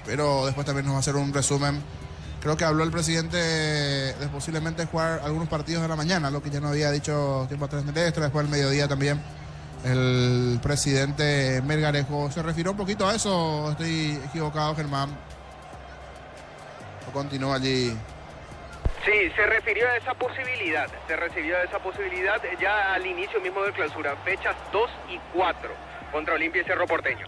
pero después también nos va a hacer un resumen. Creo que habló el presidente de posiblemente jugar algunos partidos de la mañana, lo que ya no había dicho tiempo atrás en el extra, después del mediodía también. El presidente Melgarejo se refirió un poquito a eso. ¿Estoy equivocado, Germán? ¿O continúa allí? Sí, se refirió a esa posibilidad, ya al inicio mismo de clausura, fechas 2 y 4 contra Olimpia y Cerro Porteño.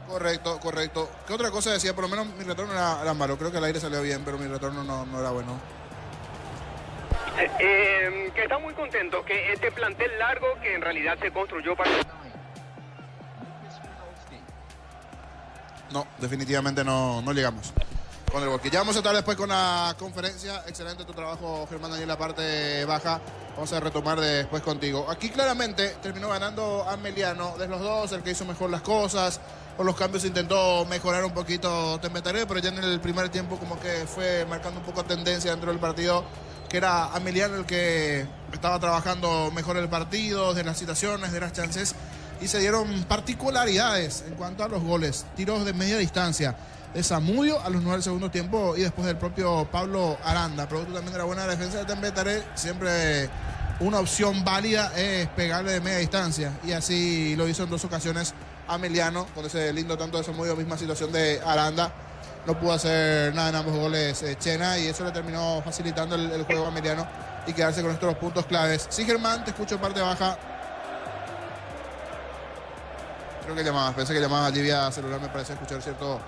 Correcto, correcto. ¿Qué otra cosa decía? Por lo menos mi retorno era malo. Creo que el aire salió bien, pero mi retorno no era bueno. Que está muy contento, que este plantel largo que en realidad se construyó para... No, definitivamente no llegamos con el Volky. Ya vamos a estar después con la conferencia. Excelente tu trabajo, Germán, ahí en la parte baja. Vamos a retomar después contigo. Aquí claramente terminó ganando Ameliano. De los dos, el que hizo mejor las cosas. Por los cambios intentó mejorar un poquito Tembetaré, pero ya en el primer tiempo como que fue marcando un poco tendencia dentro del partido, que era Ameliano el que estaba trabajando mejor el partido, de las situaciones, de las chances, y se dieron particularidades en cuanto a los goles. Tiros de media distancia de Zamudio a los 9 del segundo tiempo y después del propio Pablo Aranda. Producto también de la buena defensa de Tembetaré, siempre una opción válida es pegarle de media distancia, y así lo hizo en 2 ocasiones Ameliano, con ese lindo tanto de Zamudio, misma situación de Aranda. No pudo hacer nada en ambos goles Chena, y eso le terminó facilitando el juego a Ameliano y quedarse con estos puntos claves. Sí, Germán, te escucho en parte baja. Creo que llamabas, pensé que llamabas allí vía celular, me parece escuchar cierto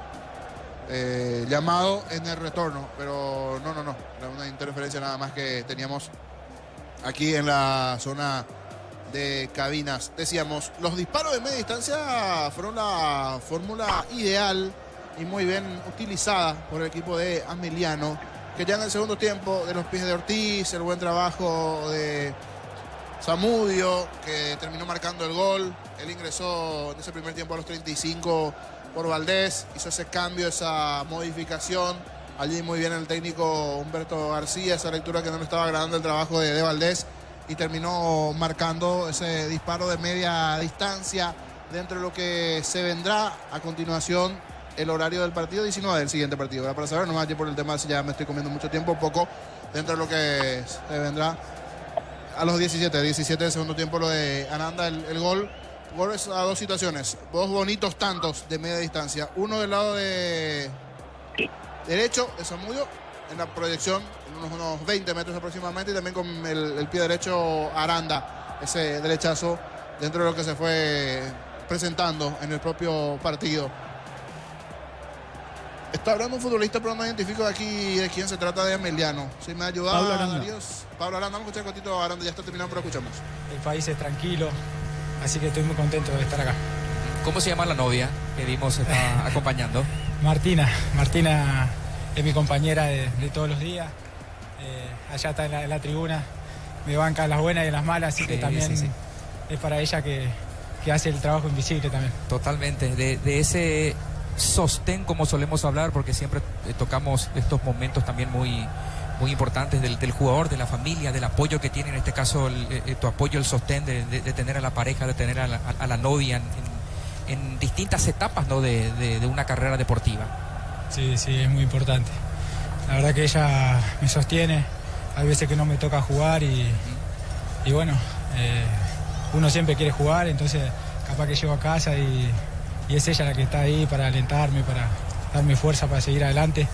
llamado en el retorno, pero no, era una interferencia nada más que teníamos aquí en la zona de cabinas. Decíamos, los disparos de media distancia fueron la fórmula ideal y muy bien utilizada por el equipo de Ameliano, que ya en el segundo tiempo, de los pies de Ortiz, el buen trabajo de Zamudio, que terminó marcando el gol. Él ingresó en ese primer tiempo a los 35 por Valdés, hizo ese cambio, esa modificación. Allí muy bien el técnico Humberto García, esa lectura que no le estaba agradando el trabajo de Valdés, y terminó marcando ese disparo de media distancia dentro de lo que se vendrá a continuación, el horario del partido 19 del siguiente partido. Ahora, para saber, nomás por el tema si ya me estoy comiendo mucho tiempo o poco, dentro de lo que se vendrá a los 17 del segundo tiempo, lo de Aranda, el gol. Goles a 2 situaciones, 2 bonitos tantos de media distancia. Uno del lado de derecho de Zamudio, en la proyección, en unos 20 metros aproximadamente, y también con el pie derecho Aranda, ese derechazo dentro de lo que se fue presentando en el propio partido. Está hablando un futbolista, pero no identifico de aquí de quién se trata, de Ameliano. Si me ayuda, Pablo Aranda. Pablo Aranda, vamos a escuchar un ratito a Aranda, ya está terminado, pero escuchamos. El país es tranquilo, así que estoy muy contento de estar acá. ¿Cómo se llama la novia que vimos está acompañando? Martina es mi compañera de todos los días. Allá está en la tribuna, me banca en las buenas y en las malas, así que también sí. Es para ella que hace el trabajo invisible también. Totalmente, de ese sostén, como solemos hablar, porque siempre tocamos estos momentos también muy importantes del jugador, de la familia, del apoyo que tiene, en este caso tu apoyo, el sostén de tener a la pareja, de tener a la novia en distintas etapas, ¿no?, de una carrera deportiva. Sí, es muy importante. La verdad que ella me sostiene, hay veces que no me toca jugar y bueno, uno siempre quiere jugar, entonces capaz que llego a casa y es ella la que está ahí para alentarme, para darme fuerza para seguir adelante,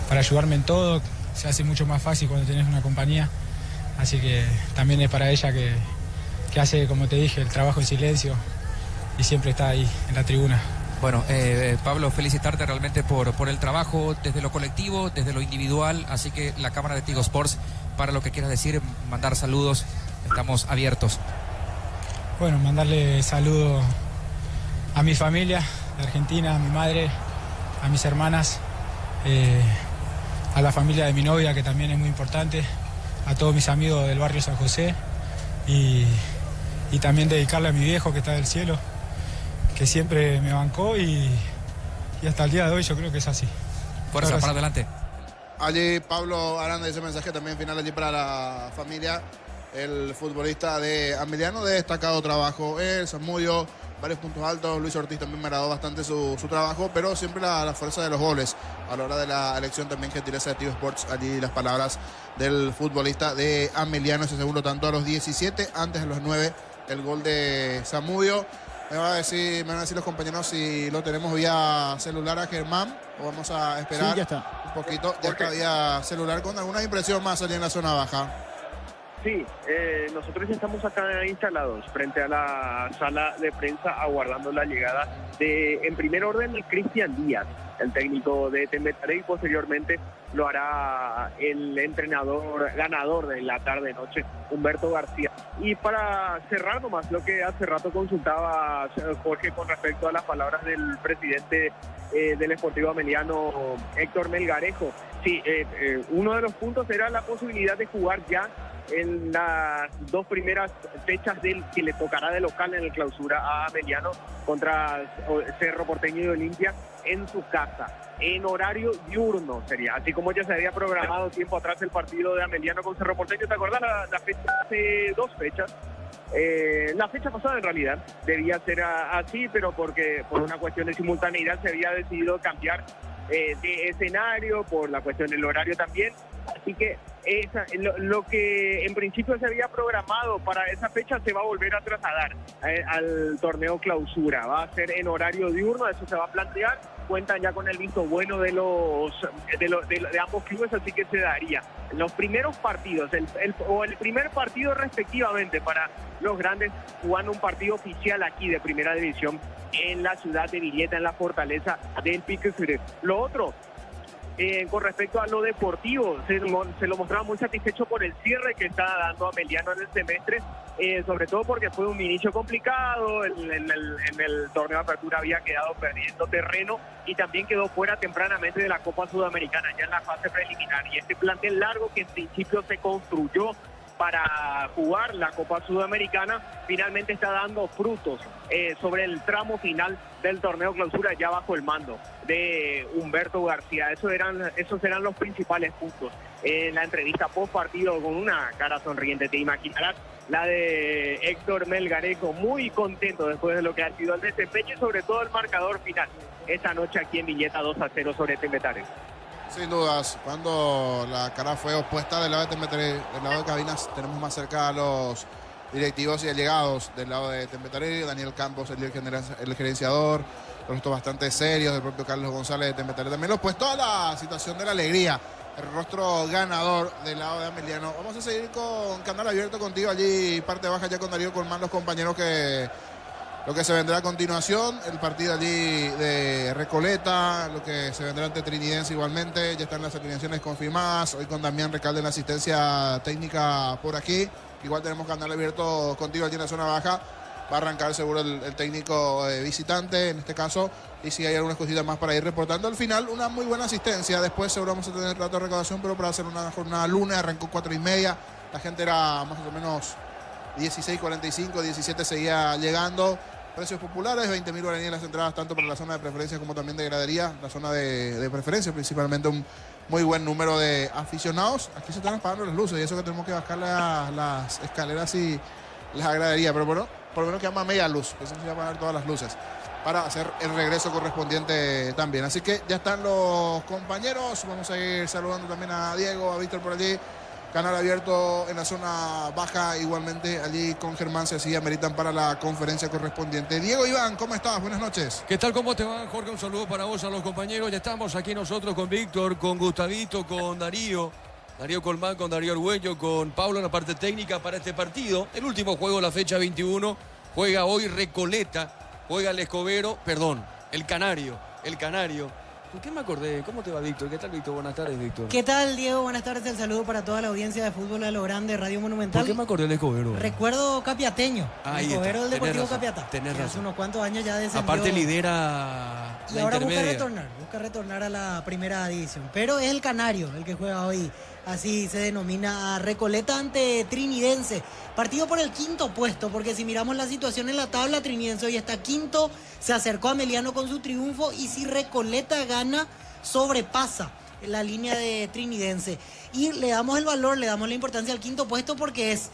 para ayudarme en todo. Se hace mucho más fácil cuando tenés una compañía, así que también es para ella que hace, como te dije, el trabajo en silencio y siempre está ahí en la tribuna. Bueno, Pablo, felicitarte realmente por el trabajo desde lo colectivo, desde lo individual, así que la cámara de Tigo Sports, para lo que quieras decir, mandar saludos, estamos abiertos. Bueno, mandarle saludos a mi familia de Argentina, a mi madre, a mis hermanas, a la familia de mi novia, que también es muy importante, a todos mis amigos del barrio San José, y también dedicarle a mi viejo que está del cielo, que siempre me bancó y hasta el día de hoy yo creo que es así. Fuerza, para adelante. Allí Pablo Aranda, ese mensaje también final allí para la familia, el futbolista de Ameliano, de destacado trabajo. El Zamudio varios puntos altos. Luis Ortiz también me agradó bastante su trabajo, pero siempre la fuerza de los goles. A la hora de la elección también gentileza de Tigo Sports, allí las palabras del futbolista de Ameliano, ese segundo tanto a los 17, antes de los 9, el gol de Zamudio. Me van a decir los compañeros si lo tenemos vía celular a Germán o vamos a esperar. Sí, ya está. Un poquito. Ya está vía celular con alguna impresión más allí en la zona baja. Sí, nosotros ya estamos acá instalados frente a la sala de prensa aguardando la llegada de, en primer orden, de Cristian Díaz, el técnico de Tembetaré, y posteriormente lo hará el entrenador ganador de la tarde-noche, Humberto García. Y para cerrar nomás lo que hace rato consultaba Jorge con respecto a las palabras del presidente del Sportivo Ameliano, Héctor Melgarejo. Sí, uno de los puntos era la posibilidad de jugar ya en las 2 primeras fechas que le tocará de local en el clausura a Ameliano contra Cerro Porteño y Olimpia en su casa, en horario diurno sería, así como ya se había programado tiempo atrás el partido de Ameliano con Cerro Porteño. ¿Te acuerdas la fecha hace 2 fechas? La fecha pasada en realidad debía ser así, pero porque por una cuestión de simultaneidad se había decidido cambiar de escenario, por la cuestión del horario también, así que lo que en principio se había programado para esa fecha se va a volver a trasladar al torneo clausura, va a ser en horario diurno, eso se va a plantear, cuentan ya con el visto bueno de ambos clubes, así que se daría los primeros partidos, el primer partido respectivamente para los grandes, jugando un partido oficial aquí de primera división en la ciudad de Villeta, en la fortaleza del Pique Suré. Lo otro, con respecto a lo deportivo, se lo mostraba muy satisfecho por el cierre que está dando Ameliano en el semestre, sobre todo porque fue un inicio complicado, en el torneo de apertura había quedado perdiendo terreno y también quedó fuera tempranamente de la Copa Sudamericana ya en la fase preliminar, y este plantel largo que en principio se construyó para jugar la Copa Sudamericana finalmente está dando frutos sobre el tramo final del torneo clausura ya bajo el mando de Humberto García. Esos eran los principales puntos. En la entrevista post partido con una cara sonriente, te imaginarás, la de Héctor Melgarejo, muy contento después de lo que ha sido el desempeño y sobre todo el marcador final esta noche aquí en Villeta, 2-0 sobre Tembetaré. Sin dudas, cuando la cara fue opuesta del lado de Tembetaré, del lado de Cabinas, tenemos más cerca a los directivos y allegados del lado de Tembetaré. Daniel Campos, el gerenciador, rostros bastante serios del propio Carlos González de Tembetaré. También lo opuesto a la situación de la alegría, el rostro ganador del lado de Ameliano. Vamos a seguir con canal abierto contigo allí, parte baja ya con Darío Colmán, los compañeros que... Lo que se vendrá a continuación, el partido allí de Recoleta, lo que se vendrá ante Trinidense igualmente, ya están las alineaciones confirmadas, hoy con Damián Recalde en la asistencia técnica por aquí, igual tenemos canal abierto contigo allí en la zona baja, va a arrancar seguro el técnico visitante en este caso, y si hay algunas cositas más para ir reportando. Al final, una muy buena asistencia, después seguro vamos a tener rato de recaudación, pero para hacer una jornada lunes, arrancó 4:30, la gente era más o menos 16:45, 17 seguía llegando. Precios populares, 20.000 guaraníes las entradas, tanto para la zona de preferencia como también de gradería, la zona de preferencia, principalmente un muy buen número de aficionados. Aquí se están apagando las luces y eso que tenemos que bajar las escaleras y las graderías, pero bueno, por lo menos queda más media luz, pues se van a apagar todas las luces para hacer el regreso correspondiente también. Así que ya están los compañeros, vamos a ir saludando también a Diego, a Víctor por allí. Canal abierto en la zona baja, igualmente allí con Germán se hacía, ameritan para la conferencia correspondiente. Diego, Iván, ¿cómo estás? Buenas noches. ¿Qué tal? ¿Cómo te va, Jorge? Un saludo para vos, a los compañeros. Ya estamos aquí nosotros con Víctor, con Gustavito, con Darío Colmán, con Darío Arguello, con Pablo en la parte técnica para este partido. El último juego, la fecha 21, juega hoy Recoleta, juega el Canario. ¿Por qué me acordé? ¿Cómo te va, Víctor? ¿Qué tal, Víctor? Buenas tardes, Víctor. ¿Qué tal, Diego? Buenas tardes. El saludo para toda la audiencia de Fútbol a lo Grande, Radio Monumental. ¿Por qué me acordé del Escobedo? Recuerdo capiateño. Ahí Escobedo del Deportivo razón, Capiatá. Tenés razón. Hace unos cuantos años ya descendió. Aparte lidera y la ahora intermedia. busca retornar a la primera división. Pero es el Canario el que juega hoy. Así se denomina a Recoleta ante Trinidense. Partido por el 5.º puesto, porque si miramos la situación en la tabla, Trinidense hoy está 5.º, se acercó a Ameliano con su triunfo y si Recoleta gana, sobrepasa la línea de Trinidense. Y le damos el valor, le damos la importancia al 5.º puesto porque es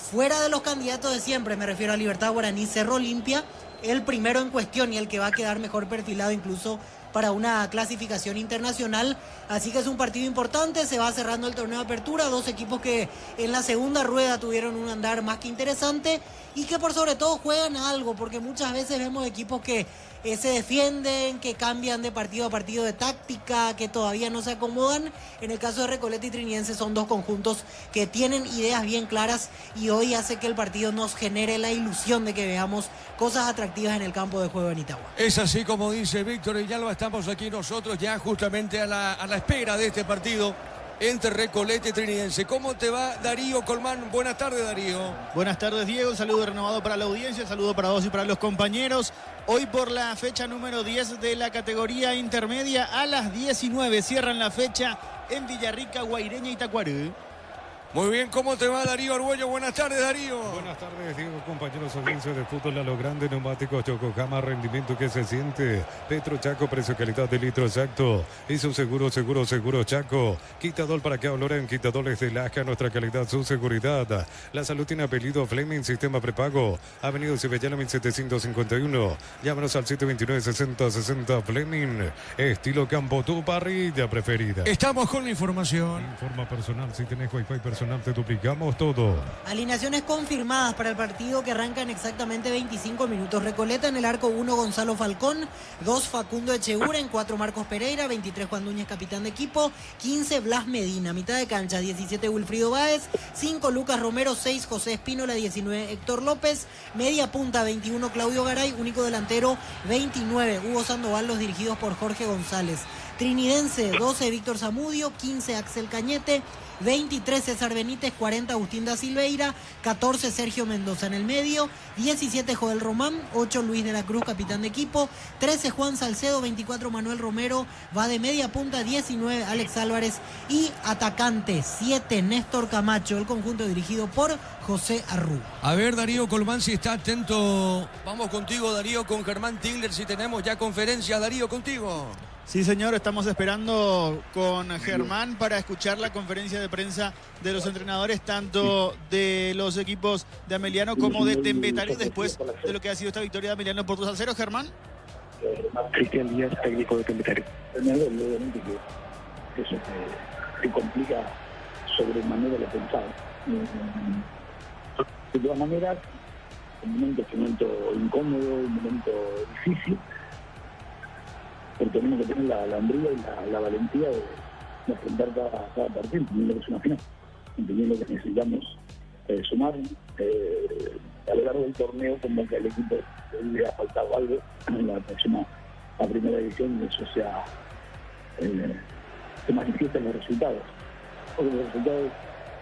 fuera de los candidatos de siempre, me refiero a Libertad Guaraní, Cerro Olimpia el primero en cuestión y el que va a quedar mejor perfilado incluso para una clasificación internacional. Así que es un partido importante, se va cerrando el torneo de apertura, dos equipos que en la segunda rueda tuvieron un andar más que interesante y que por sobre todo juegan algo, porque muchas veces vemos equipos que se defienden, que cambian de partido a partido de táctica, que todavía no se acomodan. En el caso de Recoleta y Trinidense son dos conjuntos que tienen ideas bien claras y hoy hace que el partido nos genere la ilusión de que veamos cosas atractivas en el campo de juego en Itagua. Es así como dice Víctor Villalba, estamos aquí nosotros ya justamente a la espera de este partido entre Recoleta y Trinidense. ¿Cómo te va, Darío Colmán? Buenas tardes, Darío. Buenas tardes, Diego. Un saludo renovado para la audiencia, saludo para vos y para los compañeros. Hoy por la fecha número 10 de la categoría intermedia, a las 19 cierran la fecha en Villarrica, Guaireña y Tacuarembó. Muy bien, ¿cómo te va, Darío Arguello? Buenas tardes, Darío. Buenas tardes, Diego, compañeros, audiencia de fútbol a lo grande, neumáticos Yokohama, rendimiento que se siente. Petro Chaco, precio calidad de litro exacto. Es un seguro Chaco. Quitador para que oloren, quitadores de Lasca, nuestra calidad, su seguridad. La salud tiene apellido Fleming, sistema prepago. Avenida Cibellana 1751. Llámanos al 729-6060 Fleming. Estilo campo, tu parrilla preferida. Estamos con la información. Informa personal, si tenés wifi personal te duplicamos todo. Alineaciones confirmadas para el partido que arranca en exactamente 25 minutos. Recoleta en el arco 1 Gonzalo Falcón, 2 Facundo Echeguren, 4 Marcos Pereira, 23 Juan Núñez capitán de equipo, 15 Blas Medina, mitad de cancha 17 Wilfrido Báez, 5 Lucas Romero, 6 José Espínola, 19 Héctor López, media punta 21 Claudio Garay, único delantero 29 Hugo Sandoval, los dirigidos por Jorge González. Trinidense 12 Víctor Zamudio, 15 Axel Cañete, 23 César Benítez, 40 Agustín da Silveira, 14 Sergio Mendoza en el medio, 17 Joel Román, 8 Luis de la Cruz, capitán de equipo, 13 Juan Salcedo, 24 Manuel Romero, va de media punta, 19 Alex Álvarez y atacante 7 Néstor Camacho, el conjunto dirigido por José Arrú. A ver, Darío Colmán, si está atento. Vamos contigo, Darío, con Germán Tigler, si tenemos ya conferencia. Darío, contigo. Sí, señor, estamos esperando con Germán para escuchar la conferencia de prensa de los entrenadores, tanto de los equipos de Ameliano como de Tembetario, después de lo que ha sido esta victoria de Ameliano por 2-0. Germán. Cristian Díaz, técnico de Tembetario. Obviamente que eso se complica sobremanera lo pensado. De todas maneras, un momento incómodo, un momento difícil, pero tenemos que tener la hombría y la valentía de afrontar cada partido, entendiendo que es una final, entendiendo que necesitamos sumar. A lo largo del torneo, como que al equipo le ha faltado algo en la próxima, la primera edición, y eso se manifiesta en los resultados. Porque los resultados,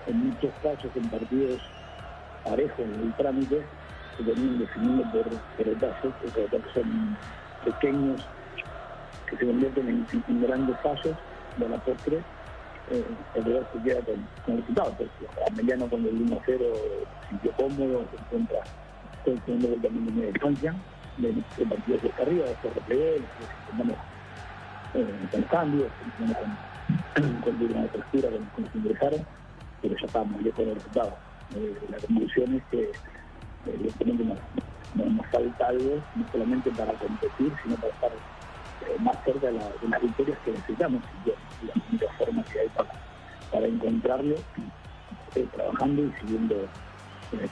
en muchos casos, en partidos parejos en el trámite, se terminan definiendo por etapos, porque etapos son pequeños, que se convierten en grandes fallos de la postre. El rival se queda con el resultado. Porque Ameliano, con el 1-0 se sintió cómodo, se encuentra todo el segundo gol también de media distancia, de partidos de arriba, después replegó, después intentamos con los cambios, con una textura, con los que ingresaron, pero ya estábamos lejos del resultado. La conclusión es que nos falta algo, no solamente para competir, sino para estar más cerca de las victorias que necesitamos, y la única forma que hay para encontrarlo, trabajando y siguiendo,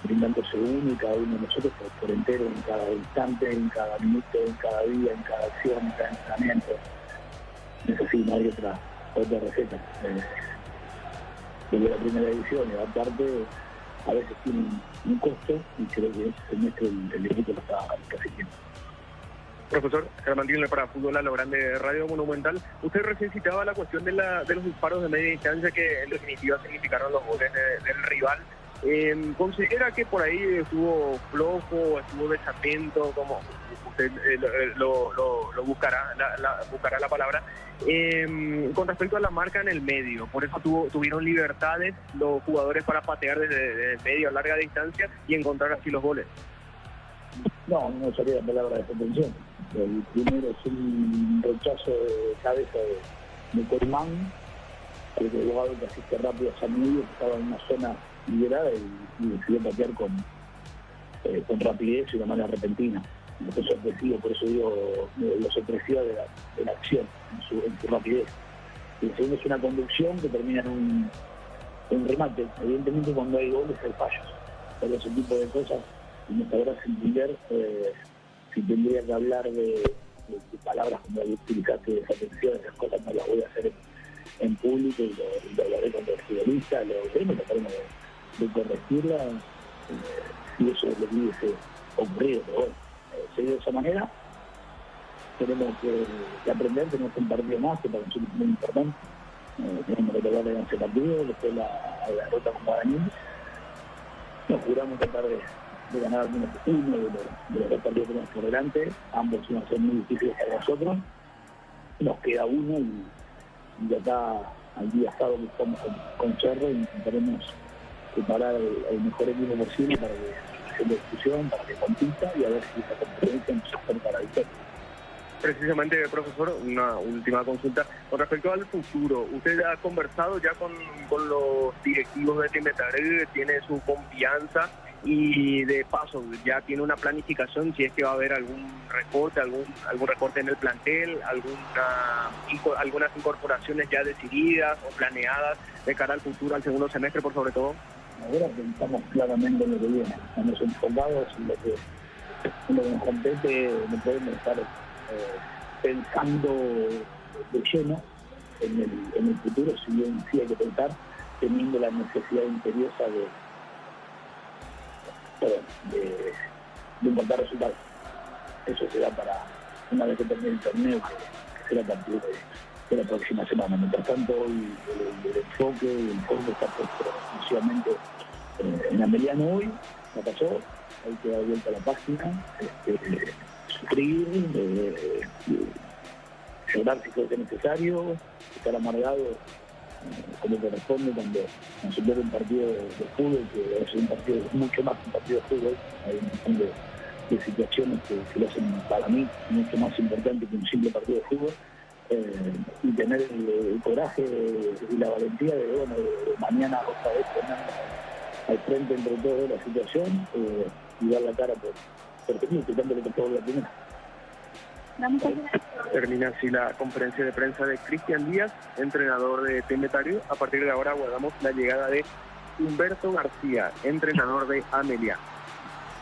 brindándose uno y cada uno de nosotros por entero, en cada instante, en cada minuto, en cada día, en cada acción, en cada entrenamiento. Es así, no hay otra receta. Desde la primera edición, y aparte, a veces tiene un costo, y creo que ese semestre el equipo lo está casi haciendo. Profesor Germán Tigler para Fútbol a lo Grande de Radio Monumental. Usted recién citaba la cuestión de los disparos de media distancia que en definitiva significaron los goles del rival. ¿Considera que por ahí estuvo flojo, estuvo desatento, como usted lo buscará la palabra, con respecto a la marca en el medio? Por eso tuvieron libertades los jugadores para patear desde medio a larga distancia y encontrar así los goles. No sería la palabra de desatención. El primero es un rechazo de cabeza de Colmán, que llegó algo que asiste rápido a Samudio, que estaba en una zona liberada y decidió patear con rapidez y de manera repentina. Lo sorpresivo, por eso digo, lo sorpresivo de la acción, en su rapidez. Y el segundo es una conducción que termina en un remate. Evidentemente cuando hay goles hay fallos. Pero ese tipo de cosas, y me sabrás entender, si tendría que hablar de palabras como la que utilizaste, de desatención, esas cosas no las voy a hacer en público y lo hablaré con los futbolistas, lo veremos, trataremos de corregirla, si eso es lo que hubiese ocurrido. Pero bueno, seguir de esa manera, tenemos que aprender, tenemos un partido más, que para nosotros es muy importante. Tenemos que tratar de ganar ese partido, después la derrota con Guaraní. Nos juramos tratar de ganar al menos uno de los dos partidos que tenemos por delante. Ambos van a ser muy difíciles para nosotros. Nos queda uno y de acá al día sábado que estamos con Cerro, intentaremos preparar el mejor equipo posible para que se discusión, para que compita y a ver si esa competencia nos acerca a la victoria. Precisamente, profesor, una última consulta. Con respecto al futuro, ¿usted ha conversado ya con los directivos de Temetare? ¿Tiene su confianza? Y de paso, ¿ya tiene una planificación si es que va a haber algún recorte, algún recorte en el plantel, algunas incorporaciones ya decididas o planeadas de cara al futuro, al segundo semestre por sobre todo? Ahora pensamos claramente en lo que viene. Estamos enfocados en lo que nos compete, no podemos estar pensando de lleno en el futuro, si bien sí hay que pensar, teniendo la necesidad imperiosa de encontrar resultados. Eso será para una vez que termine el torneo, que será a partir de la próxima semana. Mientras tanto, hoy el enfoque está puesto exclusivamente en Ameliano hoy, ya pasó, hay que dar vuelta a la página, sufrir, llorar si fuese necesario, estar amargado como corresponde cuando se pierde un partido de fútbol, que es un partido mucho más que un partido de fútbol. Hay un montón de situaciones que lo hacen para mí mucho más importante que un simple partido de fútbol, y tener el coraje y la valentía de mañana otra vez ponernos al frente entre todos de la situación y dar la cara por tener, quitándole por todo la primera. Termina así la conferencia de prensa de Cristian Díaz, entrenador de Temetare. A partir de ahora aguardamos la llegada de Humberto García, entrenador de Amelia.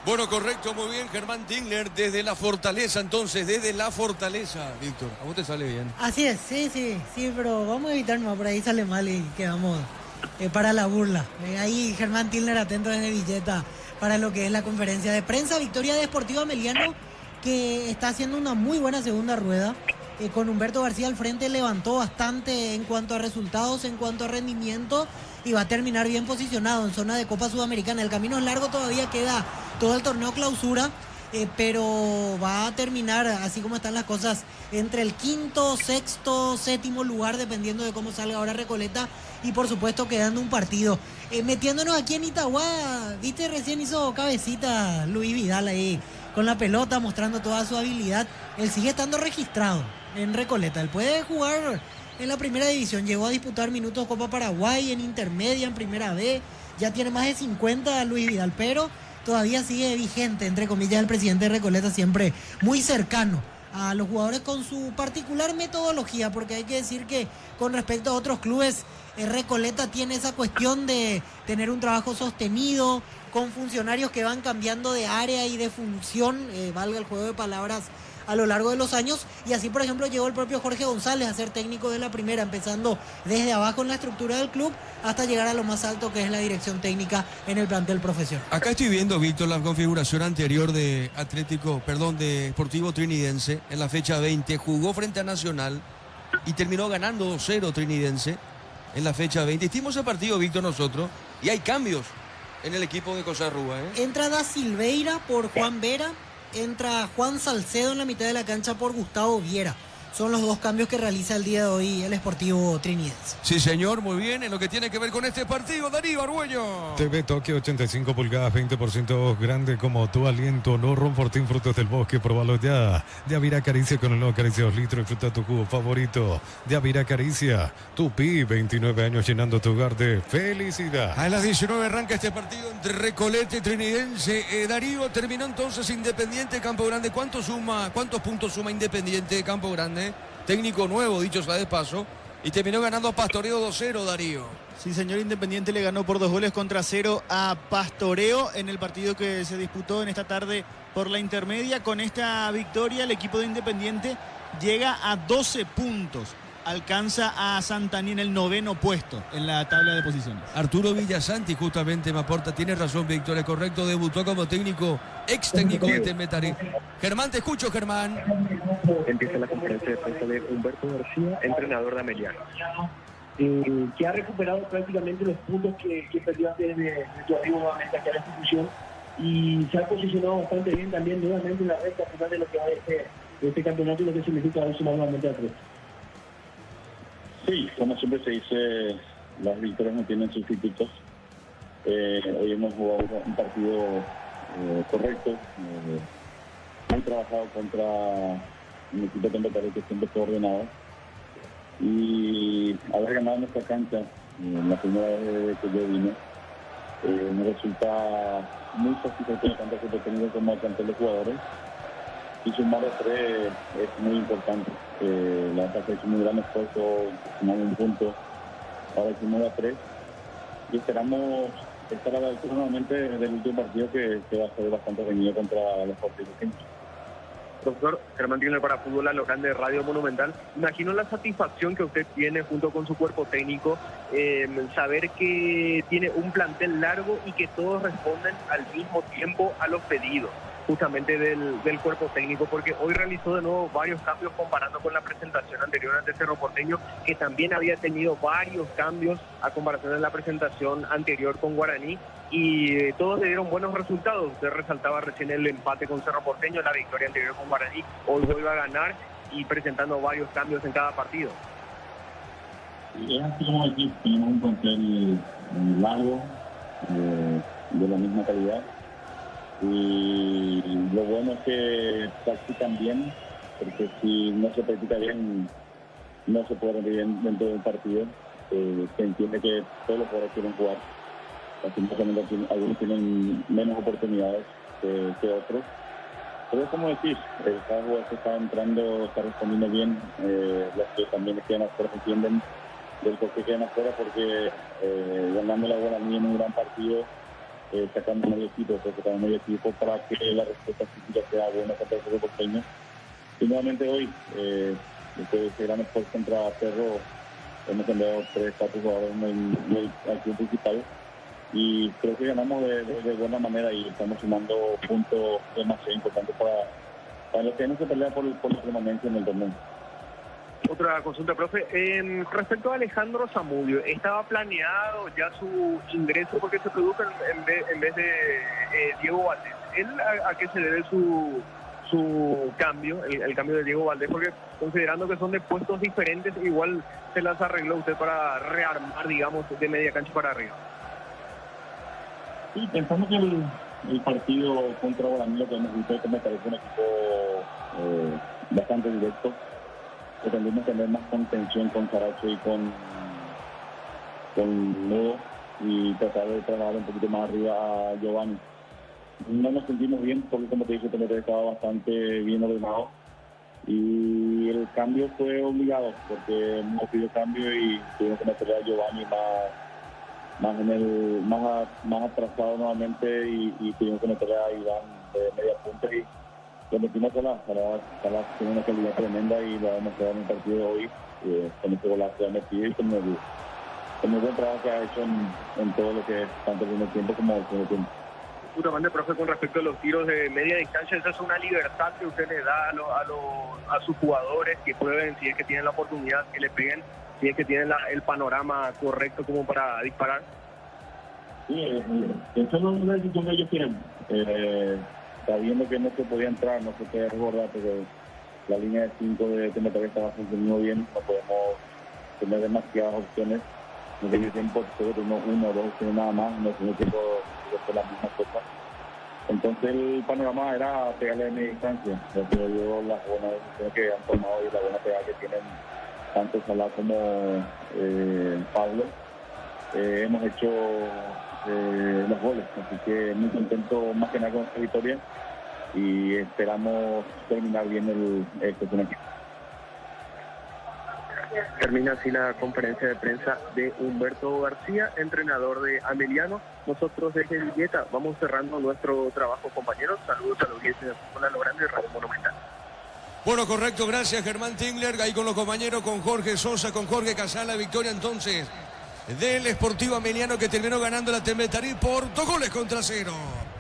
Bueno, correcto, muy bien, Germán Tingler, desde la Fortaleza, entonces, desde la Fortaleza, Víctor, a vos te sale bien. Así es, sí, pero vamos a evitar más, por ahí sale mal y quedamos para la burla. Ahí Germán Tingler atento desde Villeta para lo que es la conferencia de prensa. Victoria de Sportivo Ameliano, que está haciendo una muy buena segunda rueda. Con Humberto García al frente levantó bastante en cuanto a resultados, en cuanto a rendimiento, y va a terminar bien posicionado en zona de Copa Sudamericana. El camino es largo, todavía queda todo el torneo clausura, pero va a terminar, así como están las cosas, entre el quinto, sexto, séptimo lugar, dependiendo de cómo salga ahora Recoleta, y por supuesto quedando un partido. Metiéndonos aquí en Itagua, viste, recién hizo cabecita Luis Vidal ahí con la pelota, mostrando toda su habilidad. Él sigue estando registrado en Recoleta, él puede jugar en la primera división, llegó a disputar minutos Copa Paraguay, en intermedia, en primera B, ya tiene más de 50 Luis Vidal, pero todavía sigue vigente, entre comillas, el presidente de Recoleta, siempre muy cercano a los jugadores con su particular metodología, porque hay que decir que con respecto a otros clubes, Recoleta tiene esa cuestión de tener un trabajo sostenido, con funcionarios que van cambiando de área y de función, valga el juego de palabras, a lo largo de los años. Y así, por ejemplo, llegó el propio Jorge González a ser técnico de la primera, empezando desde abajo en la estructura del club hasta llegar a lo más alto, que es la dirección técnica en el plantel profesional. Acá estoy viendo, Víctor, la configuración anterior de de Sportivo Trinidense en la fecha 20. Jugó frente a Nacional y terminó ganando 2-0 Trinidense en la fecha 20. Hicimos ese partido, Víctor, nosotros, y hay cambios en el equipo de Cosarrúa. Entra Da Silveira por Juan Vera, entra Juan Salcedo en la mitad de la cancha por Gustavo Viera. son los 2 cambios que realiza el día de hoy el Sportivo Trinidense. Sí, señor, muy bien. En lo que tiene que ver con este partido, Darío Argüello. TV Tokio 85 pulgadas, 20% grande como tu aliento. No Ronfortín, frutos del bosque, probalo ya. De Avira Caricia con el nuevo Caricia 2 litros. Disfruta tu jugo favorito. De Avira Caricia. Tupi, 29 años llenando tu hogar de felicidad. A las 19 arranca este partido entre Recoleta y Trinidense. Darío, terminó entonces Independiente Campo Grande. ¿Cuántos puntos suma Independiente de Campo Grande? Técnico nuevo, dicho sea de paso. Y terminó ganando a Pastoreo 2-0, Darío. Sí, señor, Independiente le ganó por 2-0 a Pastoreo en el partido que se disputó en esta tarde por la intermedia. Con esta victoria, el equipo de Independiente llega a 12 puntos. Alcanza a Santani en el 9º puesto en la tabla de posiciones. Arturo Villasanti justamente me aporta, tiene razón, Víctor, es correcto, debutó como técnico, ex técnico de Temetari. Germán, te escucho, Germán. Empieza la conferencia de prensa de Humberto García, entrenador de Ameliano. Que ha recuperado prácticamente los puntos que perdió antes de su arribo nuevamente aquí a la institución y se ha posicionado bastante bien también nuevamente en la recta final de lo que va de este campeonato y lo que significa haber sumado nuevamente a 3. Sí, como siempre se dice, las victorias no tienen sustitutos. Hoy hemos jugado un partido correcto, muy trabajado contra un equipo de Temetari que siempre fue ordenado. Y haber ganado nuestra cancha la primera vez que yo vine me resulta muy satisfactorio tanto que he tenido como al plantel de jugadores. Y sumar a 3 es muy importante. La verdad que es un muy gran esfuerzo, sumar un punto, ahora hicimos a 3 y esperamos estar a la altura nuevamente del último partido que va a ser bastante reñido contra los partidos. Doctor Germán Tigner para Fútbol, la local de Radio Monumental. Imagino la satisfacción que usted tiene junto con su cuerpo técnico, saber que tiene un plantel largo y que todos responden al mismo tiempo a los pedidos justamente del cuerpo técnico, porque hoy realizó de nuevo varios cambios comparando con la presentación anterior ante Cerro Porteño, que también había tenido varios cambios a comparación de la presentación anterior con Guaraní, y todos le dieron buenos resultados. Usted resaltaba recién el empate con Cerro Porteño, la victoria anterior con Guaraní, hoy vuelve a ganar y presentando varios cambios en cada partido. Es así como aquí tenemos un plantel largo, de la misma calidad. Y lo bueno es que practican bien, porque si no se practica bien, no se puede rendir bien dentro de un partido. Se entiende que todos los jugadores quieren jugar. Lastimosamente algunos tienen menos oportunidades que otros. Pero es como decir, cada jugador que está entrando, está respondiendo bien. Los que también quedan afuera entienden del por qué quedan afuera, porque ganando la Guaraní en un gran partido, sacando medio equipo para que la respuesta física sea buena contra el Cerro Porteño. Y nuevamente hoy, después de ese gran esfuerzo contra Cerro, hemos cambiado 3-4 jugadores en el equipo principal y creo que ganamos de buena manera y estamos sumando puntos demasiado importantes para los que no se pelea por la permanencia en el torneo. Otra consulta, profe. Respecto a Alejandro Zamudio, ¿estaba planeado ya su ingreso porque se produjo en vez de Diego Valdés? ¿Él a qué se debe su cambio, el cambio de Diego Valdés? Porque considerando que son de puestos diferentes, igual se las arregló usted para rearmar, digamos, de media cancha para arriba. Sí, pensamos que el partido contra Guaraní, lo que hemos visto, que me parece un equipo bastante directo. Pretendimos tener más contención con Caracho y con Nudo y tratar de trabajar un poquito más arriba a Giovanni. No nos sentimos bien porque, como te dije, Temetari estaba bastante bien ordenado y el cambio fue obligado porque hemos pedido cambio y tuvimos que meterle a Giovanni más atrasado nuevamente y tuvimos que meterle a Iván de media punta y lo metimos a la tiene una calidad tremenda y lo ha demostrado en el partido de hoy con este golazo que ha metido y con el buen trabajo que ha hecho en todo lo que es tanto el primer tiempo como el segundo tiempo. Justamente, profe, con respecto a los tiros de media distancia, esa es una libertad que usted le da a sus jugadores, que prueben si es que tienen la oportunidad, que le peguen, si es que tienen el panorama correcto como para disparar. Sí, eso no es una decisión que ellos tienen. Sabiendo que no se podía entrar, no se podía recordar, pero la línea de 5 de Temetarí está funcionando bien, no podemos tener demasiadas opciones. No tiene tiempo, solo tenemos 1 o 2 opciones nada más, no tiene tiempo de hacer las mismas cosas. Entonces el panorama era pegarle de media distancia. Yo creo las buenas decisiones que han tomado y la buena pegada que tienen tanto Salah como Pablo. Hemos hecho los goles, así que muy contento más que nada con esta victoria y esperamos terminar bien este equipo. Termina así la conferencia de prensa de Humberto García, entrenador de Ameliano. Nosotros desde Villeta vamos cerrando nuestro trabajo, compañeros. Saludos a la audiencia de Fútbol a lo Grande, Radio Monumental. Bueno, correcto, gracias Germán Tingler, ahí con los compañeros, con Jorge Sosa, con Jorge Casala, victoria entonces del Sportivo Ameliano que terminó ganando la Temetarí por 2 goles contra 0.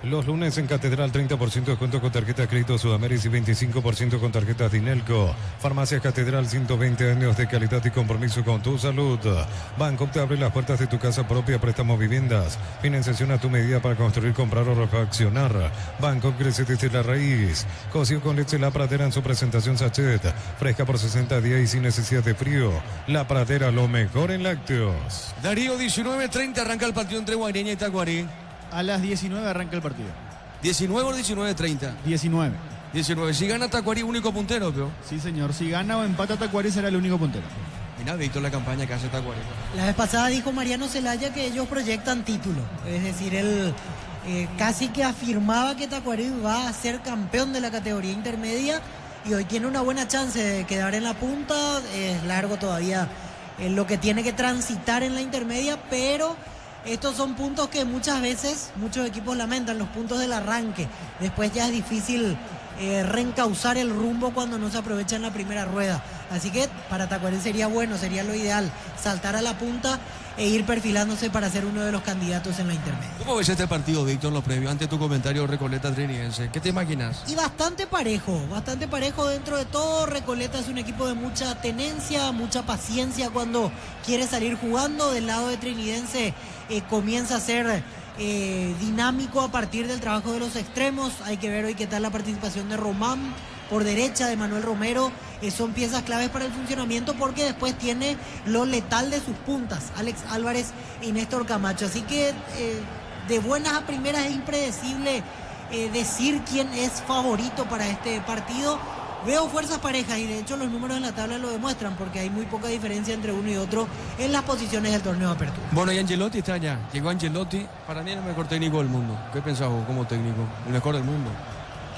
Los lunes en Catedral 30% de descuento con tarjetas Crédito Sudamérica y 25% con tarjetas Dinelco. Farmacias Catedral, 120 años de calidad y compromiso con tu salud. Banco te abre las puertas de tu casa propia, préstamos viviendas. Financiación a tu medida para construir, comprar o refaccionar. Banco crece desde la raíz. Cocido con leche La Pradera en su presentación sachet. Fresca por 60 días y sin necesidad de frío. La Pradera, lo mejor en lácteos. Darío, 19:30 arranca el partido entre Guaireña y Tacuarí. A las 19 arranca el partido. 19 o 19:30. 19. 19. Si gana Tacuarí, único puntero, pero. Sí, señor. Si gana o empata Tacuarí será el único puntero. Mira, Víctor, la campaña que hace Tacuarí. La vez pasada dijo Mariano Zelaya que ellos proyectan título. Es decir, él casi que afirmaba que Tacuarí va a ser campeón de la categoría intermedia y hoy tiene una buena chance de quedar en la punta. Es largo todavía lo que tiene que transitar en la intermedia, pero estos son puntos que muchas veces muchos equipos lamentan, los puntos del arranque. Después ya es difícil reencauzar el rumbo cuando no se aprovecha en la primera rueda. Así que para Tacuarí sería bueno, sería lo ideal, saltar a la punta e ir perfilándose para ser uno de los candidatos en la intermedia. ¿Cómo ves este partido, Víctor, en lo previo? Ante tu comentario, Recoleta Trinidense, ¿qué te imaginas? Y bastante parejo dentro de todo. Recoleta es un equipo de mucha tenencia, mucha paciencia cuando quiere salir jugando. Del lado de Trinidense comienza a ser dinámico a partir del trabajo de los extremos. Hay que ver hoy qué tal la participación de Román por derecha, de Manuel Romero. Son piezas claves para el funcionamiento porque después tiene lo letal de sus puntas, Alex Álvarez y Néstor Camacho. Así que de buenas a primeras es impredecible decir quién es favorito para este partido. Veo fuerzas parejas y de hecho los números en la tabla lo demuestran porque hay muy poca diferencia entre uno y otro en las posiciones del torneo de apertura. Bueno, y Angelotti está allá. Llegó Angelotti, para mí el mejor técnico del mundo. ¿Qué pensás vos como técnico? El mejor del mundo.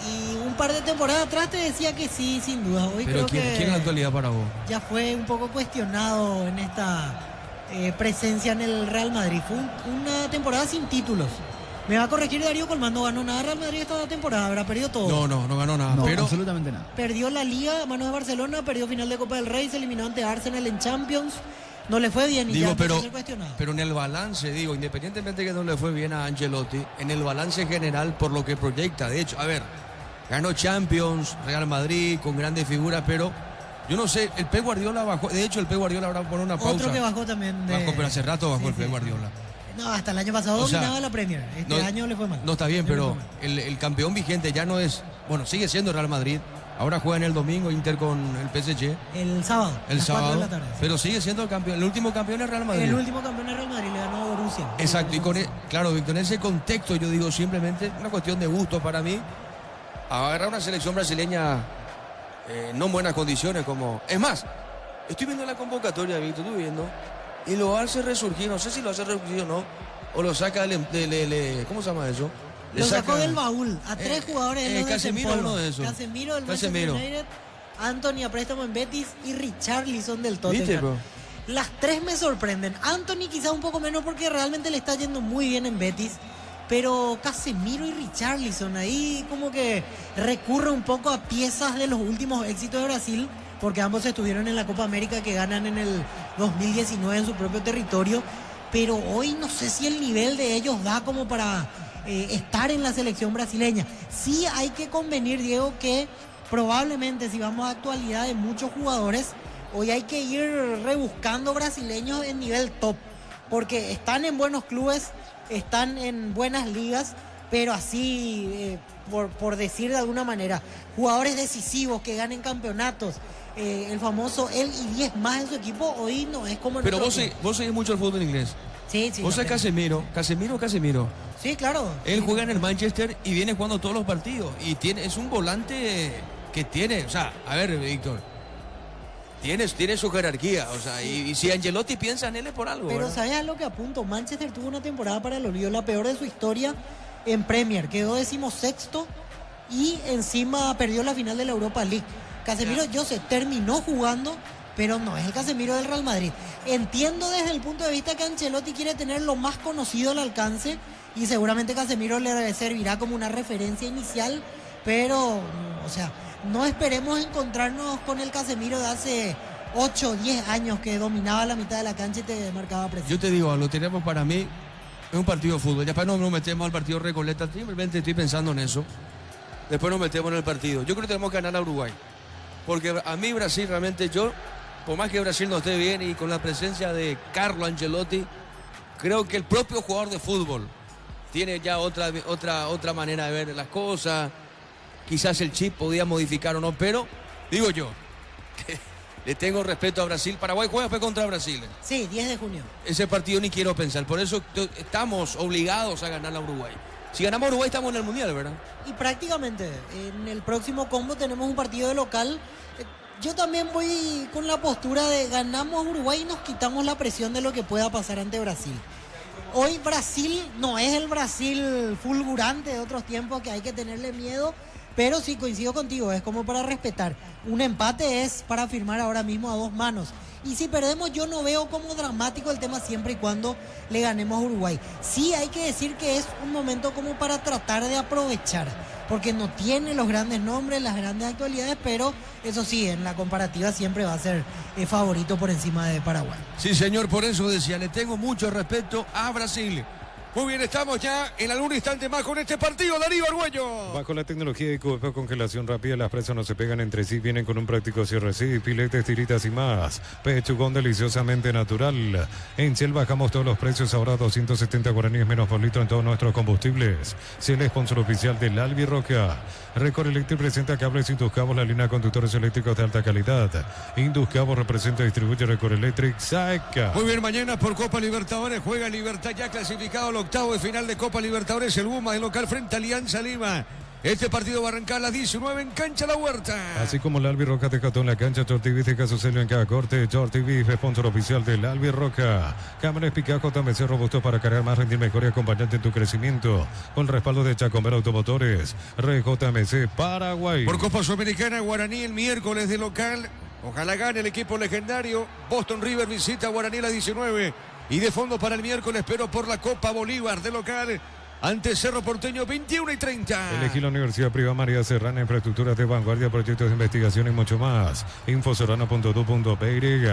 Y un par de temporadas atrás te decía que sí, sin duda. Hoy pero creo ¿quién es la actualidad para vos? Ya fue un poco cuestionado en esta presencia en el Real Madrid. Fue una temporada sin títulos. Me va a corregir Darío Colmán, no ganó nada Real Madrid esta temporada, habrá perdido todo. No ganó nada. No, pero absolutamente nada. Perdió la Liga a manos de Barcelona, perdió final de Copa del Rey, se eliminó ante Arsenal en Champions. No le fue bien y digo, ya pero, ser cuestionado. pero en el balance, digo, independientemente de que no le fue bien a Angelotti, en el balance general por lo que proyecta, de hecho, a ver, ganó Champions, Real Madrid, con grandes figuras, pero yo no sé, el Pep Guardiola bajó, de hecho el Pep Guardiola habrá por una pausa. Otro que bajó también. Bajó, pero hace rato bajó el Pep Guardiola. No, hasta el año pasado dominaba la Premier. Este año le fue mal. No está bien, pero el campeón vigente ya no es, bueno, sigue siendo Real Madrid. Ahora juega en el domingo Inter con el PSG. El sábado. El sábado. 4 de la tarde, sí. Pero sigue siendo el campeón. El último campeón es Real Madrid. El último campeón es Real Madrid, le ganó a Borussia. Exacto, y claro, Víctor, en ese contexto yo digo simplemente una cuestión de gusto para mí. Agarrar una selección brasileña no en buenas condiciones como... Es más, estoy viendo la convocatoria, Víctor, estoy viendo, y lo hace resurgir, no sé si lo hace resurgir o no, o lo saca ¿cómo se llama eso? Lo sacó del baúl a 3 jugadores. Casemiro, uno de esos. Casemiro del Manchester United, Anthony a préstamo en Betis y Richarlison del Tottenham. Las 3 me sorprenden. Anthony quizás un poco menos porque realmente le está yendo muy bien en Betis. Pero Casemiro y Richarlison ahí como que recurre un poco a piezas de los últimos éxitos de Brasil, porque ambos estuvieron en la Copa América que ganan en el 2019 en su propio territorio. Pero hoy no sé si el nivel de ellos da como para estar en la selección brasileña. Sí hay que convenir, Diego, que probablemente si vamos a actualidad de muchos jugadores, hoy hay que ir rebuscando brasileños en nivel top, porque están en buenos clubes, están en buenas ligas, pero así por decir de alguna manera, jugadores decisivos que ganen campeonatos, el famoso él y 10 más en su equipo, hoy no es como... Pero vos seguís mucho el fútbol inglés. Sí. Vos sos Casemiro. Sí, claro. Él juega en el Manchester y viene jugando todos los partidos. Y es un volante que tiene, o sea, a ver, Víctor, tiene su jerarquía, o sea, y si Ancelotti piensa en él es por algo. Pero ¿verdad? ¿sabes a lo que apunto? Manchester tuvo una temporada para el olvido, la peor de su historia en Premier. Quedó 16º y encima perdió la final de la Europa League. Casemiro, yo sé, terminó jugando, pero no es el Casemiro del Real Madrid. Entiendo desde el punto de vista que Ancelotti quiere tener lo más conocido al alcance y seguramente Casemiro le servirá como una referencia inicial, pero, o sea, no esperemos encontrarnos con el Casemiro de hace 8 o 10 años que dominaba la mitad de la cancha y te marcaba presión. Yo te digo, lo tenemos para mí, es un partido de fútbol. Después no nos metemos al partido Recoleta, simplemente estoy pensando en eso. Después nos metemos en el partido. Yo creo que tenemos que ganar a Uruguay. Porque a mí Brasil realmente, por más que Brasil no esté bien y con la presencia de Carlo Ancelotti, creo que el propio jugador de fútbol tiene ya otra manera de ver las cosas. Quizás el chip podía modificar o no, pero digo yo, que le tengo respeto a Brasil. Paraguay juega después contra Brasil. Sí, 10 de junio. Ese partido ni quiero pensar, por eso estamos obligados a ganar a Uruguay. Si ganamos a Uruguay estamos en el Mundial, ¿verdad? Y prácticamente, en el próximo combo tenemos un partido de local. Yo también voy con la postura de ganamos a Uruguay y nos quitamos la presión de lo que pueda pasar ante Brasil. Hoy Brasil no es el Brasil fulgurante de otros tiempos que hay que tenerle miedo, pero sí coincido contigo, es como para respetar. Un empate es para firmar ahora mismo a 2 manos. Y si perdemos yo no veo como dramático el tema siempre y cuando le ganemos a Uruguay. Sí hay que decir que es un momento como para tratar de aprovechar, porque no tiene los grandes nombres, las grandes actualidades, pero eso sí, en la comparativa siempre va a ser favorito por encima de Paraguay. Sí, señor, por eso decía, le tengo mucho respeto a Brasil. Muy bien, estamos ya en algún instante más con este partido, Darío Argüello. Bajo la tecnología de Copa Congelación Rápida, las presas no se pegan entre sí, vienen con un práctico cierre, sí, filetes, tiritas y más. Pechugón deliciosamente natural. En Shell bajamos todos los precios, ahora 270 guaraníes menos por litro en todos nuestros combustibles. Shell es sponsor oficial del Albirroca. Record Electric presenta cables Induscabos, la línea de conductores eléctricos de alta calidad. Induscabos representa y distribuye Record Electric, SAECA. Muy bien, mañana por Copa Libertadores juega Libertad, ya clasificado al octavo de final de Copa Libertadores, el Buma, el local frente a Alianza Lima. Este partido va a arrancar a las 19 en Cancha La Huerta. Así como el Albirroca te cató en la cancha, Tortiví deja su sello en cada corte. Tortiví, sponsor oficial del Albirroca. Cámaras Picajo, JMC robusto para cargar más, rendir mejor y acompañarte en tu crecimiento. Con respaldo de Chacomero Automotores. RJMC Paraguay. Por Copa Sudamericana, Guaraní el miércoles de local. Ojalá gane el equipo legendario. Boston River visita a Guaraní a las 19. Y de fondo para el miércoles, pero por la Copa Bolívar de local. Ante Cerro Porteño, 21:30. Elegí la Universidad Privada María Serrana, infraestructuras de vanguardia, proyectos de investigación y mucho más. Infoserrana.du.py.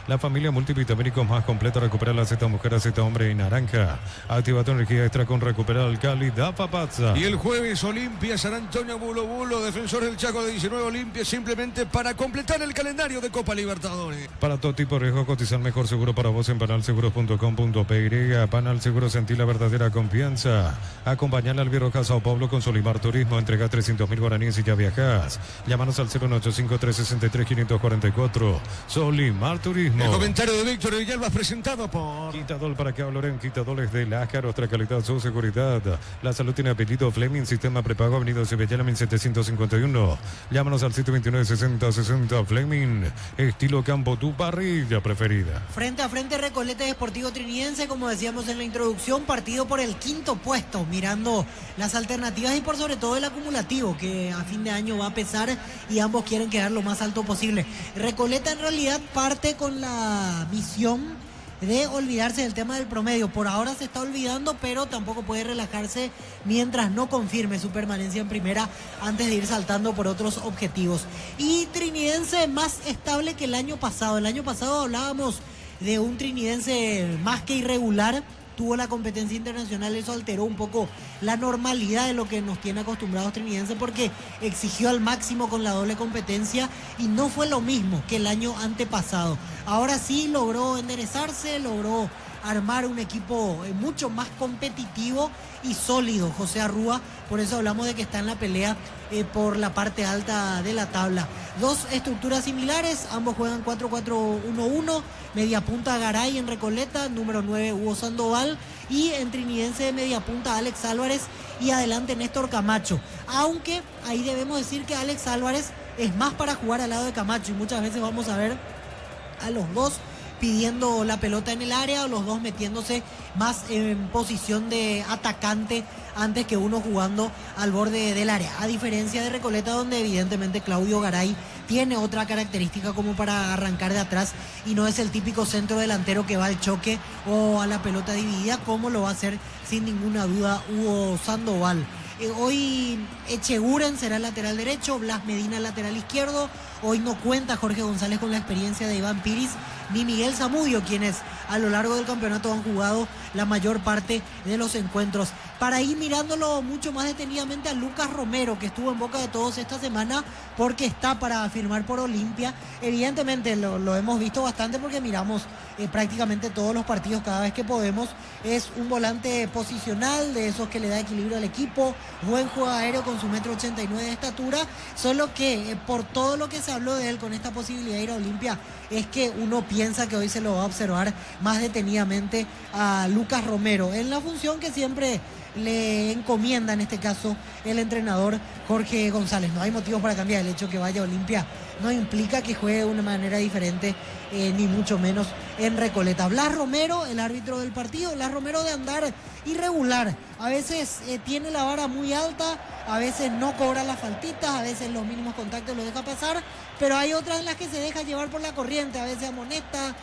La familia multivitamínicos más completa, recupera la Z mujer, Z hombre y naranja. Activa tu energía extra con recuperar calidad Papazza. Y el jueves Olimpia, San Antonio, Bulo Bulo, Defensor del Chaco de 19 Olimpia, simplemente para completar el calendario de Copa Libertadores. Para todo tipo de riesgo, cotizar mejor seguro para vos en panalseguros.com.py. Panal Seguro, sentí la verdadera confianza. Acompañar al Albirroca Sao Paulo con Solimar Turismo. Entrega 300.000 guaraníes y ya viajas. Llámanos al 085-363-544. Solimar Turismo. El comentario de Víctor Villalba presentado por Quitadol. ¿Para qué hablaré? Quitadol es de Lácar, otra calidad, su seguridad. La salud tiene apellido Fleming, sistema prepago, Avenida Sevillana 1751. Llámanos al 729-6060 Fleming. Estilo campo, tu parrilla preferida. Frente a frente Recoleta Deportivo Trinidense, como decíamos en la introducción, partido por el 5º puesto, mirando las alternativas y por sobre todo el acumulativo que a fin de año va a pesar y ambos quieren quedar lo más alto posible. Recoleta en realidad parte con la misión de olvidarse del tema del promedio. Por ahora se está olvidando, pero tampoco puede relajarse mientras no confirme su permanencia en primera antes de ir saltando por otros objetivos. Y Trinidense más estable que el año pasado. El año pasado hablábamos de un Trinidense más que irregular. Tuvo la competencia internacional, eso alteró un poco la normalidad de lo que nos tiene acostumbrados Trinidense porque exigió al máximo con la doble competencia y no fue lo mismo que el año antepasado. Ahora sí logró enderezarse, logró armar un equipo mucho más competitivo y sólido, José Arrúa. Por eso hablamos de que está en la pelea por la parte alta de la tabla. Dos estructuras similares, ambos juegan 4-4-1-1, media punta Garay en Recoleta, número 9 Hugo Sandoval, y en Trinidense de media punta Alex Álvarez y adelante Néstor Camacho. Aunque ahí debemos decir que Alex Álvarez es más para jugar al lado de Camacho y muchas veces vamos a ver a los dos pidiendo la pelota en el área o los dos metiéndose más en posición de atacante antes que uno jugando al borde del área. A diferencia de Recoleta, donde evidentemente Claudio Garay tiene otra característica como para arrancar de atrás y no es el típico centro delantero que va al choque o a la pelota dividida, como lo va a hacer sin ninguna duda Hugo Sandoval. Hoy Echeguren será el lateral derecho, Blas Medina el lateral izquierdo. Hoy no cuenta Jorge González con la experiencia de Iván Piris ni Miguel Zamudio, quienes a lo largo del campeonato han jugado la mayor parte de los encuentros. Para ir mirándolo mucho más detenidamente a Lucas Romero, que estuvo en boca de todos esta semana porque está para firmar por Olimpia. Evidentemente lo hemos visto bastante porque miramos prácticamente todos los partidos cada vez que podemos. Es un volante posicional, de esos que le da equilibrio al equipo, buen juego aéreo con su 1,89 m de estatura, solo que por todo lo que se habló de él con esta posibilidad de ir a Olimpia, es que uno piensa que hoy se lo va a observar más detenidamente a Lucas Romero, en la función que siempre le encomienda en este caso el entrenador Jorge González. No hay motivos para cambiar. El hecho que vaya a Olimpia no implica que juegue de una manera diferente, ni mucho menos en Recoleta. Blas Romero, el árbitro del partido. Blas Romero, de andar irregular, a veces tiene la vara muy alta, a veces no cobra las faltitas, a veces los mínimos contactos lo deja pasar, pero hay otras en las que se deja llevar por la corriente, a veces amonesta,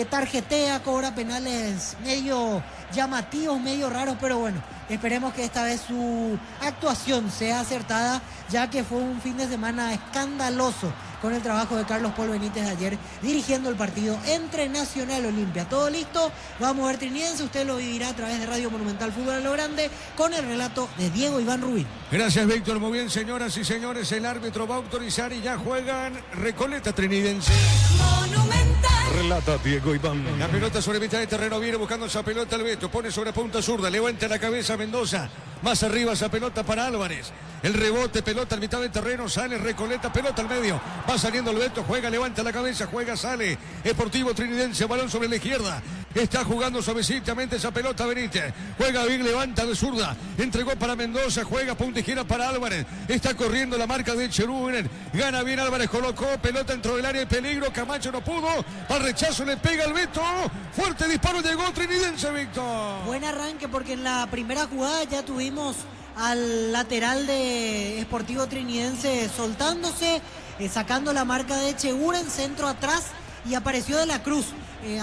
tarjetea, cobra penales medio llamativos, medio raros, pero bueno, esperemos que esta vez su actuación sea acertada, ya que fue un fin de semana escandaloso con el trabajo de Carlos Paul Benítez ayer dirigiendo el partido entre Nacional Olimpia. Todo listo, vamos a ver Trinidense, usted lo vivirá a través de Radio Monumental Fútbol a lo Grande con el relato de Diego Iván Rubín. Gracias, Víctor. Muy bien, señoras y señores, el árbitro va a autorizar y ya juegan Recoleta Trinidense. Monumental. Relata Diego Iván. La pelota sobre mitad de terreno, viene buscando esa pelota el Beto, pone sobre punta zurda, levanta la cabeza Mendoza, más arriba esa pelota para Álvarez, el rebote, pelota en mitad de terreno, sale Recoleta, pelota al medio, va saliendo el Beto, juega, levanta la cabeza, juega, sale, Sportivo Trinidense, balón sobre la izquierda, está jugando suavecitamente esa pelota Benítez, juega bien, levanta de zurda, entregó para Mendoza, juega punta izquierda para Álvarez, está corriendo la marca de Echeguren, gana bien Álvarez, colocó, pelota dentro del área de peligro, Camacho no pudo, al rechazo le pega el Beto, fuerte disparo, llegó Trinidense, Víctor. Buen arranque porque en la primera jugada ya tuvimos al lateral de Sportivo Trinidense soltándose, sacando la marca de Echeguren, centro atrás, y apareció De la Cruz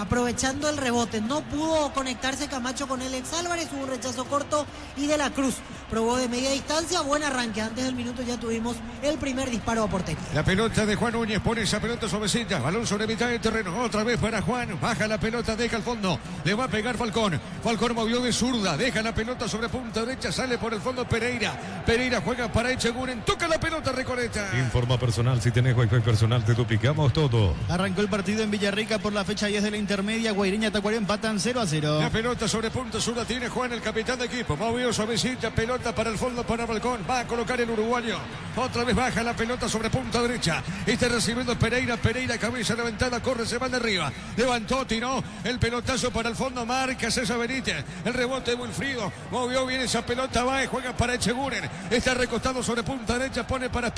aprovechando el rebote. No pudo conectarse Camacho con Alex Álvarez, hubo un rechazo corto y De la Cruz probó de media distancia. Buen arranque, antes del minuto ya tuvimos el primer disparo a portería. La pelota de Juan Núñez, pone esa pelota suavecita, balón sobre mitad de terreno, otra vez para Juan, baja la pelota, deja al fondo, le va a pegar Falcón, Falcón movió de zurda, deja la pelota sobre punta derecha, sale por el fondo Pereira, Pereira juega para Echeguren, toca la pelota Recoleta. Informa personal, si tenés wifi personal te duplicamos todo. Arrancó el partido en Villarrica por la fecha 10 de la intermedia, Guaireña Tacuaré empatan 0-0. La pelota sobre punta zurda tiene Juan, el capitán de equipo, movió suavecita, pelota para el fondo para Falcón, va a colocar el uruguayo, otra vez baja la pelota sobre punta derecha, está recibiendo Pereira, cabeza levantada, corre, se va de arriba, levantó, tiró, el pelotazo para el fondo, marca César Benítez, el rebote de Wilfrido, movió bien esa pelota, va y juega para Echeguren, está recostado sobre punta derecha, pone para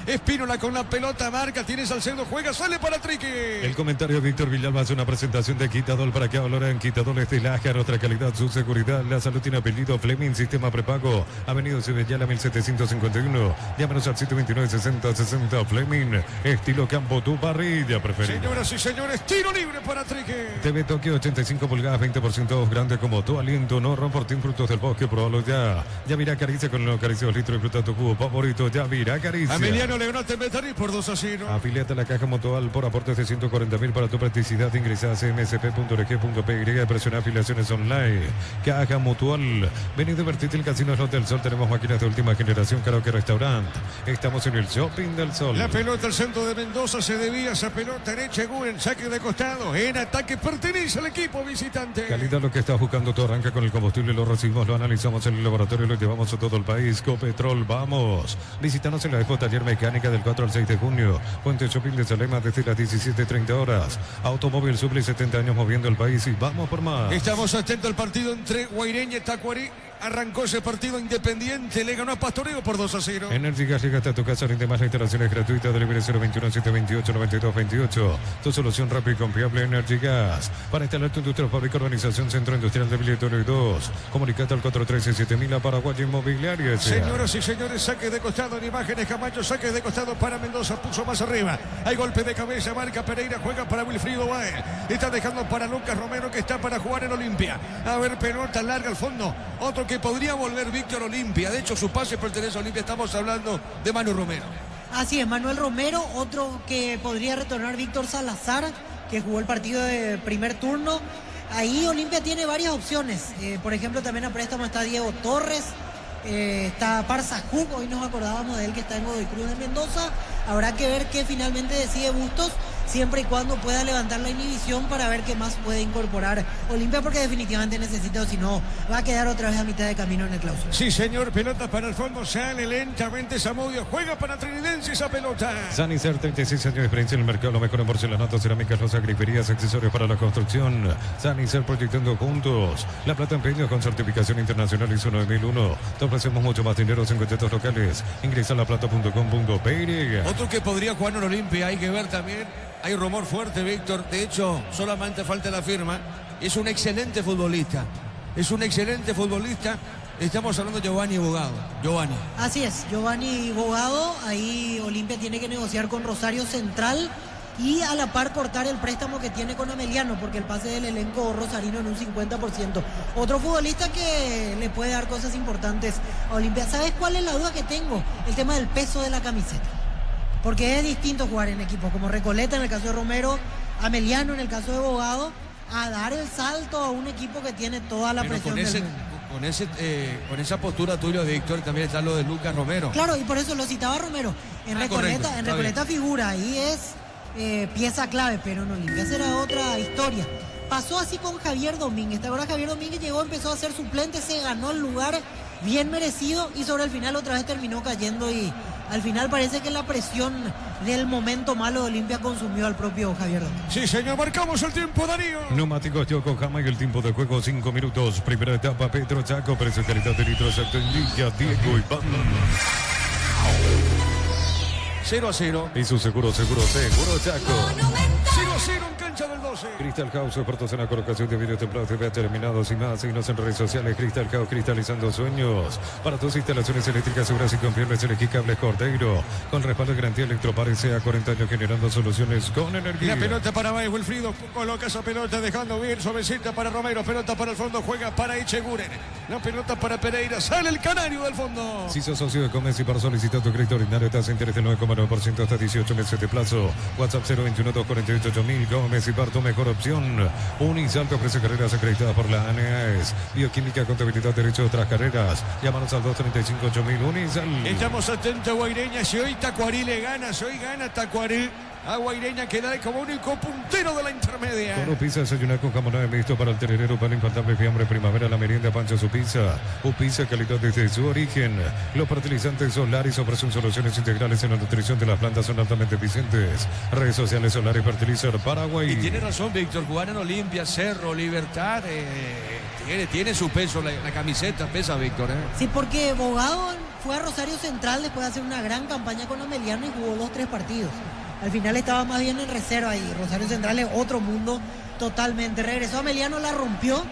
Espínola con la pelota, marca, tiene Salcedo, juega, sale para Triqui. El comentario de Víctor Villalba hace una presentación de Quitadol para que valoren Quitadol de Lájar, otra calidad, su seguridad, la salud tiene apellido Fleming, sistema prepago, Avenida Cibellala 1751, llámanos al 729-6060 Fleming, estilo campo, tu parrilla preferida. Señoras y señores, tiro libre para Triqui. TV Tokio 85 pulgadas, 20% grande como tu aliento, no romportín frutos del bosque, probalo ya. Ya mira Caricia con los acaricios litros y fruta tu cubo favorito, ya mira Caricia. Emiliano le ganó a Tembetarí por 2-0. Afiliate a la caja Mutual por aportes de 140. 40.000 para tu practicidad. Ingresa a cmsp.org.py, presiona afiliaciones online. Caja Mutual. Ven y divertite el Casino Slot del Sol. Tenemos máquinas de última generación, karaoke, restaurant. Estamos en el Shopping del Sol. La pelota al centro de Mendoza, se desvía esa pelota derecha, Eguren, saque de costado, en ataque pertenece al equipo visitante. Calidad lo que estás buscando, todo arranca con el combustible, lo recibimos, lo analizamos en el laboratorio, lo llevamos a todo el país. Copetrol, vamos. Visítanos en la Expo Taller Mecánica del 4 al 6 de junio. Puente Shopping de Salema desde las 17:30 horas. Automóvil Suple, 70 años moviendo el país y vamos por más. Estamos atentos al partido entre Guaireña y Tacuarí. Arrancó ese partido Independiente, le ganó a Pastoreo por 2-0. Energy Gas llega hasta tu casa, rinde más, la instalación es gratuita, delivery 021-728-9228. Tu solución rápida y confiable, Energy Gas. Para instalar tu industria, fábrica, organización, Centro Industrial de Billetero 2. Comunicate al 413-7000 a Paraguay Inmobiliaria. Señoras y señores, saque de costado en imágenes, Camacho, saque de costado para Mendoza, puso más arriba. Hay golpe de cabeza, marca Pereira, juega para Wilfrido Baez. Está dejando para Lucas Romero, que está para jugar en Olimpia. A ver, pelota larga al fondo. Otro que podría volver, Víctor Olimpia. De hecho, su pase pertenece a Olimpia. Estamos hablando de Manu Romero. Así es, Manuel Romero. Otro que podría retornar, Víctor Salazar, que jugó el partido de primer turno. Ahí Olimpia tiene varias opciones. Por ejemplo, también a préstamo está Diego Torres. Está Parza Juk, hoy nos acordábamos de él, que está en Godoy Cruz de Mendoza. Habrá que ver qué finalmente decide Bustos, siempre y cuando pueda levantar la inhibición para ver qué más puede incorporar Olimpia, porque definitivamente necesita, o si no, va a quedar otra vez a mitad de camino en el clausura. Sí, señor, pelota para el fondo, sale lentamente Zamudio, juega para Trinidense esa pelota. Sanicer, 36 años de experiencia en el mercado, lo mejor en porcelanato, cerámicas, loza, griferías, accesorios para la construcción. Sanicer, proyectando juntos. La plata en pedidos con certificación internacional ISO 9001. Te ofrecemos mucho más dinero en contactos locales. Ingresa a laplata.com.py. Otro que podría jugar en Olimpia, hay que ver también. Hay rumor fuerte, Víctor. De hecho, solamente falta la firma. Es un excelente futbolista. Es un excelente futbolista. Estamos hablando de Giovanni Bogado. Giovanni. Así es, Giovanni Bogado. Ahí Olimpia tiene que negociar con Rosario Central y a la par cortar el préstamo que tiene con Ameliano, porque el pase del elenco rosarino en un 50%. Otro futbolista que le puede dar cosas importantes a Olimpia. ¿Sabes cuál es la duda que tengo? El tema del peso de la camiseta. Porque es distinto jugar en equipos como Recoleta en el caso de Romero, Ameliano en el caso de Bogado, a dar el salto a un equipo que tiene toda la presión del mundo. Con esa postura tuya, Víctor, también está lo de Lucas Romero. Claro, y por eso lo citaba Romero. En Recoleta figura, ahí es pieza clave, pero en Olimpia será otra historia. Pasó así con Javier Domínguez. Ahora Javier Domínguez llegó, empezó a ser suplente, se ganó el lugar bien merecido y sobre el final otra vez terminó cayendo y al final parece que la presión del momento malo de Olimpia consumió al propio Javier Domínguez. Sí, señor, marcamos el tiempo, Darío. Neumáticos Yokohama y el tiempo de juego 5 minutos. Primera etapa, Petro Chaco, precio calidad de litros, exacto, indica Diego y Pablo. 0-0. Y su seguro Chaco. 0-0 en cancha del 12. Crystal House, ofertas en la colocación de videos templados de terminados y más. Síguenos en redes sociales. Crystal House, cristalizando sueños. Para tus instalaciones eléctricas seguras y confiables, elegí Cables Cordeiro. Con respaldo de garantía Electropar a 40 años generando soluciones con energía. La pelota para Baez, Wilfrido coloca esa pelota dejando bien suavecita para Romero. Pelota para el fondo, juega para Echeguren. La pelota para Pereira, sale el canario del fondo. Si sos socio de Comercio y para solicitar tu crédito ordinario, tasa de interés del 9,9% hasta 18 meses de plazo. WhatsApp 021-248-8000. Gómez y Parto, mejor opción. Unisal te ofrece carreras acreditadas por la ANEAES. Bioquímica, contabilidad, derecho de otras carreras. Llámanos al 235-8000. Unisal. Estamos atentos a Guaireña. Si hoy Tacuarí le gana, si hoy gana Tacuarí, a Guaireña queda como único puntero de la intermedia. Toro Pizza, desayunar con jamonada mixto para el tererero, para el infantable fiambre, primavera, la merienda, pancho, su pizza. Pizza, calidad desde su origen. Los fertilizantes Solaris ofrecen soluciones integrales en la nutrición de las plantas, son altamente eficientes. Redes sociales Solaris Fertilizer Paraguay. Y tiene razón, Víctor, jugar en Olimpia, Cerro, Libertad, tiene su peso, la camiseta pesa, Víctor. Sí, porque Bogado fue a Rosario Central después de hacer una gran campaña con Ameliano y jugó 2-3 partidos. Al final estaba más bien en reserva y Rosario Central es otro mundo totalmente. Regresó Ameliano, la rompió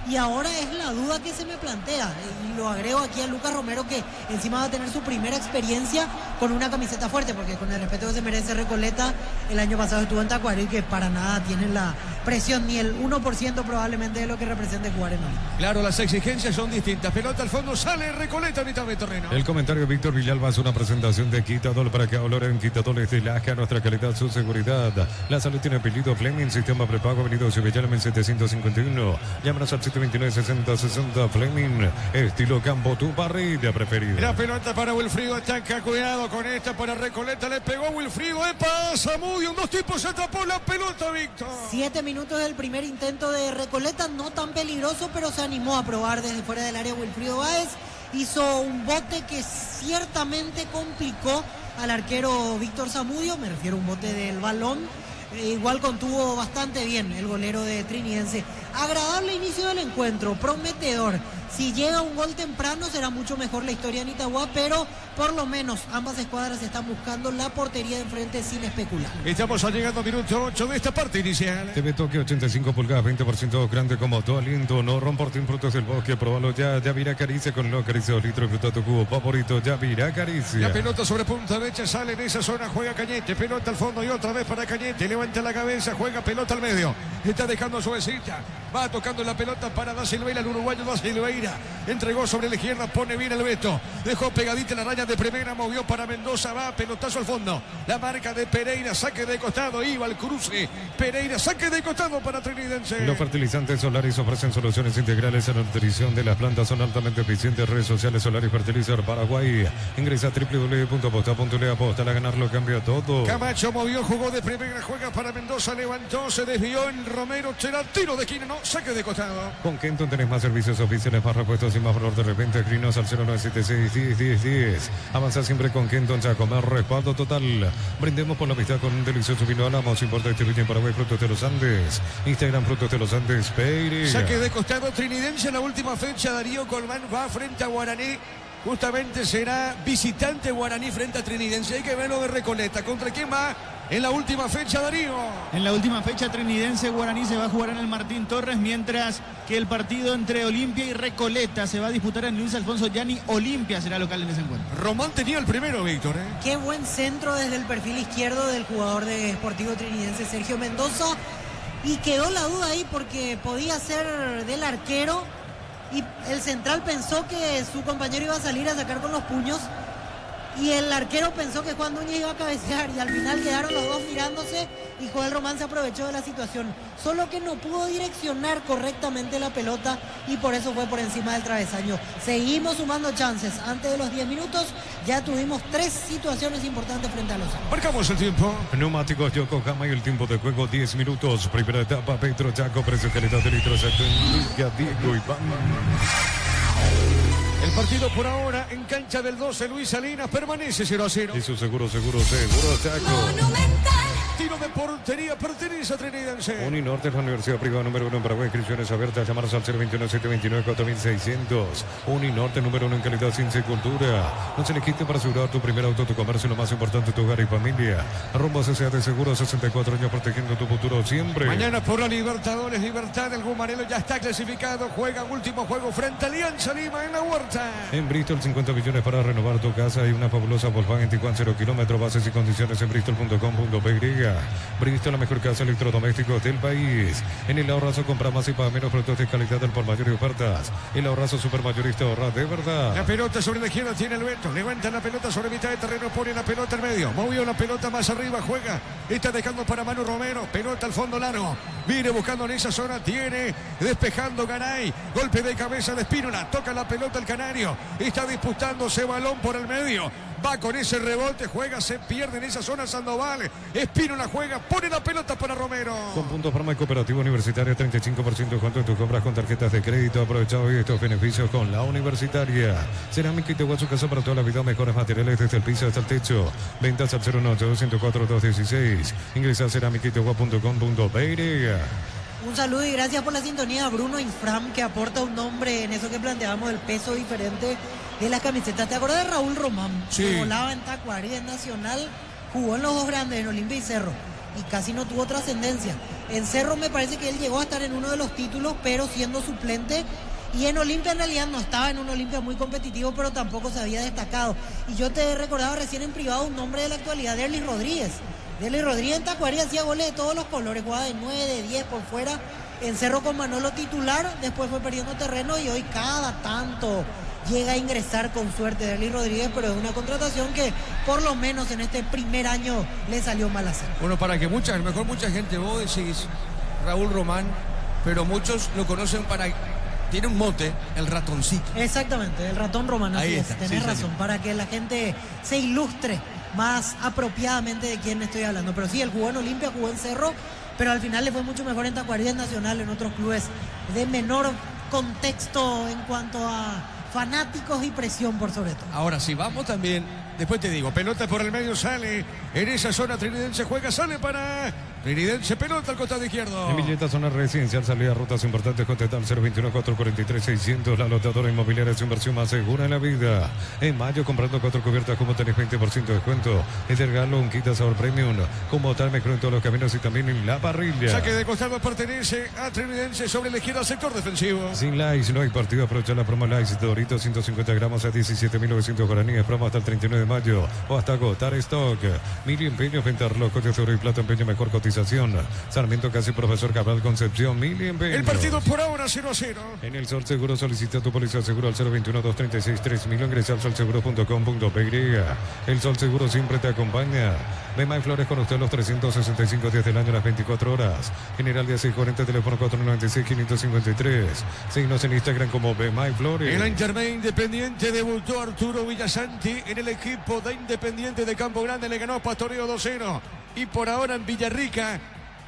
y ahora es la duda que se me plantea. Y lo agrego aquí a Lucas Romero, que encima va a tener su primera experiencia con una camiseta fuerte, porque con el respeto que se merece Recoleta, el año pasado estuvo en Tacuarí, que para nada tiene la presión, ni el 1% probablemente de lo que represente jugar en Olimpia. Claro, las exigencias son distintas. Pelota al fondo, sale Recoleta a mitad de terreno. El comentario de Víctor Villalba es una presentación de Quitadol para que valoren Quitadol de Lasca, nuestra calidad, su seguridad. La salud tiene apellido Fleming, sistema prepago, Avenida Ciudad 751. Llámanos al 729-6060 Fleming, estilo campo, tu parrilla preferida. La pelota para Wilfrido, ataca, cuidado con esta para Recoleta, le pegó Wilfrido, ¡epa! Zamudio, dos tipos, se tapó la pelota, Víctor. 7 minutos del primer intento de Recoleta, no tan peligroso, pero se animó a probar desde fuera del área Wilfrido Báez. Hizo un bote que ciertamente complicó al arquero Víctor Zamudio, me refiero a un bote del balón. Igual contuvo bastante bien el golero de Trinidense. Agradable inicio del encuentro, prometedor. Si llega un gol temprano será mucho mejor la historia en Itagua, pero por lo menos ambas escuadras están buscando la portería de enfrente sin especular. Estamos llegando a minuto 8 de esta parte inicial. TV Toque 85 pulgadas, 20% grande como todo aliento. No romportín frutos del bosque, probalo ya. Yavira Caricia con lo Caricia 2 litros, fruta tu cubo favorito. Yavira Caricia. La pelota sobre punta derecha, sale en esa zona, juega Cañete. Pelota al fondo y otra vez para Cañete. Levanta la cabeza, juega pelota al medio. Está dejando suavecita. Va tocando la pelota para Da Silveira, el uruguayo Da Silveira. Entregó sobre la izquierda, pone bien el Beto. Dejó pegadita la raya de primera, movió para Mendoza, va, pelotazo al fondo. La marca de Pereira, saque de costado, iba al cruce. Pereira, saque de costado para Trinidense. Los fertilizantes Solaris ofrecen soluciones integrales a la nutrición de las plantas, son altamente eficientes. Redes sociales Solaris Fertilizar Paraguay. Ingresa a www.posta.le, aposta a ganarlo, cambia todo. Camacho movió, jugó de primera, juega para Mendoza, levantó, se desvió en Romero, será tiro de esquina, no, saque de costado. Con Kenton tenés más servicios oficiales, más repuestos y más valor de repente. Escrinos al 0976-10-10-10. Avanza siempre con Kenton, ya comer respaldo total. Brindemos por la amistad con un delicioso vino Álamos, importa este vino en Paraguay, Frutos de los Andes. Instagram, Frutos de los Andes, Peire. Saque de costado Trinidense en la última fecha. Darío Colmán va frente a Guaraní. Justamente será visitante Guaraní frente a Trinidense. Hay que verlo de Recoleta. ¿Contra quién va en la última fecha, Darío? En la última fecha, Trinidense Guaraní se va a jugar en el Martín Torres, mientras que el partido entre Olimpia y Recoleta se va a disputar en Luis Alfonso Gianni. Olimpia será local en ese encuentro. Román tenía el primero, Víctor. Qué buen centro desde el perfil izquierdo del jugador de Sportivo Trinidense, Sergio Mendoza. Y quedó la duda ahí porque podía ser del arquero. Y el central pensó que su compañero iba a salir a sacar con los puños. Y el arquero pensó que Juan Núñez iba a cabecear. Y al final quedaron los dos mirándose. Y Joel Román se aprovechó de la situación. Solo que no pudo direccionar correctamente la pelota. Y por eso fue por encima del travesaño. Seguimos sumando chances. Antes de los 10 minutos ya tuvimos 3 situaciones importantes frente a los Andes. Marcamos el tiempo. Neumáticos Yokohama y el tiempo de juego 10 minutos. Primera etapa, Petro Chaco, precio calidad de litros. Liga Diego Iván. El partido por ahora en cancha del 12, Luis Salinas, permanece 0-0. Y su seguro, Chaco. Tiro de portería, pertenece a Trinidense. Uninorte es la universidad privada número 1 en Paraguay. Inscripciones abiertas. Llamarnos al 021-729-4600. Uninorte número 1 en calidad, ciencia y cultura. No se le quite para asegurar tu primer auto, tu comercio, lo más importante, tu hogar y familia. Rumbo a CCA de Seguro, 64 años protegiendo tu futuro siempre. Mañana por la Libertadores, Libertad del Gumarelo ya está clasificado. Juega último juego frente a Alianza Lima en la Huerta. En Bristol, 50 millones para renovar tu casa y una fabulosa Volkswagen Tiguan 0 kilómetros. Bases y condiciones en bristol.com.py. Bristol, la mejor casa electrodomésticos del país. En el Ahorrazo compra más y paga menos productos de calidad del por mayor y ofertas. El Ahorrazo supermayorista, ahorra de verdad. La pelota sobre la izquierda tiene el Beto. Levanta la pelota sobre mitad de terreno, pone la pelota en medio. Movió la pelota más arriba, juega. Está dejando para Manu Romero. Pelota al fondo largo. Viene buscando en esa zona. Tiene despejando Garay. Golpe de cabeza de Espínola. Toca la pelota el Canario. Está disputándose balón por el medio. Va con ese rebote, juega, se pierde en esa zona Sandoval. Espínola juega, pone la pelota para Romero. Con puntos Farma y Cooperativa Universitaria, 35% de cuento en tus compras con tarjetas de crédito. Aprovecha hoy estos beneficios con la Universitaria. Cerámica y Tegua, su casa para toda la vida. Mejores materiales desde el piso hasta el techo. Ventas al 092-104-216. Ingresa a cerámicaitewa.com.py. Un saludo y gracias por la sintonía a Bruno Infram, que aporta un nombre en eso que planteamos, el peso diferente de las camisetas. ¿Te acuerdas de Raúl Román? Sí. Que volaba en Tacuarí, en Nacional, jugó en los dos grandes, en Olimpia y Cerro, y casi no tuvo trascendencia. En Cerro me parece que él llegó a estar en uno de los títulos, pero siendo suplente. Y en Olimpia en realidad no estaba en un Olimpia muy competitivo, pero tampoco se había destacado. Y yo te he recordado recién en privado un nombre de la actualidad, de Erlis Rodríguez, Delly Rodríguez en Tacuary hacía goles de todos los colores, jugaba de 9, de 10 por fuera, en Cerro con Manolo titular, después fue perdiendo terreno y hoy cada tanto llega a ingresar con suerte Delly Rodríguez, pero es una contratación que por lo menos en este primer año le salió mal hacer. Bueno, para que a lo mejor mucha gente, vos decís Raúl Román, pero muchos lo conocen tiene un mote, el ratoncito. Exactamente, el ratón Román, así es, tenés razón, para que la gente se ilustre más apropiadamente de quién estoy hablando. Pero sí, él jugó en Olimpia, jugó en Cerro, pero al final le fue mucho mejor en Tacuary, en Nacional, en otros clubes de menor contexto en cuanto a fanáticos y presión por sobre todo. Ahora sí, vamos también, después te digo, pelota por el medio, sale en esa zona trinidense, juega, sale para Trinidense, pelota al costado izquierdo. En Villeta, zona residencial, salida, rutas importantes, contestar 021-443-600, la lotadora inmobiliaria es su inversión más segura en la vida. En mayo, comprando 4 cubiertas, como tenés 20% de descuento. El regalo, un kit sabor premium, como tal, me creo en todos los caminos y también en la parrilla. Saque de costado pertenece a Trinidense sobre la izquierda, sector defensivo. Sin likes, no hay partido, aprovecha la promo likes, Doritos 150 gramos a 17.900 guaraníes, promo hasta el 39 de mayo, o hasta agotar stock. Mili Empeño, Ventarlo, Coche de Oro y Plata, Empeño, mejor cotización. Sarmiento Casi, Profesor Cabral, Concepción, Mili Empeño. El partido por ahora 0-0. En el Sol Seguro solicita tu póliza de seguro al 021-236-3000, ingresa al solseguro.com.py. El Sol Seguro siempre te acompaña. Bemay Flores con usted los 365 días del año, las 24 horas. General de 640, teléfono 496-553. Síguenos en Instagram como Bemay Flores. En la Intermedia Independiente debutó Arturo Villasanti en el equipo de Independiente de Campo Grande, le ganó Pastoreo 2-0. Y por ahora en Villarrica,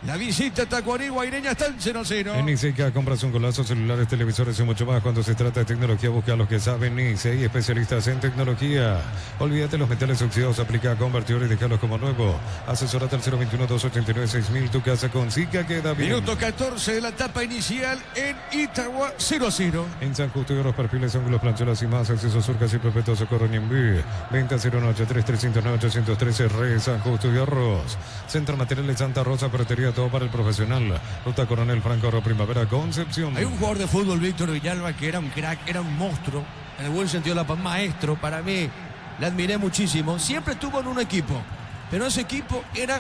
la visita a Tacuary Guaireña está en 0-0. En Niceca compras un golazo, celulares, televisores y mucho más. Cuando se trata de tecnología, busca a los que saben. Nicey, especialistas en tecnología. Olvídate los metales oxidados, aplica convertidor y déjalos como nuevo. Asesorate al 021-289-6000. Tu casa con Zika queda bien. Minuto 14 de la etapa inicial en Itagua, 0-0. En San Justo y los perfiles, ángulos, planchuelas y más. Acceso Sur, casi perpetuo, Socorro, Ñembí. Venta 093-309-813. Re San Justo y Arroz. Centro Materiales Santa Rosa, Ferretería, todo para el profesional. Ruta Coronel Franco, Primavera, Concepción. Hay un jugador de fútbol, Víctor Villalba, que era un crack, era un monstruo, en el buen sentido de la palabra, maestro. Para mí, le admiré muchísimo. Siempre estuvo en un equipo, pero ese equipo era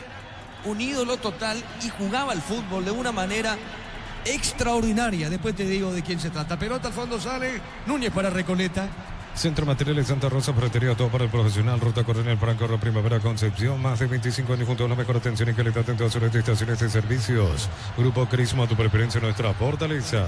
un ídolo total y jugaba al fútbol de una manera extraordinaria. Después te digo de quién se trata. Pelota al fondo, sale Núñez para Recoleta. Centro Materiales Santa Rosa, Ferretería, todo para el profesional. Ruta Coronel Franco, Primavera, Concepción. Más de 25 años junto a la mejor atención y calidad en todas sus estaciones de servicios. Grupo Crismo, tu preferencia, nuestra fortaleza.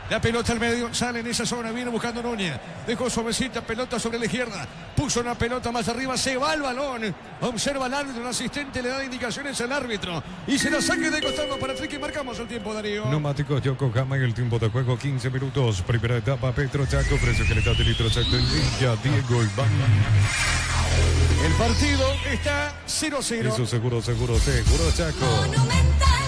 La pelota al medio, sale en esa zona, viene buscando Núñez. Dejó suavecita, pelota sobre la izquierda. Puso una pelota más arriba, se va el balón. Observa al árbitro, el asistente le da indicaciones al árbitro. Y se la saque de costado para Triqui. Marcamos el tiempo, Darío. Neumáticos Yokohama y el tiempo de juego 15 minutos. Primera etapa, Petro Chaco, precio que le da de litro Chaco en Villa, Diego Iván. El partido está 0-0. Eso seguro Chaco.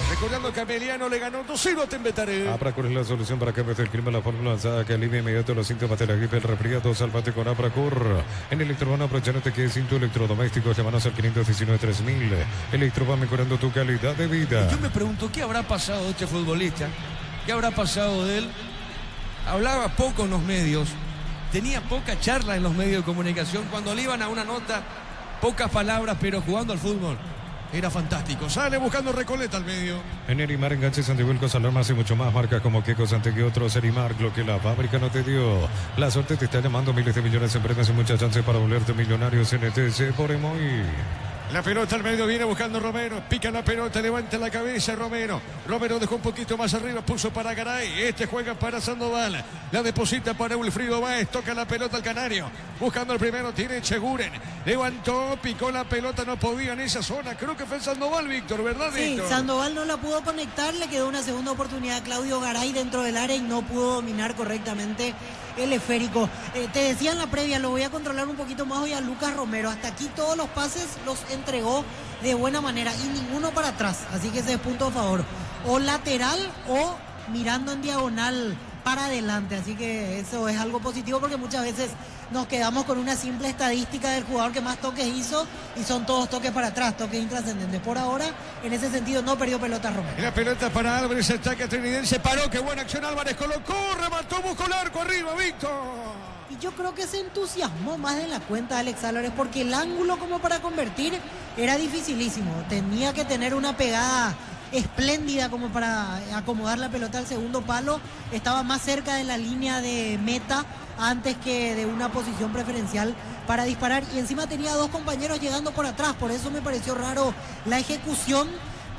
Recordando que Ameliano le ganó 2-0 a Tembetaré. Apracur es la solución para que el clima, la fórmula lanzada que alivia inmediato los síntomas de la gripe, el resfriado. Salvate con Apracur. En Electroban, aprovechándote que es sin tu electrodoméstico, llámanos al 519-3000. Electroban, mejorando tu calidad de vida. Yo me pregunto, ¿qué habrá pasado de este futbolista? ¿Qué habrá pasado de él? Hablaba poco en los medios, tenía poca charla en los medios de comunicación. Cuando le iban a una nota, pocas palabras, pero jugando al fútbol era fantástico. Sale buscando Recoleta al medio. En Erimar, enganches, antivuelcos, alarmas y mucho más. Marcas como Quecos, ante que otros. Erimar, lo que la fábrica no te dio. La suerte te está llamando, miles de millones en premios y muchas chances para volverte millonario. CNTC por Emoy. La pelota al medio, viene buscando Romero. Pica la pelota, levanta la cabeza Romero. Romero dejó un poquito más arriba, puso para Garay. Este juega para Sandoval. La deposita para Wilfrido Báez. Toca la pelota al Canario. Buscando el primero, tiene Cheguren. Levantó, picó la pelota, no podía en esa zona. Creo que fue Sandoval, Víctor, ¿verdad, Víctor? Sí, Sandoval no la pudo conectar. Le quedó una segunda oportunidad a Claudio Garay dentro del área y no pudo dominar correctamente el esférico. Te decía en la previa, lo voy a controlar un poquito más hoy a Lucas Romero. Hasta aquí todos los pases los entregó de buena manera y ninguno para atrás. Así que ese es punto a favor. O lateral o mirando en diagonal para adelante. Así que eso es algo positivo porque muchas veces nos quedamos con una simple estadística del jugador que más toques hizo y son todos toques para atrás, toques intrascendentes. Por ahora, en ese sentido, no perdió pelota Romero. La pelota para Álvarez, ataque Trinidense, paró, qué buena acción Álvarez, colocó, remató, buscó el arco arriba, Víctor. Y yo creo que se entusiasmó más de la cuenta Alex Álvarez, porque el ángulo como para convertir era dificilísimo. Tenía que tener una pegada espléndida como para acomodar la pelota al segundo palo. Estaba más cerca de la línea de meta antes que de una posición preferencial para disparar. Y encima tenía dos compañeros llegando por atrás. Por eso me pareció raro la ejecución.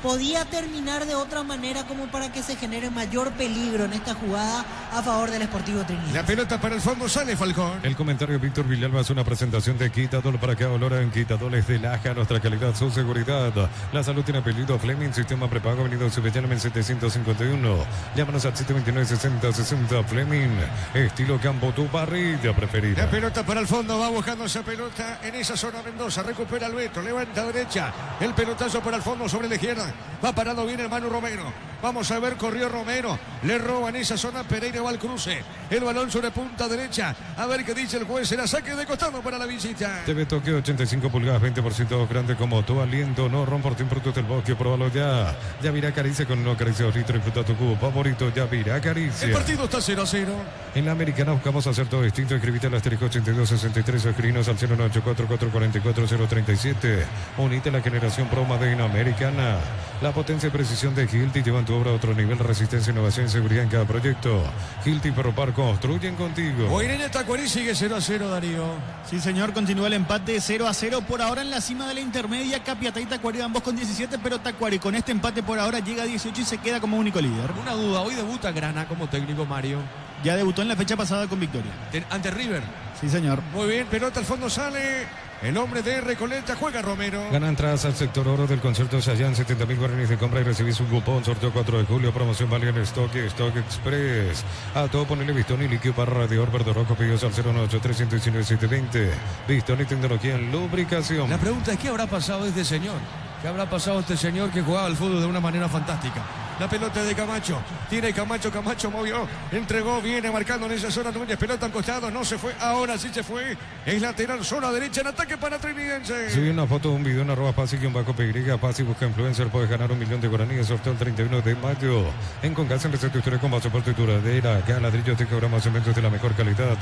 Podía terminar de otra manera como para que se genere mayor peligro en esta jugada a favor del Sportivo Trinidad. La pelota para el fondo, sale Falcón. El comentario de Víctor Villalba es una presentación de Quitadol para que valoran Quitadoles de Laja, nuestra calidad, su seguridad. La salud tiene apellido Fleming, sistema prepago, venido Subellana en 751. Llámanos al 729-6060 Fleming, estilo campo, tu parrilla preferida. La pelota para el fondo, va buscando esa pelota en esa zona. Mendoza recupera el Beto, levanta a derecha, el pelotazo para el fondo sobre la izquierda. Va parado bien el Manu Romero. Vamos a ver, corrió Romero. Le roban esa zona, Pereira va al cruce. El balón sobre punta derecha. A ver qué dice el juez. Será saque de costado para la visita. TV Tokio 85 pulgadas, 20% grande como tu aliento. No rompo sin productos del bosque, pruébalo ya. Yavirá Caricia con una caricia 2 litros. Disfruta tu cubo favorito, Yavirá Caricia. El partido está 0-0. En la Americana buscamos hacer todo distinto. Escribite al asterisco 8263 o escribinos al 0984-444-037. Unite a la generación Pro Made in Americana. La potencia y precisión de Hilti llevan tu obra a otro nivel. Resistencia, innovación y seguridad en cada proyecto. Hilti Ferropar construyen contigo. Moirene Tacuarí sigue 0-0, Darío. Sí, señor, continúa el empate 0-0 por ahora en la cima de la intermedia. Capiatá y Tacuarí ambos con 17, pero Tacuarí con este empate por ahora llega a 18 y se queda como único líder. Una duda, hoy debuta Grana como técnico, Mario. Ya debutó en la fecha pasada con victoria. Ante River. Sí, señor. Muy bien, pelota al fondo sale. El hombre de Recoleta, juega Romero. Gana entradas al sector oro del concierto Sayan, 70.000 guaraníes de compra y recibís un cupón. Sorteo 4 de julio, promoción válida en Stock y Stock Express. A todo ponele Bistón y líquido para radiador verde rojo, pedidos al 098-319-720. Bistón y tecnología en lubricación. La pregunta es, ¿qué habrá pasado este señor? ¿Qué habrá pasado este señor que jugaba al fútbol de una manera fantástica? La pelota de Camacho. Tiene Camacho movió. Entregó, viene marcando en esa zona Núñez. Pelota al costado, no se fue. Ahora sí se fue. Es lateral, zona derecha en ataque para Trinidense. Subí una foto de un video en @Pasi_PY. Pasi busca influencer. Puedes ganar 1 millón de guaraníes. Sorteo el 31 de mayo. En Concasa empresa tu historia con pasaporte y duradera. Acá ladrillos te cobramos cementos de la mejor calidad.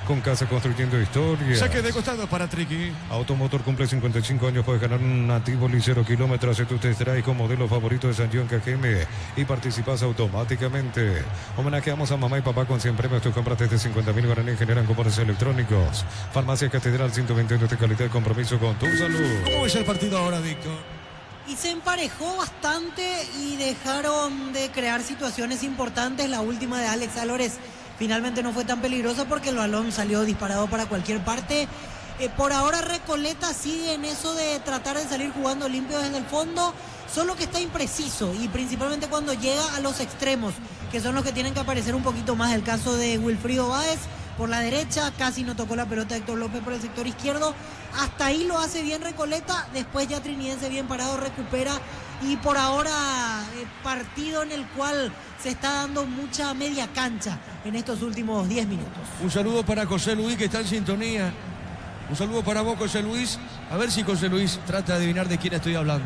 Con Casa construyendo historia. Saque de costado para Triqui. Automotor cumple 55 años. Puedes ganar un nativo 0 kilómetros. Si tú te extraes con modelo favorito de San John KGM y participas automáticamente. Homenajeamos a mamá y papá con 100 premios. Tus compras desde 50.000 guaraníes generan cupones electrónicos. Farmacia Catedral 120 años de calidad y compromiso con tu salud. ¿Cómo ves el partido ahora, Víctor? Y se emparejó bastante y dejaron de crear situaciones importantes. La última de Alex Álvarez finalmente no fue tan peligrosa porque el balón salió disparado para cualquier parte. Por ahora Recoleta sigue en eso de tratar de salir jugando limpio desde el fondo, solo que está impreciso y principalmente cuando llega a los extremos, que son los que tienen que aparecer un poquito más. El caso de Wilfrido Báez por la derecha, casi no tocó la pelota Héctor López por el sector izquierdo. Hasta ahí lo hace bien Recoleta, después ya Trinidense bien parado recupera y por ahora partido en el cual se está dando mucha media cancha en estos últimos 10 minutos. Un saludo para José Luis que está en sintonía. Un saludo para vos, José Luis. A ver si José Luis trata de adivinar de quién estoy hablando.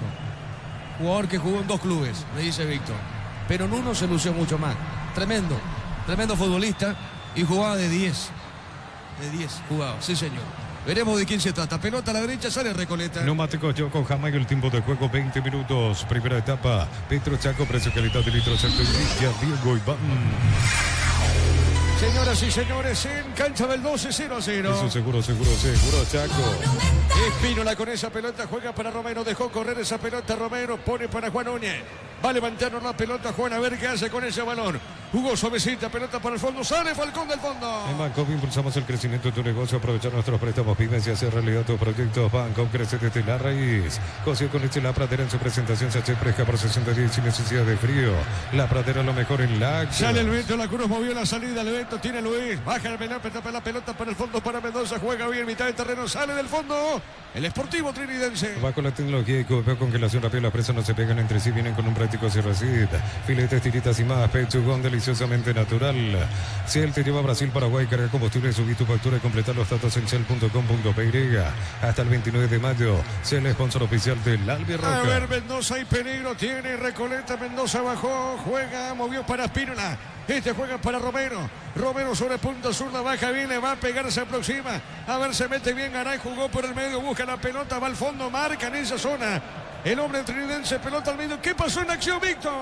Jugador que jugó en 2 clubes, me dice Víctor. Pero en uno se lució mucho más. Tremendo futbolista y jugaba de 10. De 10 jugaba, sí señor. Veremos de quién se trata. Pelota a la derecha, sale Recoleta. Neumáticos Yokohama y el tiempo de juego 20 minutos. Primera etapa. Petro Chaco, precio calidad de litro Chaco y Diego Iván. Señoras y señores, en cancha del 12, 0-0. Eso seguro, Chaco. Espínola con esa pelota, juega para Romero, dejó correr esa pelota Romero, pone para Juan Núñez. Va a levantarnos la pelota Juan, a ver qué hace con ese balón. Jugó suavecita, pelota para el fondo, sale Falcón del fondo. En Bancopp impulsamos el crecimiento de tu negocio, aprovechar nuestros préstamos pymes y hacer realidad tus proyectos. Bancopp crece desde la raíz. Coció con leche La Pradera en su presentación, sachet fresca por 60 días sin necesidad de frío. La Pradera lo mejor en la. Sale el Beto, la Cruz movió la salida, el Beto tiene Luis, baja el pelota, tapa la pelota para el fondo para Mendoza, juega bien, mitad de terreno, sale del fondo. El Sportivo Trinidense. Va con la tecnología y con congelación rápida, las presas no se pegan entre sí, vienen con un Atlético Sierra Cid. Filetes, tiritas y más, pechugón deliciosamente natural. Si él te lleva a Brasil, Paraguay, carga combustible, subí tu factura y completa los datos en shell.com.py. Hasta el 29 de mayo, Shell, sponsor oficial del Albirroca. A ver, Mendoza y peligro tiene Recoleta. Mendoza bajó, juega, movió para Espínola. Este juega para Romero. Romero sobre punta zurda, baja bien, le va a pegar, se aproxima. A ver, se mete bien Garay, jugó por el medio, busca la pelota, va al fondo, marca en esa zona. El hombre trinidense, pelota al medio. ¿Qué pasó en acción, Víctor?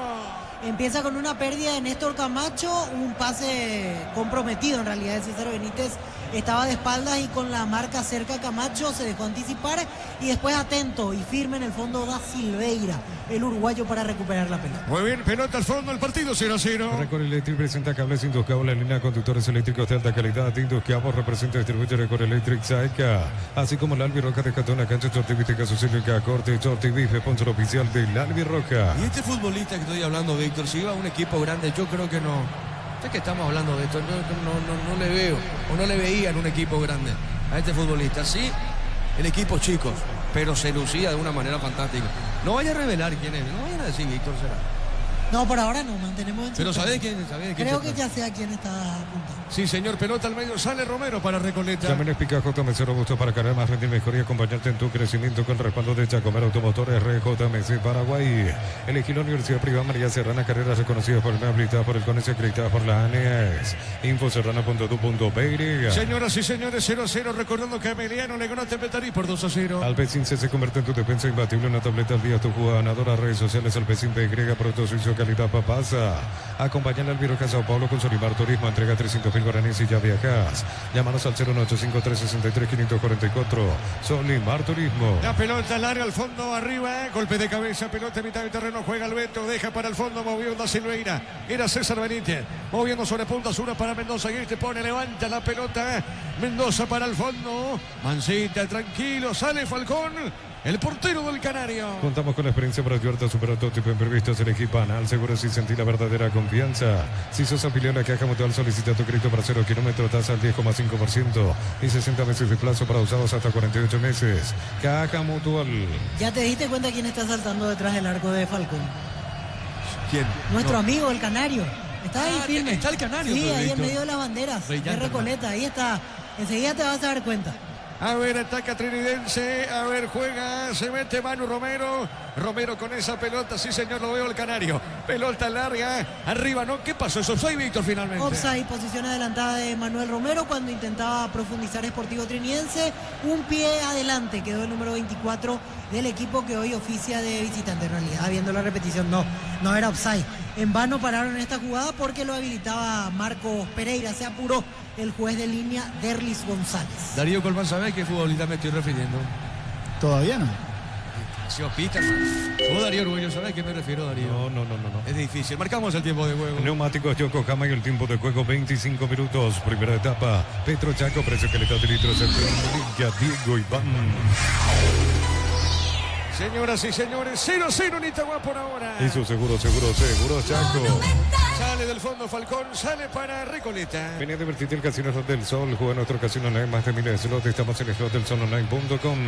Empieza con una pérdida de Néstor Camacho, un pase comprometido en realidad de César Benítez. Estaba de espaldas y con la marca cerca Camacho se dejó anticipar y después atento y firme en el fondo da Silveira, el uruguayo, para recuperar la pelota. Muy bien, pelota al fondo, el partido 0-0. Record Electric presenta cables Induscabo, la línea de conductores eléctricos de alta calidad. Induscabo representa y distribuye Record Electric Saica, así como el Albirroca de Catona, cancha Chortivítica, Sociética, Corte, Chortivife, sponsor oficial del Albirroca. Y este futbolista que estoy hablando, Víctor, si iba a un equipo grande, yo creo que no. Ya que estamos hablando de esto, no le veo o no le veía en un equipo grande a este futbolista. Sí, el equipo chicos, pero se lucía de una manera fantástica. No vaya a revelar quién es, no vayan a decir Víctor será. No, por ahora no, mantenemos en Pero suspenso. ¿sabe quién? Creo que ya sé a quién está apuntando. Sí, señor, pelota al medio, sale Romero para Recoleta. También es Picajo Mesero, gusto para cargar más, rendir mejor y acompañarte en tu crecimiento con respaldo de Chacomar Automotores RJMC Paraguay. Elegí la Universidad Privada María Serrana, carreras reconocidas por el habilitada por el CONES y acreditadas por la ANES. Infoserrana.tu.py. Señoras y señores, 0-0, recordando que Emiliano le ganó a Tembetarí por 2-0. Alpecin se convierte en tu defensa imbatible, una tableta al día, tu ganadora, redes sociales, Alpecin PY, producto suizo, calidad papasa. Acompañan al Albirroca Sao Paulo con Solimar Turismo, entrega 300.000 guaraníes y ya viajas. Llámanos al 01853-63-544. Solimar Turismo. La pelota larga al fondo, arriba, golpe de cabeza, pelota en mitad de terreno, juega el Beto, deja para el fondo, movió da Silveira. Era César Benítez, moviendo sobre punta sur para Mendoza, y este pone, levanta la pelota, Mendoza para el fondo, Mancita, tranquilo, sale Falcón, el portero del Canario. Contamos con la experiencia para ayudarte a superar todo tipo de imprevistos. Elegí Panal, seguro si sentí la verdadera confianza. Si sos afiliado a la Caja Mutual, solicita tu crédito para 0 kilómetros, tasa al 10,5% y 60 meses de plazo para usados hasta 48 meses. Caja Mutual. ¿Ya te diste cuenta quién está saltando detrás del arco de Falcón? ¿Quién? Nuestro amigo, el Canario. Está ahí firme. Está el Canario. Sí, ahí en Víctor. medio de las banderas. De Brillante, Recoleta, ahí está. Enseguida te vas a dar cuenta. A ver, ataca Trinidense, a ver, juega, se mete Manu Romero. Romero con esa pelota, sí señor, lo veo el Canario. Pelota larga, arriba, ¿no? ¿Qué pasó? ¿Eso soy Víctor finalmente? Offside, posición adelantada de Manuel Romero cuando intentaba profundizar Sportivo Trinidense. Un pie adelante quedó el número 24 del equipo que hoy oficia de visitante. En realidad, viendo la repetición, no era offside. En vano pararon esta jugada porque lo habilitaba Marcos Pereira. Se apuró el juez de línea, Derlis González. Darío Colmán, ¿sabés qué futbolista me estoy refiriendo? Todavía no. Se opita, hermano. Vos, Darío Arguello, ¿sabés a qué me refiero, Darío? No. Es difícil. Marcamos el tiempo de juego. Neumáticos Yokohama y el tiempo de juego 25 minutos. Primera etapa. Petro Chaco, precio que le da de litros. Diego Iván. Señoras y señores, 0-0 en Itagua por ahora. Hizo seguro, Chaco. Sale del fondo Falcón, sale para Recoleta. Venía a divertirte el Casino Slot del Sol. Juega nuestro casino online, más de miles de slots. Estamos en slotdelsolonline.com.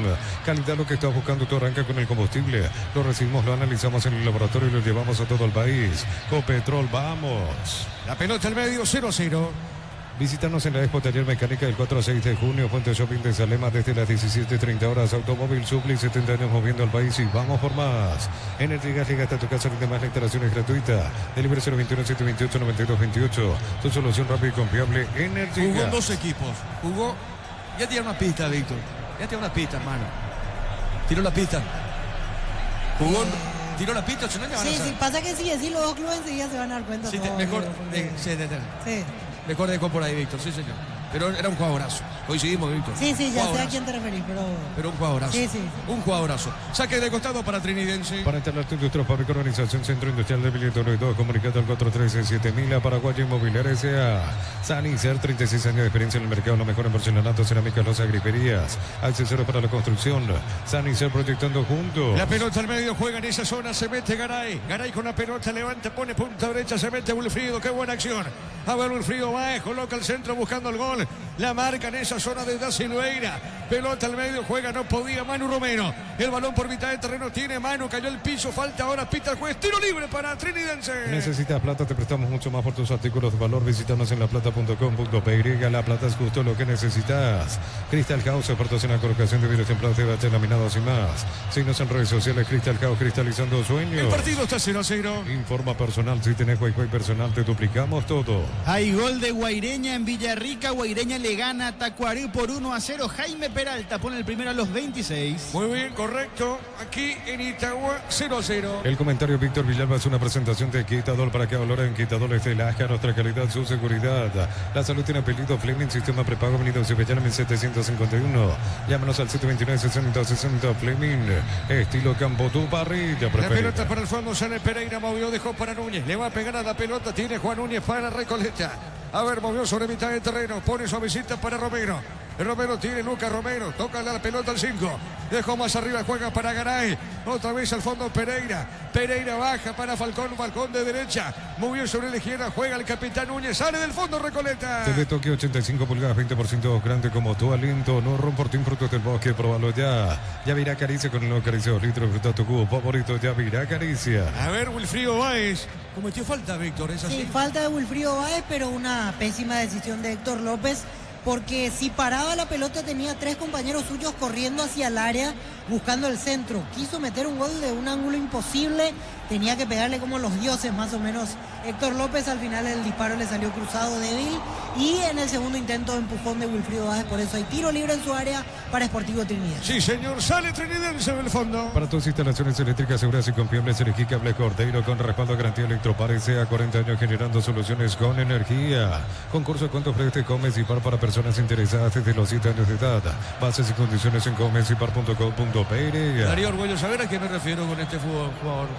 Calidad, lo que estás buscando, tú arranca con el combustible. Lo recibimos, lo analizamos en el laboratorio y lo llevamos a todo el país. Copetrol, vamos. La pelota al medio, 0-0. Visítanos en la Expo Taller Mecánica el 4 a 6 de junio, Fuente Shopping de Salema desde las 17:30 horas. Automóvil Supli, 70 años moviendo al país y vamos por más. Energy Gas llega hasta tu casa, además la instalación es gratuita. Delivery 021-728-9228. Tu solución rápida y confiable, Energy Jugó en Gas. 2 equipos. Jugó. Ya tiene una pista, Víctor. Ya tiene una pista, hermano. Tiró la pista. Jugó. Tiró la pista, si no le van a Sí, hacer. sí, pasa que si decís los dos clubes enseguida se van a dar cuenta. Sí, todos, mejor. porque- Sí. Mejor dejó por ahí, Víctor, sí, señor. Pero era un jugadorazo. Coincidimos, Víctor. Sí, ya sé a Jugadorazo. quién te referís, pero un jugadorazo. Sí. Un jugadorazo. Saque de costado para Trinidense. Para instalar tu industria, fábrica, organización, Centro Industrial de Billetón y todo, comunicado al 413-7000 a Paraguay Inmobiliaria S.A. Sanicer, 36 años de experiencia en el mercado, lo mejor en porcelanato, cerámicas, losas, griferías, accesorios para la construcción. Sanicer proyectando juntos. La pelota al medio, juega en esa zona, se mete Garay. Garay con la pelota, levanta, pone punta derecha, se mete Wilfrido, qué buena acción. A ver, Wilfrido va, coloca el centro buscando el gol. La marca en esa zona de Da Silveira. Pelota al medio, juega, no podía Manu Romero. El balón por mitad de terreno tiene Manu, cayó el piso, falta ahora, pita el juez. Tiro libre para Trinidense. Necesitas plata, te prestamos mucho más por tus artículos de valor. Visítanos en laplata.com.py. La plata es justo lo que necesitas. Crystal House, patrocina colocación de vidrios templados, TVH, laminados y más. Síguenos en redes sociales, Crystal House, cristalizando sueños. El partido está 0-0. Informa personal, si tenés Wi-Fi personal, te duplicamos todo. Hay gol de Guaireña en Villarrica. Guaireña le gana a Tacuarembó por 1-0. Jaime Peralta pone el primero a los 26. Muy bien, correcto. Aquí en Itagua, 0-0. El comentario Víctor Villalba es una presentación de Quitadol para que valoren Quitadol de Laja, nuestra calidad, su seguridad. La salud tiene apellido Fleming, sistema prepago, Avenida Cibellana 1751. Llámanos al 729-6060 Fleming. Estilo Campotú, parrilla preferida. La pelota para el fondo, sale Pereira, movió, dejó para Núñez. Le va a pegar a la pelota, tiene Juan Núñez para Recoleta. A ver, movió sobre mitad de terreno, pone suavecita para Romero. Romero tiene Lucas Romero, toca la pelota al 5. Dejó más arriba, juega para Garay. Otra vez al fondo Pereira. Pereira baja para Falcón, Falcón de derecha. Muy bien sobre la izquierda, juega el capitán Núñez. Sale del fondo Recoleta. TV Tokio 85 pulgadas, 20% grande como tu aliento. No Romportín, frutos del bosque, probalo ya. Ya virá caricia con el nuevo Caricia litro, fruta tu cubo favorito, ya virá caricia. A ver, Wilfrido Báez. Cometió falta, Víctor, ¿es así? Sí, falta de Wilfrido Báez, pero una pésima decisión de Héctor López. Porque si paraba la pelota tenía 3 compañeros suyos corriendo hacia el área buscando el centro. Quiso meter un gol de un ángulo imposible, tenía que pegarle como los dioses más o menos. Héctor López, al final el disparo le salió cruzado débil y en el segundo intento empujón de Wilfrido Báez, por eso hay tiro libre en su área para Sportivo Trinidad. Sí, señor, sale Trinidense en el fondo. Para tus instalaciones eléctricas seguras y confiables, elegí Cable Cordeiro con respaldo a garantía Electropar SEA, 40 años generando soluciones con energía. Concurso cuánto ofrece Comes y Par para personas interesadas desde los 7 años de edad. Bases y condiciones en comesipar.com.py. Darío Orgüello, ¿saber a qué me refiero con este jugador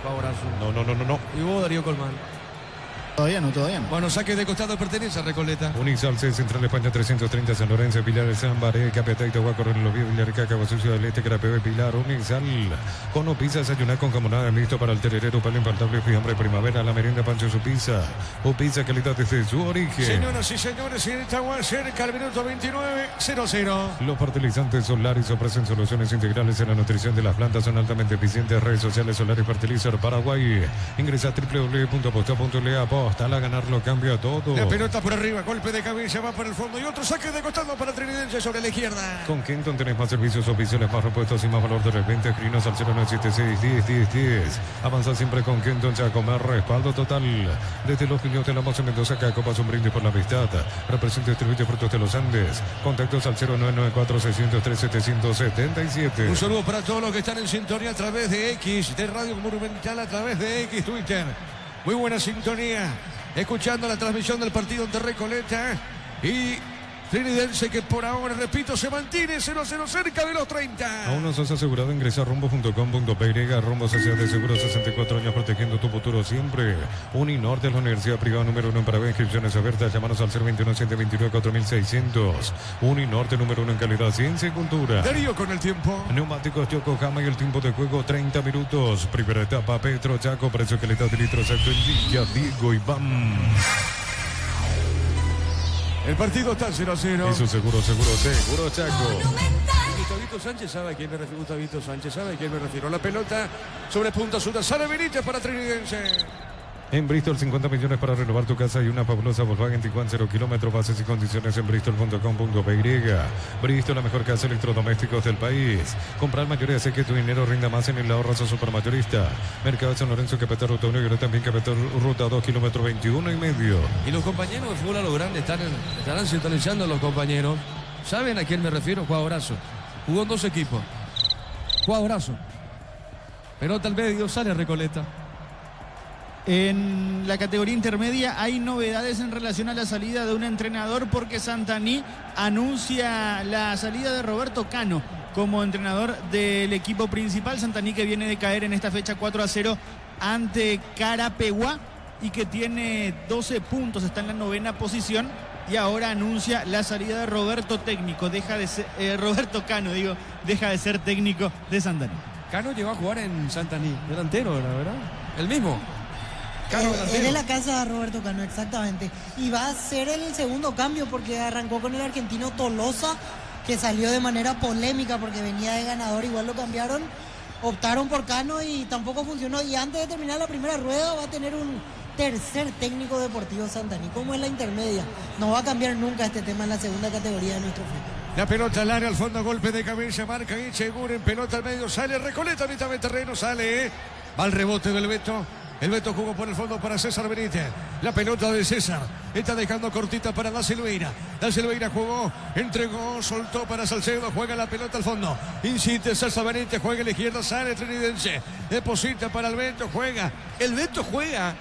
favorazo? No. ¿Y vos, Darío Colmán? Todavía no. Bueno, saque de costado pertenece a Recoleta. Unisal C, Central España 330, San Lorenzo, Pilar, San Baré, Capetaita, Huacorro, en los Víos, Villarrica, Caguasucio del Este, Carapeo, Pilar, Unisal. Cono Pizza, desayunar con camonada, listo para el tererero, para el infaltable fiambre primavera, la merienda, Pancho, su pizza. O pizza calidad desde su origen. Señoras y señores, en Itagua, cerca al minuto 29, 0-0. Los fertilizantes Solaris ofrecen soluciones integrales en la nutrición de las plantas, son altamente eficientes. Redes sociales Solaris Fertilizer Paraguay. Ingresa a www.aposta.le. Aposta, a ganarlo cambia todo. La pelota por arriba, golpe de cabeza, va para el fondo y otro saque de costado para Trinidense sobre la izquierda. Con Kenton tenés más servicios oficiales, más repuestos y más valor de repente. Escrinos al 0976-10-10-10. Avanza siempre con Kenton, ya comer respaldo total. Desde los Piños de la Moza Mendoza, cada copa es un brindis por la amistad. Representa y distribuye frutos de los Andes. Contactos al 0994-603-777. Un saludo para todos los que están en sintonía a través de X, de Radio Monumental, a través de X Twitter. Muy buena sintonía. Escuchando la transmisión del partido ante Recoleta y Trinidense, que por ahora, repito, se mantiene 0-0 cerca de los 30. Aún no sos asegurado, ingresa a rumbo.com.py. Rumbo Sociedad de Seguros, 64 años protegiendo tu futuro siempre. Uninorte, la universidad privada número 1 para ver inscripciones abiertas. Llámanos al 021-729-4600. Uninorte, número 1 en calidad, ciencia y cultura. Darío con el tiempo. Neumáticos Yokohama y el tiempo de juego 30 minutos. Primera etapa, Petro Chaco, precio calidad de litros exacto en Villa Diego Iván. El partido está 0-0. Eso seguro, Chaco. Gustavito Sánchez sabe a quién me refiero. Gustavito Sánchez sabe a quién me refiero. La pelota sobre punta sur. Sale Benítez para Trinidense. En Bristol, 50 millones para renovar tu casa y una fabulosa Volkswagen Tiguan 0 kilómetros. Bases y condiciones en bristol.com.py. Bristol, la mejor casa de electrodomésticos del país. Comprar mayoría, hace que tu dinero rinda más en el ahorrazo supermayorista. Mercado de San Lorenzo, Capital Ruta 1 y ahora también Capital Ruta 2, kilómetro 21 y medio. Y los compañeros de fútbol a lo grande estarán sintonizando los compañeros. ¿Saben a quién me refiero? Jugadorazo. Jugó en 2 equipos. Jugadorazo. Pelota al medio, sale Recoleta. En la categoría intermedia hay novedades en relación a la salida de un entrenador, porque Santaní anuncia la salida de Roberto Cano como entrenador del equipo principal. Santaní, que viene de caer en esta fecha 4-0 ante Carapeguá y que tiene 12 puntos, está en la 9ª posición, y ahora anuncia la salida de Roberto técnico. Roberto Cano, deja de ser técnico de Santaní. Cano llegó a jugar en Santaní, delantero, la verdad. El mismo. Cano Es de delantero. la casa de Roberto Cano, exactamente. Y va a ser el segundo cambio porque arrancó con el argentino Tolosa, que salió de manera polémica porque venía de ganador, igual lo cambiaron, optaron por Cano y tampoco funcionó. Y antes de terminar la primera rueda va a tener un tercer técnico deportivo Santaní, como es la intermedia. No va a cambiar nunca este tema en la segunda categoría de nuestro fútbol. La pelota al área, al fondo, golpe de cabeza, marca Echeguren, pelota al medio, sale Recoleta, a mitad de terreno, sale, va al rebote del Beto. El Beto jugó por el fondo para César Benítez. La pelota de César está dejando cortita para Da Silveira. Da Silveira jugó, entregó, soltó para Salcedo, juega la pelota al fondo. Insiste César Benítez, juega a la izquierda, sale Trinidense. Deposita para el Beto, juega. El Beto juega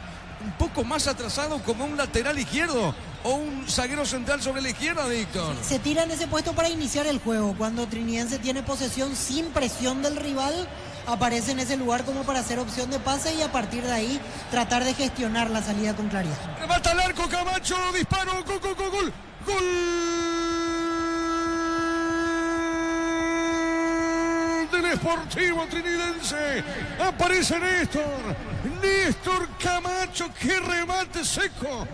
un poco más atrasado como un lateral izquierdo o un zaguero central sobre la izquierda, Víctor. Se tira en ese puesto para iniciar el juego. Cuando Trinidense tiene posesión sin presión del rival, aparece en ese lugar como para hacer opción de pase y a partir de ahí tratar de gestionar la salida con claridad. Remata al arco, Camacho, disparo, gol, gol, gol, gol, gol del Sportivo Trinidense. Aparece Néstor Camacho, qué remate seco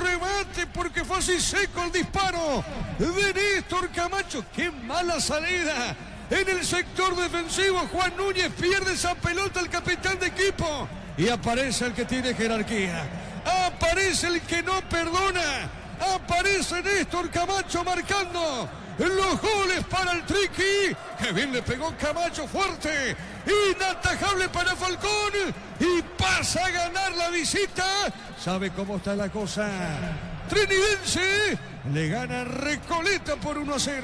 remate porque fue así seco el disparo de Néstor Camacho. Qué mala salida. En el sector defensivo, Juan Núñez pierde esa pelota, el capitán de equipo. Y aparece el que tiene jerarquía. Aparece el que no perdona. Aparece Néstor Camacho marcando los goles para el Triqui. Que bien le pegó Camacho, fuerte. Inatajable para Falcón. Y pasa a ganar la visita. ¿Sabe cómo está la cosa? Trinidense le gana Recoleta por 1-0.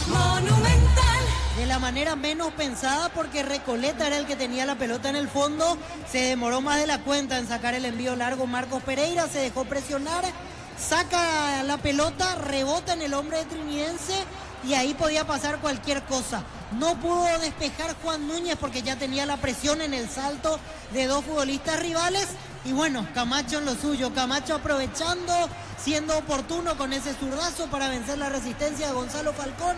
Monumental. De la manera menos pensada porque Recoleta era el que tenía la pelota en el fondo. Se demoró más de la cuenta en sacar el envío largo Marcos Pereira. Se dejó presionar. Saca la pelota, rebota en el hombre de Trinidense y ahí podía pasar cualquier cosa. No pudo despejar Juan Núñez porque ya tenía la presión en el salto de dos futbolistas rivales. Y bueno, Camacho en lo suyo. Camacho aprovechando, siendo oportuno con ese zurdazo para vencer la resistencia de Gonzalo Falcón.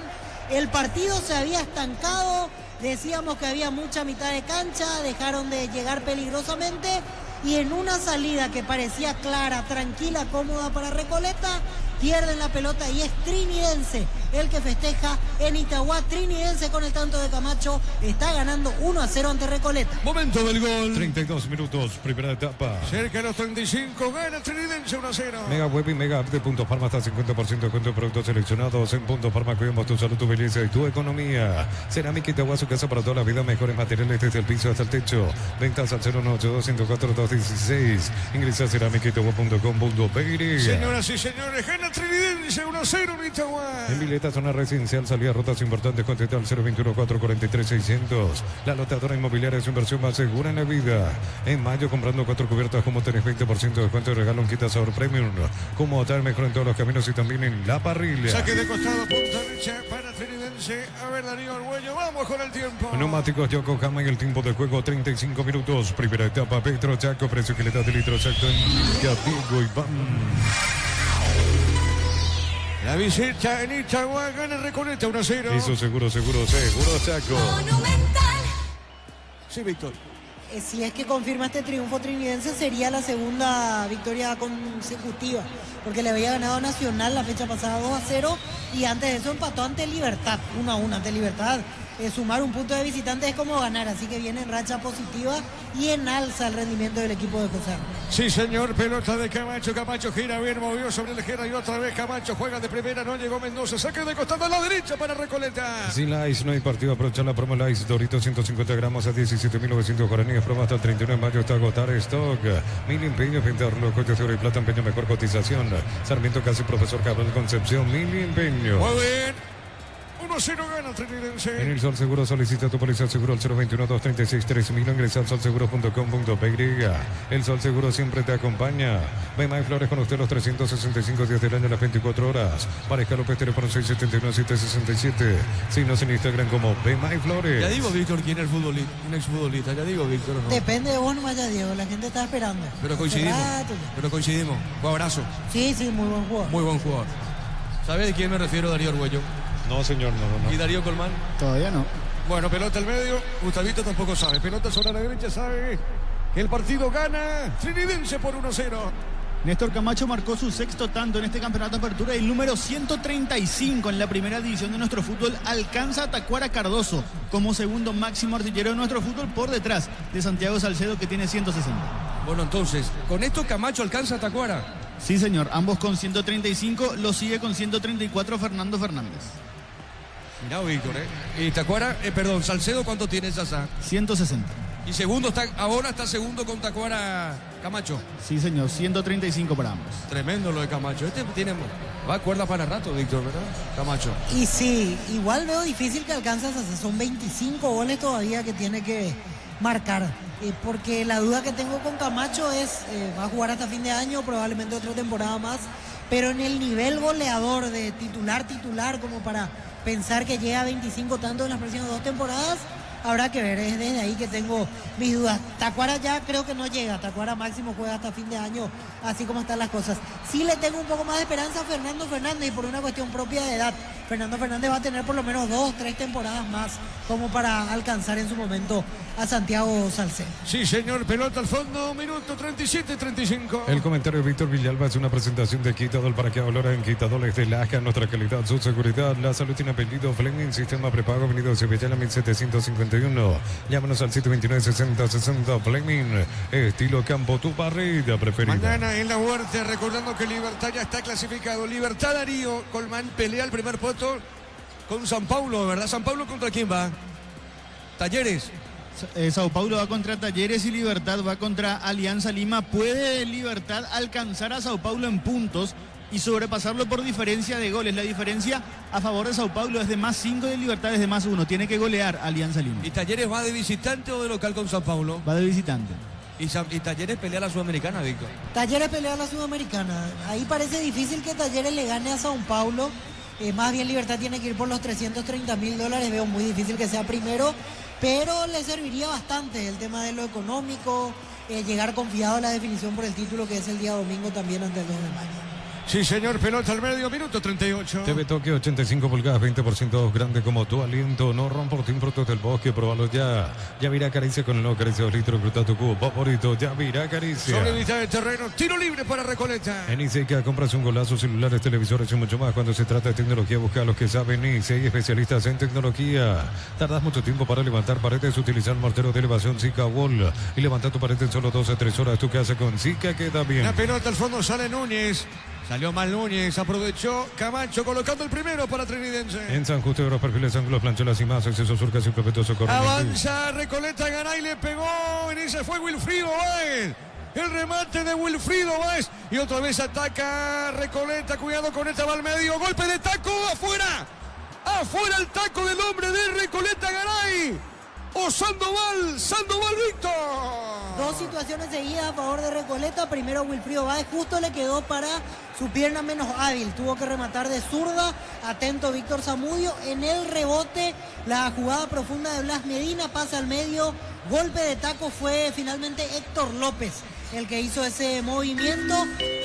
El partido se había estancado. Decíamos que había mucha mitad de cancha. Dejaron de llegar peligrosamente. Y en una salida que parecía clara, tranquila, cómoda para Recoleta, pierden la pelota y es Trinidense el que festeja en Itagua. Trinidense con el tanto de Camacho está ganando 1-0 ante Recoleta. Momento del gol. 32 minutos, primera etapa. Cerca de los 35, gana Trinidense 1-0. Mega Web y Mega App de Punto Farma hasta 50% de cuento de productos seleccionados. En Punto Farma cuidamos tu salud, tu belleza y tu economía. Cerámica Itagua, su casa para toda la vida. Mejores materiales desde el piso hasta el techo. Ventas al 018-104-216. Ingresa a cerámicaitagua.com.pe. Señoras y señores, gana Trinidense 1-0 en Itagua. En Vileta, zona residencial, salida rutas importantes, contesta al 021-443-600. La lotadora inmobiliaria es su inversión más segura en la vida. En mayo, comprando 4 cubiertas, como tenés 20% de descuento y regalo un kit sabor premium. Como hotel mejor en todos los caminos y también en la parrilla. Saque de costado, punta derecha para Trinidense. A ver, Darío Arguello, vamos con el tiempo. Neumáticos Yokohama y el tiempo de juego 35 minutos. Primera etapa, Petro Chaco, precio que le da de litro exacto en Diego Iván. La visita en Itagua, gana Recoleta 1-0. Eso seguro, Chaco. Monumental. Sí, Víctor. Si es que confirma este triunfo Trinidense, sería la segunda victoria consecutiva, porque le había ganado a Nacional la fecha pasada 2-0 y antes de eso empató ante Libertad, 1-1 ante Libertad. Sumar un punto de visitante es como ganar, así que viene en racha positiva y en alza el rendimiento del equipo de José. Sí, señor, pelota de Camacho. Camacho gira bien, movió sobre la izquierda y otra vez Camacho juega de primera, no llegó Mendoza, saque de costado a la derecha para Recoleta. Sin la ICE no hay partido, aprovecha la promo la ICE Doritos 150 gramos a 17.900 guaraníes, promo hasta el 31 de mayo, está agotar stock. Mil empeños, venta coches de oro y plata, empeño, mejor cotización. Sarmiento Casi, Profesor Cabral Concepción, Mil empeños. Muy bien. 1-0 gana Trinidense. En el Sol Seguro solicita tu póliza seguro al 021-236-3000. Ingresa al solseguro.com.pe. El Sol Seguro siempre te acompaña. Bema y Flores con usted los 365 días del año, las 24 horas. Pareja López, teléfono 671-767. Signos en Instagram como Bema y Flores. Ya digo, Víctor, quién es el futbolista, un exfutbolista. Ya digo, Víctor, ¿no? Depende de vos nomás, ya Diego, la gente está esperando. Pero coincidimos. Jugadorazo. Sí, muy buen jugador. Muy buen jugador. ¿Sabes de quién me refiero, Darío Arguello? No, señor, no. ¿Y Darío Colmán? Todavía no. Bueno, pelota al medio, Gustavito tampoco sabe. Pelota sobre la derecha, sabe El partido gana Trinidense por 1-0. Néstor Camacho marcó su sexto tanto en este campeonato de apertura y el número 135 en la primera división de nuestro fútbol alcanza a Tacuara Cardoso como segundo máximo artillero de nuestro fútbol por detrás de Santiago Salcedo, que tiene 160. Bueno, entonces, ¿con esto Camacho alcanza a Tacuara? Sí, señor, ambos con 135, lo sigue con 134 Fernando Fernández. Mirá, Víctor, Y Tacuara, Salcedo, ¿cuánto tiene Sasa? 160. Y segundo, ahora está segundo con Tacuara Camacho. Sí, señor, 135 para ambos. Tremendo lo de Camacho. Va a cuerda para rato, Víctor, ¿verdad? Camacho. Y sí, igual veo difícil que alcance a Sasa. Son 25 goles todavía que tiene que marcar. Porque la duda que tengo con Camacho es, va a jugar hasta fin de año, probablemente otra temporada más. Pero en el nivel goleador de titular, como para pensar que llega a 25 tanto en las próximas 2 temporadas, habrá que ver. Es desde ahí que tengo mis dudas. Tacuara ya creo que no llega. Tacuara máximo juega hasta fin de año, así como están las cosas. Sí le tengo un poco más de esperanza a Fernando Fernández, y por una cuestión propia de edad. Fernando Fernández va a tener por lo menos 2, 3 temporadas más como para alcanzar en su momento a Santiago Salcedo. Sí, señor, pelota al fondo, minuto 37-35. El comentario de Víctor Villalba es una presentación de Quitadol. Para que valora en Quitadol de Laja, nuestra calidad, su seguridad. La salud tiene apellido Fleming, sistema prepago, venido Sevilla, 1751. Llámanos al 729-6060 Fleming, estilo campo, tu parrilla preferida. Mañana en la Huerta, recordando que Libertad ya está clasificado. Libertad, Darío Colmán pelea el primer puesto con San Paulo, ¿verdad? ¿San Paulo contra quién va? Talleres. Sao Paulo va contra Talleres y Libertad va contra Alianza Lima. ¿Puede Libertad alcanzar a Sao Paulo en puntos y sobrepasarlo por diferencia de goles? La diferencia a favor de Sao Paulo es de +5 y de Libertad es de +1. Tiene que golear Alianza Lima. ¿Y Talleres va de visitante o de local con San Paulo? Va de visitante. Y Talleres pelea la Sudamericana, Víctor. Talleres pelea la Sudamericana. Ahí parece difícil que Talleres le gane a Sao Paulo. Más bien Libertad tiene que ir por los $330.000. Veo muy difícil que sea primero, pero le serviría bastante el tema de lo económico, llegar confiado a la definición por el título, que es el día domingo también ante el 2 de mayo. Sí, señor, pelota al medio, minuto 38. TV Tokio, 85 pulgadas, 20% grande como tu aliento. No romportín, frutos del bosque, probalo ya. Yavirá Caricia con el nuevo Caricia 2 litros, gruta tu cubo favorito. Yavirá Caricia. Sobre mitad de terreno, tiro libre para Recoleta. En ICEICA compras un golazo, celulares, televisores y mucho más. Cuando se trata de tecnología, busca a los que saben. ICEI, especialistas en tecnología. Tardas mucho tiempo para levantar paredes, utilizar mortero de elevación Zika Wall y levantar tu pared en solo 2 a 3 horas. Tu casa con Zika queda bien. La pelota al fondo, sale Núñez. Salió mal Núñez, aprovechó Camacho colocando el primero para Trinidense. En San Justo de los perfiles, ángulos, plancholas y más, acceso surca, sin perpetuo socorro. Avanza Recoleta, Garay le pegó, en ese fue Wilfrido Báez. El remate de Wilfrido Báez. Y otra vez ataca Recoleta, cuidado con esta, va al medio, golpe de taco, afuera. Afuera el taco del hombre de Recoleta, Garay. O Sandoval Víctor. 2 situaciones seguidas a favor de Recoleta. Primero Wilfrido Báez, justo le quedó para su pierna menos hábil. Tuvo que rematar de zurda. Atento Víctor Zamudio. En el rebote, la jugada profunda de Blas Medina pasa al medio. Golpe de taco, fue finalmente Héctor López el que hizo ese movimiento.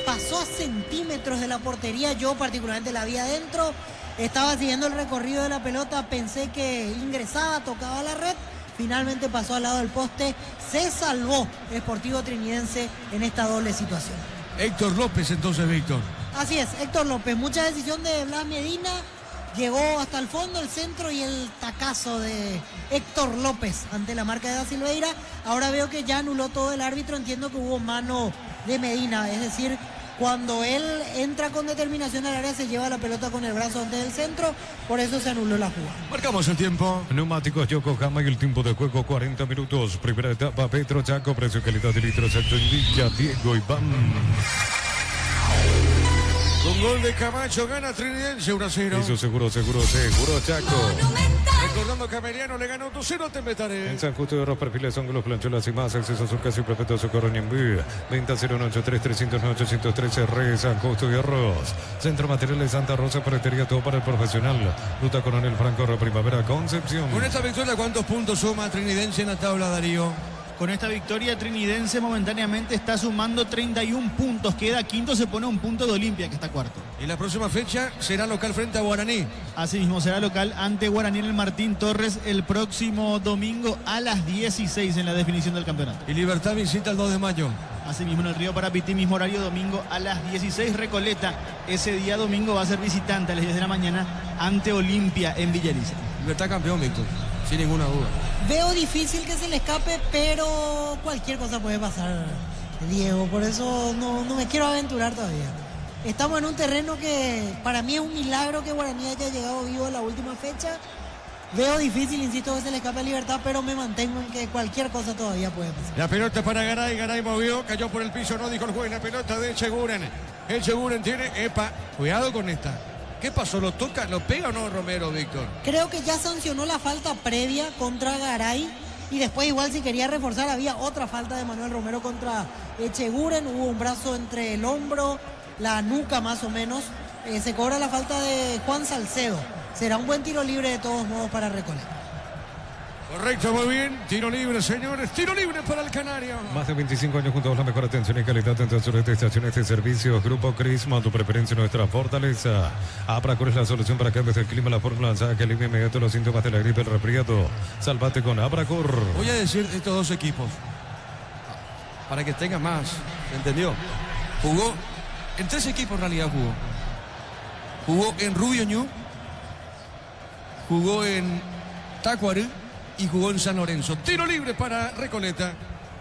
Pasó a centímetros de la portería. Yo particularmente la vi adentro. Estaba siguiendo el recorrido de la pelota. Pensé que ingresaba, tocaba la red. Finalmente pasó al lado del poste. Se salvó Sportivo Trinidense en esta doble situación. Héctor López entonces, Víctor. Así es, Héctor López. Mucha decisión de Blas Medina. Llegó hasta el fondo, el centro y el tacazo de Héctor López ante la marca de Da Silveira. Ahora veo que ya anuló todo el árbitro. Entiendo que hubo mano de Medina. Es decir, cuando él entra con determinación al área, se lleva la pelota con el brazo antes del centro. Por eso se anuló la jugada. Marcamos el tiempo. Neumáticos Yokohama y el tiempo de juego 40 minutos. Primera etapa, Petro Chaco, precio calidad de litros. Exacto, indica Diego Iván. Con gol de Camacho gana Trinidense 1-0. Hizo seguro Chaco. Recordando que Ameliano le ganó 2-0 a Tembetaré. En San Justo de los perfiles, ángulos, plancholas y más. Acceso a su casa y perpetuo socorro en envío. Venta 083-309-813. Re San Justo y Arroz. Centro Materiales Santa Rosa, Ferretería, todo para el profesional. Ruta Coronel Franco, Primavera, Concepción. Con esta victoria, ¿cuántos puntos suma Trinidense en la tabla, Darío? Con esta victoria, Trinidense momentáneamente está sumando 31 puntos. Queda quinto, se pone un punto de Olimpia, que está cuarto. Y la próxima fecha será local frente a Guaraní. Asimismo, será local ante Guaraní en el Martín Torres el próximo domingo a las 16 en la definición del campeonato. Y Libertad visita el 2 de mayo. Asimismo, en el Río Parapití, mismo horario, domingo a las 16. Recoleta, ese día domingo va a ser visitante a las 10 de la mañana ante Olimpia en Villariza. Libertad campeón, Víctor, sin ninguna duda. Veo difícil que se le escape, pero cualquier cosa puede pasar, Diego. Por eso no me quiero aventurar todavía. Estamos en un terreno que para mí es un milagro que Guaraní haya llegado vivo en la última fecha. Veo difícil, insisto, que se le escape a Libertad, pero me mantengo en que cualquier cosa todavía puede pasar. La pelota para Garay, Garay movió, cayó por el piso, no dijo el juez, la pelota de Echeguren. Echeguren tiene, cuidado con esta. ¿Qué pasó? ¿Lo toca, lo pega o no Romero, Víctor? Creo que ya sancionó la falta previa contra Garay y después igual si quería reforzar había otra falta de Manuel Romero contra Echeguren. Hubo un brazo entre el hombro, la nuca más o menos. Se cobra la falta de Juan Salcedo. Será un buen tiro libre de todos modos para Recoleta. Correcto, muy bien. Tiro libre, señores. Tiro libre para el Canario. Más de 25 años juntos, la mejor atención y calidad en todas las estaciones de servicios. Grupo Crisma, tu preferencia, nuestra fortaleza. Abracur es la solución para cambios del clima, la fórmula lanzada que alivia inmediato los síntomas de la gripe, el resfriado. Salvate con Abracur. Voy a decir estos dos equipos para que tenga más. ¿Entendió? Jugó en 3 equipos en realidad jugó. Jugó en Rubio Ñu, jugó en Tacuarú y jugó en San Lorenzo. Tiro libre para Recoleta.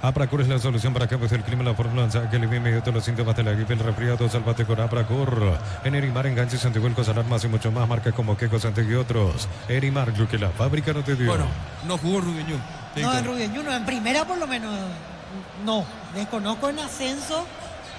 Abracur es la solución para cambios del clima, la fórmula lanzada que alivia inmediato los síntomas de la gripe, el resfriado. Salvate con Abracur. En Erimar, enganches, antihuelcos, alarmas y mucho más. Marcas como Quecos, Ante y otros. Erimar, lo que la fábrica no te dio. Bueno, no jugó en Rubio Ñu. No, en Rubio Ñu no, en primera por lo menos no. Desconozco en ascenso,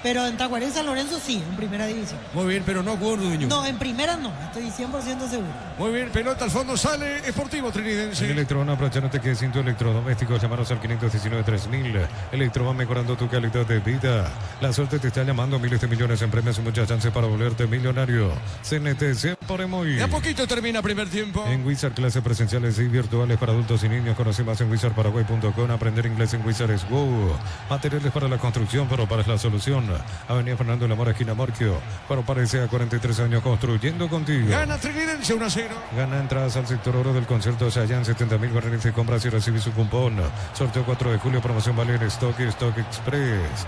pero en Tacuaré y San Lorenzo sí, en primera división. Muy bien, pero no jugó en Rubio Ñu. No, en primera no, estoy 100% seguro. Muy bien, pelota al fondo, sale Sportivo Trinidense. En Electroban, aprovechándote que sin tu electrodoméstico, llamaros al 519-3000. Electroban, mejorando tu calidad de vida. La suerte te está llamando, miles de millones en premios y muchas chances para volverte millonario. CNT, siempre muy. De a poquito termina primer tiempo. En Wizard, clases presenciales y virtuales para adultos y niños. Conoce más en wizardparaguay.com. Aprender inglés en Wizard es wow. Materiales para la construcción, pero para la solución. Avenida Fernando de la Mora, esquina Morquio. Para parecer a 43 años construyendo contigo. Gana Trinidense 1-0. Gana entradas al sector oro del concierto de Chayanne, 70.000 guaraníes de compras y recibe su cupón. Sorteo 4 de julio, promoción vale en Stock y Stock Express.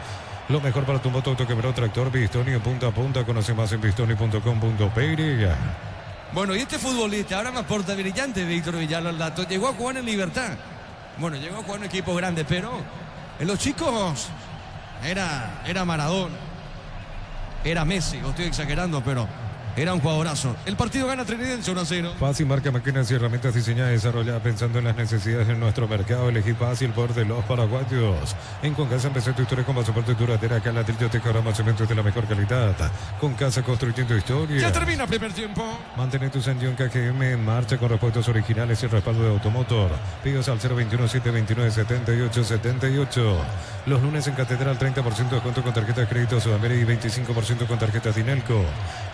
Lo mejor para tu moto, autoquebrado, tractor, Bistoni, punta a punta. Conoce más en bistoni.com.py. Bueno, y este futbolista ahora me aporta brillante, Víctor Villalón. Llegó a jugar en Libertad. Bueno, llegó a jugar en un equipo grande, pero en los chicos era Maradona, era Messi. Lo estoy exagerando, pero era un jugadorazo. El partido gana Trinidense 1-0. Fácil, marca, máquinas y herramientas diseñadas y desarrolladas pensando en las necesidades de nuestro mercado. Elegí fácil por de los paraguayos. En Concasa empecé tu historia con pasaporte duradera. Acá en Ladrillo te cobramos cementos de la mejor calidad. Concasa, construyendo historia. Ya termina primer tiempo. Mantén tu Sandión KGM en marcha con repuestos originales y respaldo de Automotor. Pedidos al 021-729-7878. Los lunes en Catedral, 30% de descuento con tarjeta de crédito Sudamérica y 25% con tarjeta Dinelco.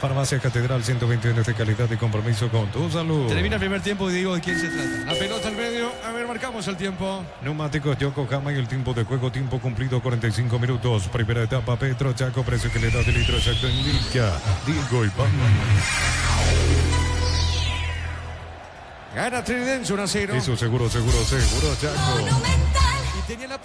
Farmacia Catedral, 120 años de calidad y compromiso con tu salud. Termina el primer tiempo y digo de quién se trata. La pelota al medio. A ver, marcamos el tiempo. Neumáticos Yokohama y el tiempo de juego, tiempo cumplido 45 minutos. Primera etapa, Petro Chaco, precio que le da de litro exacto en Lica. Diego y Pan. Gana Trinidense 1-0. Eso seguro, Chaco. Y tenía la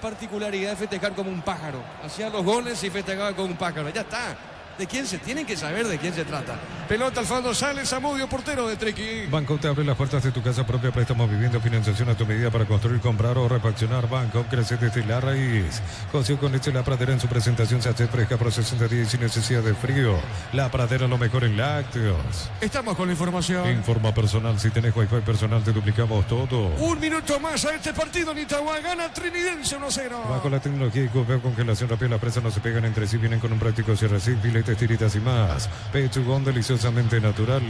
particularidad de festejar como un pájaro. Hacía los goles y festejaba como un pájaro. Ya está. ¿De quién se tienen que saber de quién se trata? Pelota al fondo, sale Zamudio, portero de Triqui. Banco te abre las puertas de tu casa propia, préstamos, vivienda, financiación a tu medida para construir, comprar o refaccionar. Banco crece desde la raíz. Coció con leche La Pradera en su presentación, sachet fresca por 60 días sin necesidad de frío. La Pradera, lo mejor en lácteos. Estamos con la información. Informa personal, si tenés wifi personal te duplicamos todo. Un minuto más a este partido en Itagua, gana Trinidense 1-0. Bajo la tecnología y congelación rápida, las presas no se pegan entre sí, vienen con un práctico cierre así, filetes, tiritas y más. Pechugón deliciosamente natural.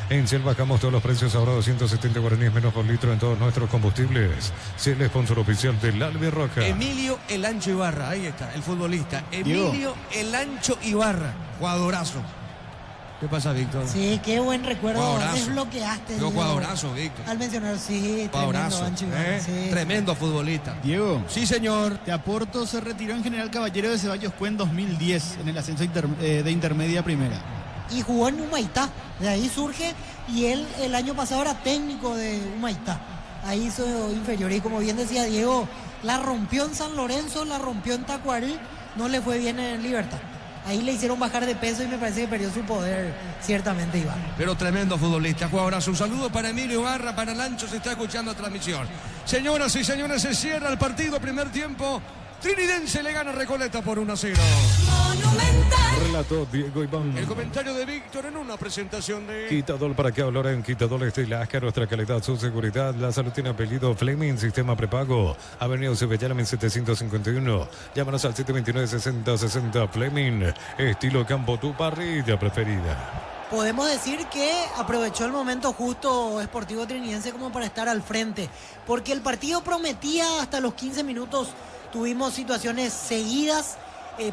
En Shell bajamos todos los precios, ahora 270 guaraníes menos por litro en todos nuestros combustibles. Shell, sponsor oficial del Albirroja. Emilio El Ancho Ibarra, ahí está, el futbolista. Emilio El Ancho Ibarra, jugadorazo. ¿Qué pasa, Víctor? Sí, qué buen recuerdo. Jugadorazo. Desbloqueaste. Qué jugadorazo, Víctor. Al mencionar, sí, Jugadorazo, tremendo, Ancho Iván, sí. Tremendo futbolista. Diego. Sí, señor. Te aporto, se retiró en General Caballero de Ceballos Cue en 2010 en el ascenso de intermedia primera. Y jugó en Humaitá, de ahí surge, y él el año pasado era técnico de Humaitá. Ahí hizo inferior, y como bien decía Diego, la rompió en San Lorenzo, la rompió en Tacuarí, no le fue bien en Libertad. Ahí le hicieron bajar de peso y me parece que perdió su poder, ciertamente, Iván. Pero tremendo futbolista. Jugadorazo. Un saludo para Emilio Barra, para Lancho, se está escuchando la transmisión. Señoras y señores, se cierra el partido, primer tiempo. Trinidense le gana a Recoleta por 1-0. Relató Diego Iván. El comentario de Víctor en una presentación de... Quitador para que hablar en Quitador Estelasca, nuestra calidad, su seguridad. La salud tiene apellido Fleming, sistema prepago. Avenida Cebellán 751. Llámanos al 729-6060 Fleming. Estilo campo, tu parrilla preferida. Podemos decir que aprovechó el momento justo Sportivo Trinidense como para estar al frente, porque el partido prometía hasta los 15 minutos. Tuvimos situaciones seguidas,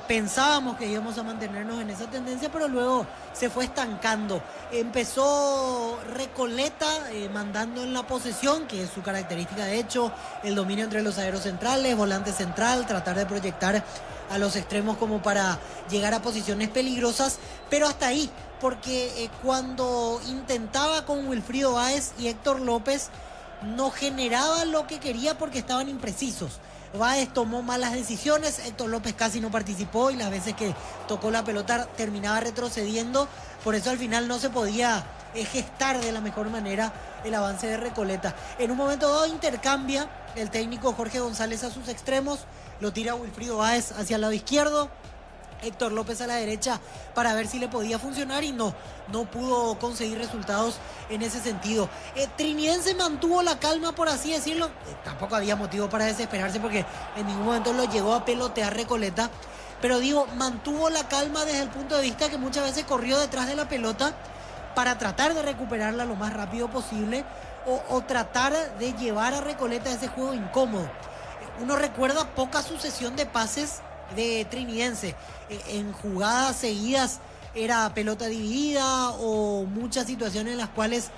pensábamos que íbamos a mantenernos en esa tendencia, pero luego se fue estancando. Empezó Recoleta mandando en la posesión, que es su característica de hecho, el dominio entre los zagueros centrales, volante central, tratar de proyectar a los extremos como para llegar a posiciones peligrosas, pero hasta ahí, porque cuando intentaba con Wilfrido Báez y Héctor López, no generaba lo que quería porque estaban imprecisos. Báez tomó malas decisiones, Héctor López casi no participó y las veces que tocó la pelota terminaba retrocediendo, por eso al final no se podía gestar de la mejor manera el avance de Recoleta. En un momento dado intercambia el técnico Jorge González a sus extremos, lo tira Wilfrido Báez hacia el lado izquierdo, Héctor López a la derecha para ver si le podía funcionar y no pudo conseguir resultados en ese sentido. Trinidense mantuvo la calma, por así decirlo. Tampoco había motivo para desesperarse porque en ningún momento lo llegó a pelotear Recoleta. Pero digo, mantuvo la calma desde el punto de vista que muchas veces corrió detrás de la pelota para tratar de recuperarla lo más rápido posible o tratar de llevar a Recoleta a ese juego incómodo. Uno recuerda poca sucesión de pases de Trinidense. En jugadas seguidas era pelota dividida o muchas situaciones en las cuales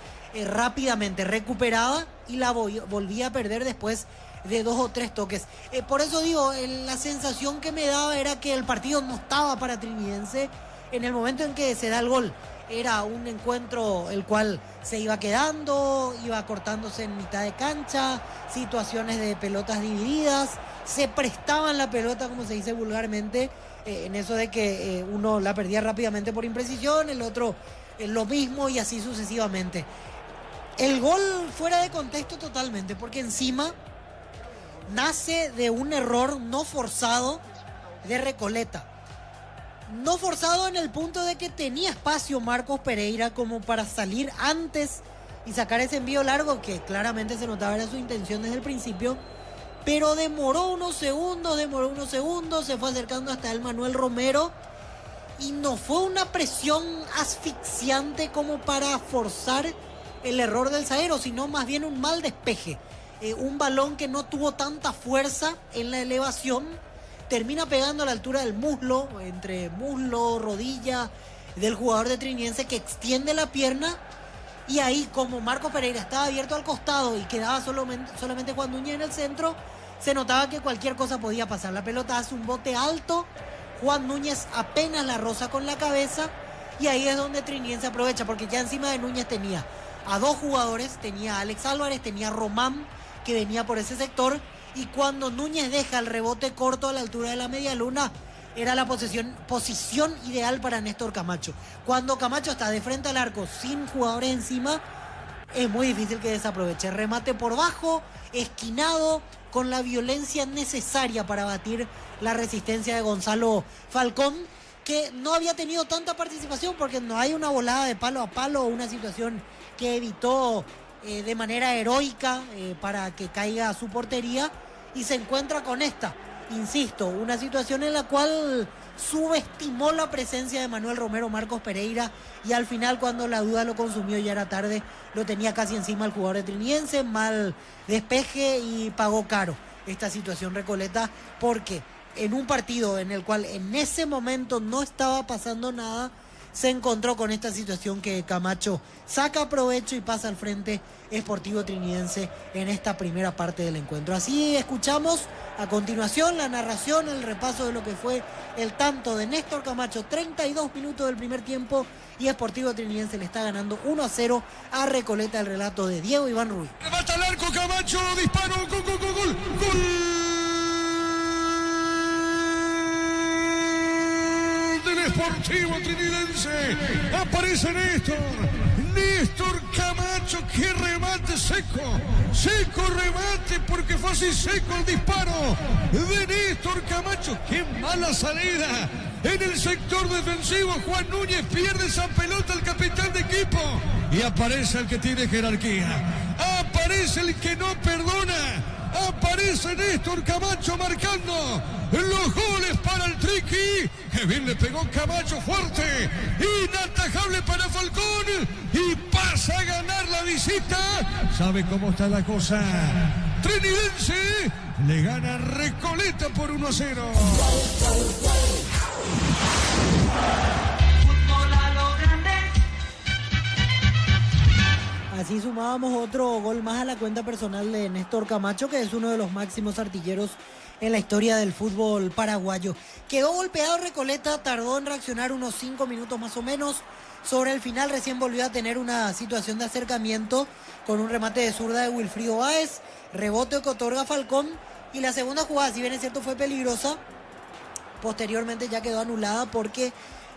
rápidamente recuperaba y la volvía a perder después de 2 o 3 toques. Por eso digo, la sensación que me daba era que el partido no estaba para Trinidense en el momento en que se da el gol. Era un encuentro el cual se iba quedando, iba cortándose en mitad de cancha, situaciones de pelotas divididas, se prestaban la pelota, como se dice vulgarmente, en eso de que uno la perdía rápidamente por imprecisión, el otro lo mismo y así sucesivamente. El gol fuera de contexto totalmente, porque encima nace de un error no forzado de Recoleta. No forzado en el punto de que tenía espacio Marcos Pereira como para salir antes y sacar ese envío largo, que claramente se notaba era su intención desde el principio, pero demoró unos segundos, se fue acercando hasta el Manuel Romero y no fue una presión asfixiante como para forzar el error del zaguero, sino más bien un mal despeje. Un balón que no tuvo tanta fuerza en la elevación, termina pegando a la altura del muslo, entre muslo, rodilla del jugador de Trinidense, que extiende la pierna, y ahí como Marcos Pereira estaba abierto al costado y quedaba solamente Juan Núñez en el centro, se notaba que cualquier cosa podía pasar. La pelota hace un bote alto, Juan Núñez apenas la roza con la cabeza y ahí es donde Trinidense aprovecha, porque ya encima de Núñez tenía a 2 jugadores, tenía a Alex Álvarez, tenía a Román que venía por ese sector, y cuando Núñez deja el rebote corto a la altura de la media luna, era la posición ideal para Néstor Camacho. Cuando Camacho está de frente al arco sin jugadores encima, es muy difícil que desaproveche. Remate por bajo, esquinado, con la violencia necesaria para batir la resistencia de Gonzalo Falcón, que no había tenido tanta participación porque no hay una volada de palo a palo o una situación que evitó de manera heroica para que caiga a su portería, y se encuentra con esta, insisto, una situación en la cual subestimó la presencia de Manuel Romero, Marcos Pereira, y al final, cuando la duda lo consumió, ya era tarde, lo tenía casi encima el jugador de Trinidense, mal despeje y pagó caro esta situación Recoleta, porque en un partido en el cual en ese momento no estaba pasando nada, se encontró con esta situación que Camacho saca provecho y pasa al frente Sportivo Trinidense en esta primera parte del encuentro. Así escuchamos a continuación la narración, el repaso de lo que fue el tanto de Néstor Camacho, 32 minutos del primer tiempo, y Sportivo Trinidense le está ganando 1-0 a Recoleta, el relato de Diego Iván Ruiz. Remata al arco Camacho, disparo, gol del Sportivo Trinidense. Aparece Néstor Camacho, qué remate seco remate, porque fue así seco el disparo de Néstor Camacho. Qué mala salida en el sector defensivo. Juan Núñez pierde esa pelota, el capitán de equipo, y aparece el que tiene jerarquía, aparece el que no perdona, aparece Néstor Camacho marcando los goles para el Triqui. Que bien le pegó Camacho, fuerte, inatajable para Falcón, y pasa a ganar la visita. ¿Sabe cómo está la cosa? Trinidense le gana a Recoleta por 1-0. Así sumábamos otro gol más a la cuenta personal de Néstor Camacho, que es uno de los máximos artilleros en la historia del fútbol paraguayo. Quedó golpeado Recoleta, tardó en reaccionar unos 5 minutos más o menos. Sobre el final recién volvió a tener una situación de acercamiento con un remate de zurda de Wilfrido Báez, rebote que otorga Falcón, y la segunda jugada, si bien es cierto fue peligrosa, posteriormente ya quedó anulada porque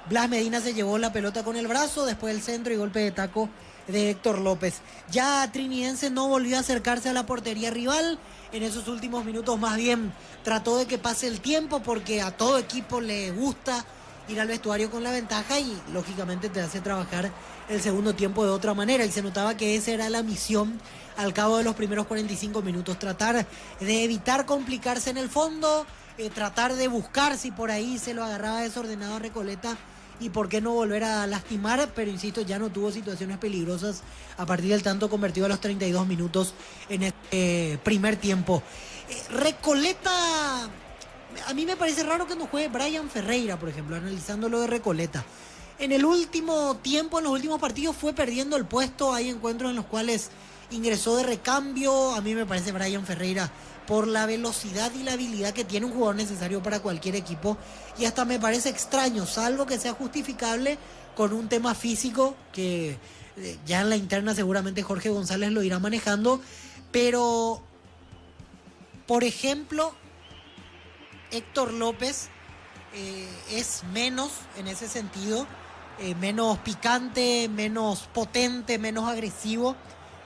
Blas Medina se llevó la pelota con el brazo, después el centro y golpe de taco de Héctor López. Ya Trinidense no volvió a acercarse a la portería rival. En esos últimos minutos más bien trató de que pase el tiempo, porque a todo equipo le gusta ir al vestuario con la ventaja y lógicamente te hace trabajar el segundo tiempo de otra manera, y se notaba que esa era la misión al cabo de los primeros 45 minutos, tratar de evitar complicarse en el fondo, tratar de buscar si por ahí se lo agarraba desordenado a Recoleta y por qué no volver a lastimar, pero insisto, ya no tuvo situaciones peligrosas a partir del tanto convertido a los 32 minutos en este primer tiempo. Recoleta, a mí me parece raro que no juegue Brian Ferreira, por ejemplo, analizando lo de Recoleta. En el último tiempo, en los últimos partidos, fue perdiendo el puesto. Hay encuentros en los cuales ingresó de recambio. A mí me parece Brian Ferreira, por la velocidad y la habilidad que tiene, un jugador necesario para cualquier equipo, y hasta me parece extraño, salvo que sea justificable con un tema físico que ya en la interna seguramente Jorge González lo irá manejando, pero por ejemplo Héctor López es menos en ese sentido, menos picante, menos potente, menos agresivo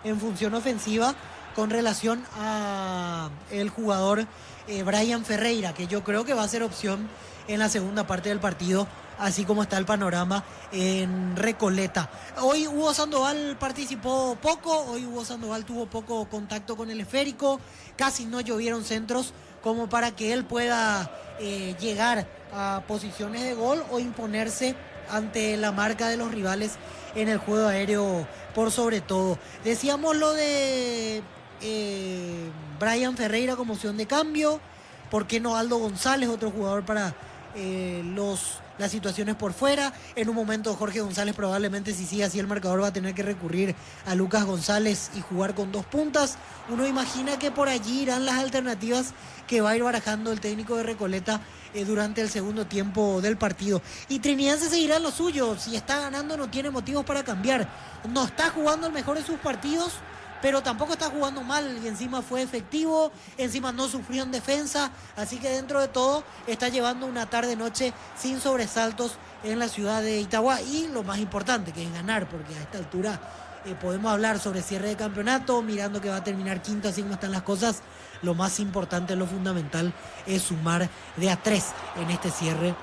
en función ofensiva con relación a el jugador Brian Ferreira, que yo creo que va a ser opción en la segunda parte del partido, así como está el panorama en Recoleta. Hoy Hugo Sandoval participó poco, hoy Hugo Sandoval tuvo poco contacto con el esférico, casi no llovieron centros como para que él pueda llegar a posiciones de gol o imponerse ante la marca de los rivales en el juego aéreo por sobre todo. Decíamos lo de Brian Ferreira como opción de cambio. ¿Por qué no Aldo González, otro jugador para las situaciones por fuera? En un momento Jorge González probablemente, si sigue así el marcador, va a tener que recurrir a Lucas González y jugar con dos puntas. Uno imagina que por allí irán las alternativas que va a ir barajando el técnico de Recoleta durante el segundo tiempo del partido. Y Trinidense seguirá lo suyo. Si está ganando no tiene motivos para cambiar. No está jugando el mejor de sus partidos, pero tampoco está jugando mal, y encima fue efectivo, encima no sufrió en defensa, así que dentro de todo está llevando una tarde-noche sin sobresaltos en la ciudad de Itagua, y lo más importante, que es ganar, porque a esta altura podemos hablar sobre cierre de campeonato, mirando que va a terminar quinto, así como están las cosas. Lo más importante, lo fundamental, es sumar de a 3 en este cierre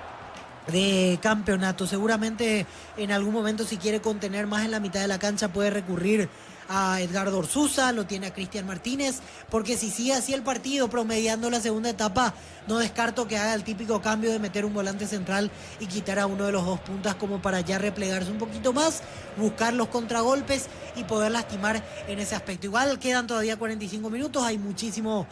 de campeonato. Seguramente en algún momento, si quiere contener más en la mitad de la cancha, puede recurrir a Edgardo Orsuza, lo tiene a Cristian Martínez, porque si sigue así el partido promediando la segunda etapa, no descarto que haga el típico cambio de meter un volante central y quitar a uno de los dos puntas, como para ya replegarse un poquito más, buscar los contragolpes y poder lastimar en ese aspecto. Igual quedan todavía 45 minutos, hay muchísimo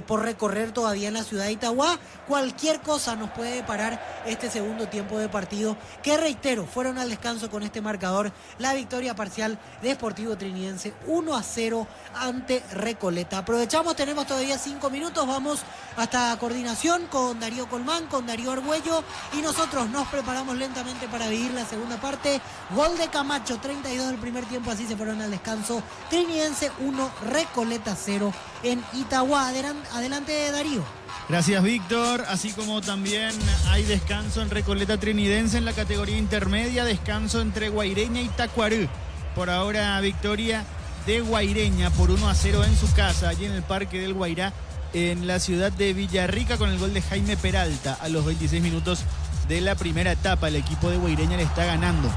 por recorrer todavía en la ciudad de Itagua. Cualquier cosa nos puede deparar este segundo tiempo de partido, que reitero, fueron al descanso con este marcador. La victoria parcial de Sportivo Trinidense 1-0 ante Recoleta. Aprovechamos, tenemos todavía 5 minutos, vamos hasta coordinación con Darío Colmán, con Darío Argüello, y nosotros nos preparamos lentamente para vivir la segunda parte. Gol de Camacho, 32 del primer tiempo, así se fueron al descanso. Trinidense 1, Recoleta 0 en Itagua. Adelante, Darío. Gracias, Víctor. Así como también hay descanso en Recoleta Trinidense en la categoría intermedia, descanso entre Guaireña y Tacuarú. Por ahora, victoria de Guaireña por 1-0 en su casa, allí en el Parque del Guairá, en la ciudad de Villarrica, con el gol de Jaime Peralta a los 26 minutos de la primera etapa. El equipo de Guaireña le está ganando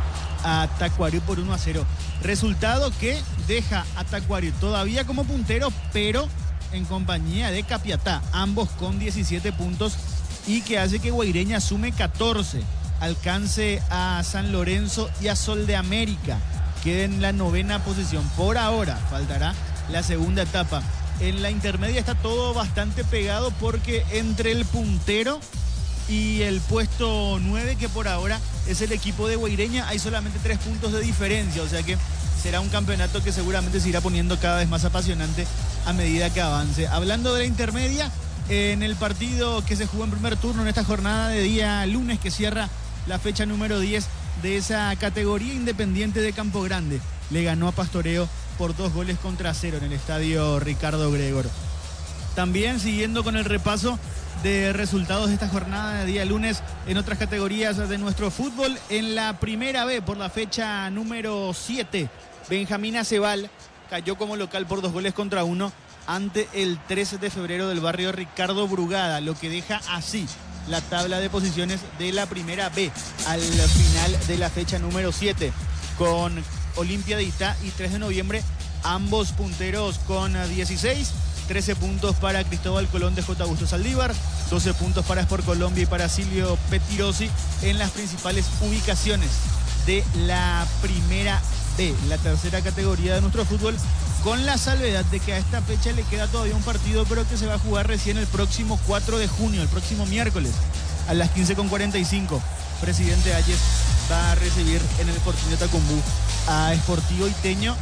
a Tacuarú por 1-0. Resultado que deja a Tacuarú todavía como puntero, pero en compañía de Capiatá, ambos con 17 puntos, y que hace que Guaireña sume 14, alcance a San Lorenzo y a Sol de América, queda en la 9ª posición. Por ahora faltará la segunda etapa. En la intermedia está todo bastante pegado, porque entre el puntero y el puesto 9, que por ahora es el equipo de Guaireña, hay solamente 3 puntos de diferencia, o sea que será un campeonato que seguramente se irá poniendo cada vez más apasionante a medida que avance. Hablando de la intermedia, en el partido que se jugó en primer turno en esta jornada de día lunes, que cierra la fecha número 10 de esa categoría, Independiente de Campo Grande le ganó a Pastoreo por 2-0 en el estadio Ricardo Gregor. También siguiendo con el repaso de resultados de esta jornada de día lunes en otras categorías de nuestro fútbol, en la primera B por la fecha número 7, Benjamín Acebal cayó como local por 2-1 ante el 13 de febrero del barrio Ricardo Brugada, lo que deja así la tabla de posiciones de la primera B al final de la fecha número 7, con Olimpia de Itá y 3 de noviembre, ambos punteros con 16, 13 puntos para Cristóbal Colón de J. Augusto Saldívar, 12 puntos para Sport Colombia y para Silvio Petirosi en las principales ubicaciones de la primera B, la tercera categoría de nuestro fútbol, con la salvedad de que a esta fecha le queda todavía un partido, pero que se va a jugar recién el próximo 4 de junio, el próximo miércoles, a las 15:45. Presidente Ayes va a recibir en el Fortín de Tacumbú a Sportivo Iteño,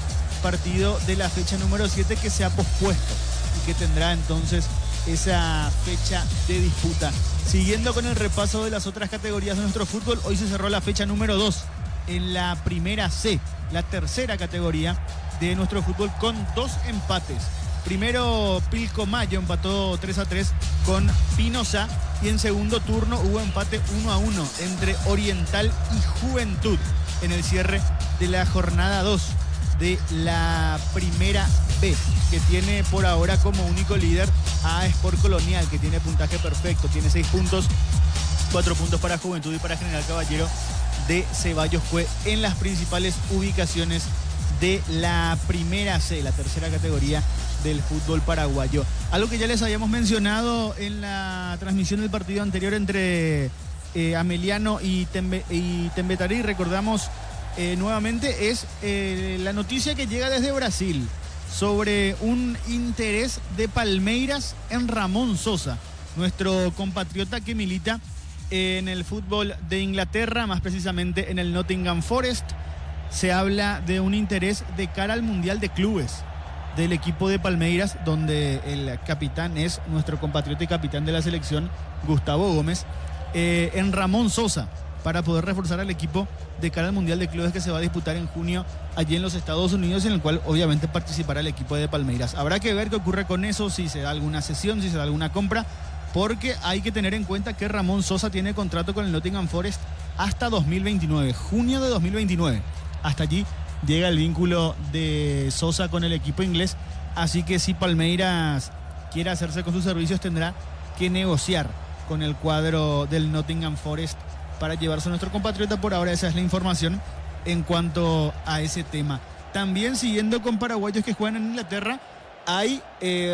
partido de la fecha número 7 que se ha pospuesto y que tendrá entonces esa fecha de disputa. Siguiendo con el repaso de las otras categorías de nuestro fútbol, hoy se cerró la fecha número 2 en la primera C, la tercera categoría de nuestro fútbol, con 2 empates. Primero, Pilcomayo empató 3-3 con Pinoza, y en segundo turno hubo empate 1-1 entre Oriental y Juventud en el cierre de la jornada 2 de la primera B, que tiene por ahora como único líder a Sport Colonial, que tiene puntaje perfecto, tiene 6 puntos, 4 puntos para Juventud y para General Caballero de Ceballos fue en las principales ubicaciones de la primera C, la tercera categoría del fútbol paraguayo. Algo que ya les habíamos mencionado en la transmisión del partido anterior entre Ameliano y Tembetarí, recordamos nuevamente, es la noticia que llega desde Brasil sobre un interés de Palmeiras en Ramón Sosa, nuestro compatriota que milita en el fútbol de Inglaterra, más precisamente en el Nottingham Forest. Se habla de un interés de cara al Mundial de Clubes del equipo de Palmeiras, donde el capitán es nuestro compatriota y capitán de la selección, Gustavo Gómez, en Ramón Sosa, para poder reforzar al equipo de cara al Mundial de Clubes que se va a disputar en junio allí en los Estados Unidos, en el cual obviamente participará el equipo de Palmeiras. Habrá que ver qué ocurre con eso, si se da alguna cesión, si se da alguna compra, porque hay que tener en cuenta que Ramón Sosa tiene contrato con el Nottingham Forest hasta 2029, junio de 2029. Hasta allí llega el vínculo de Sosa con el equipo inglés, así que si Palmeiras quiere hacerse con sus servicios, tendrá que negociar con el cuadro del Nottingham Forest para llevarse a nuestro compatriota. Por ahora esa es la información en cuanto a ese tema. También siguiendo con paraguayos que juegan en Inglaterra, hay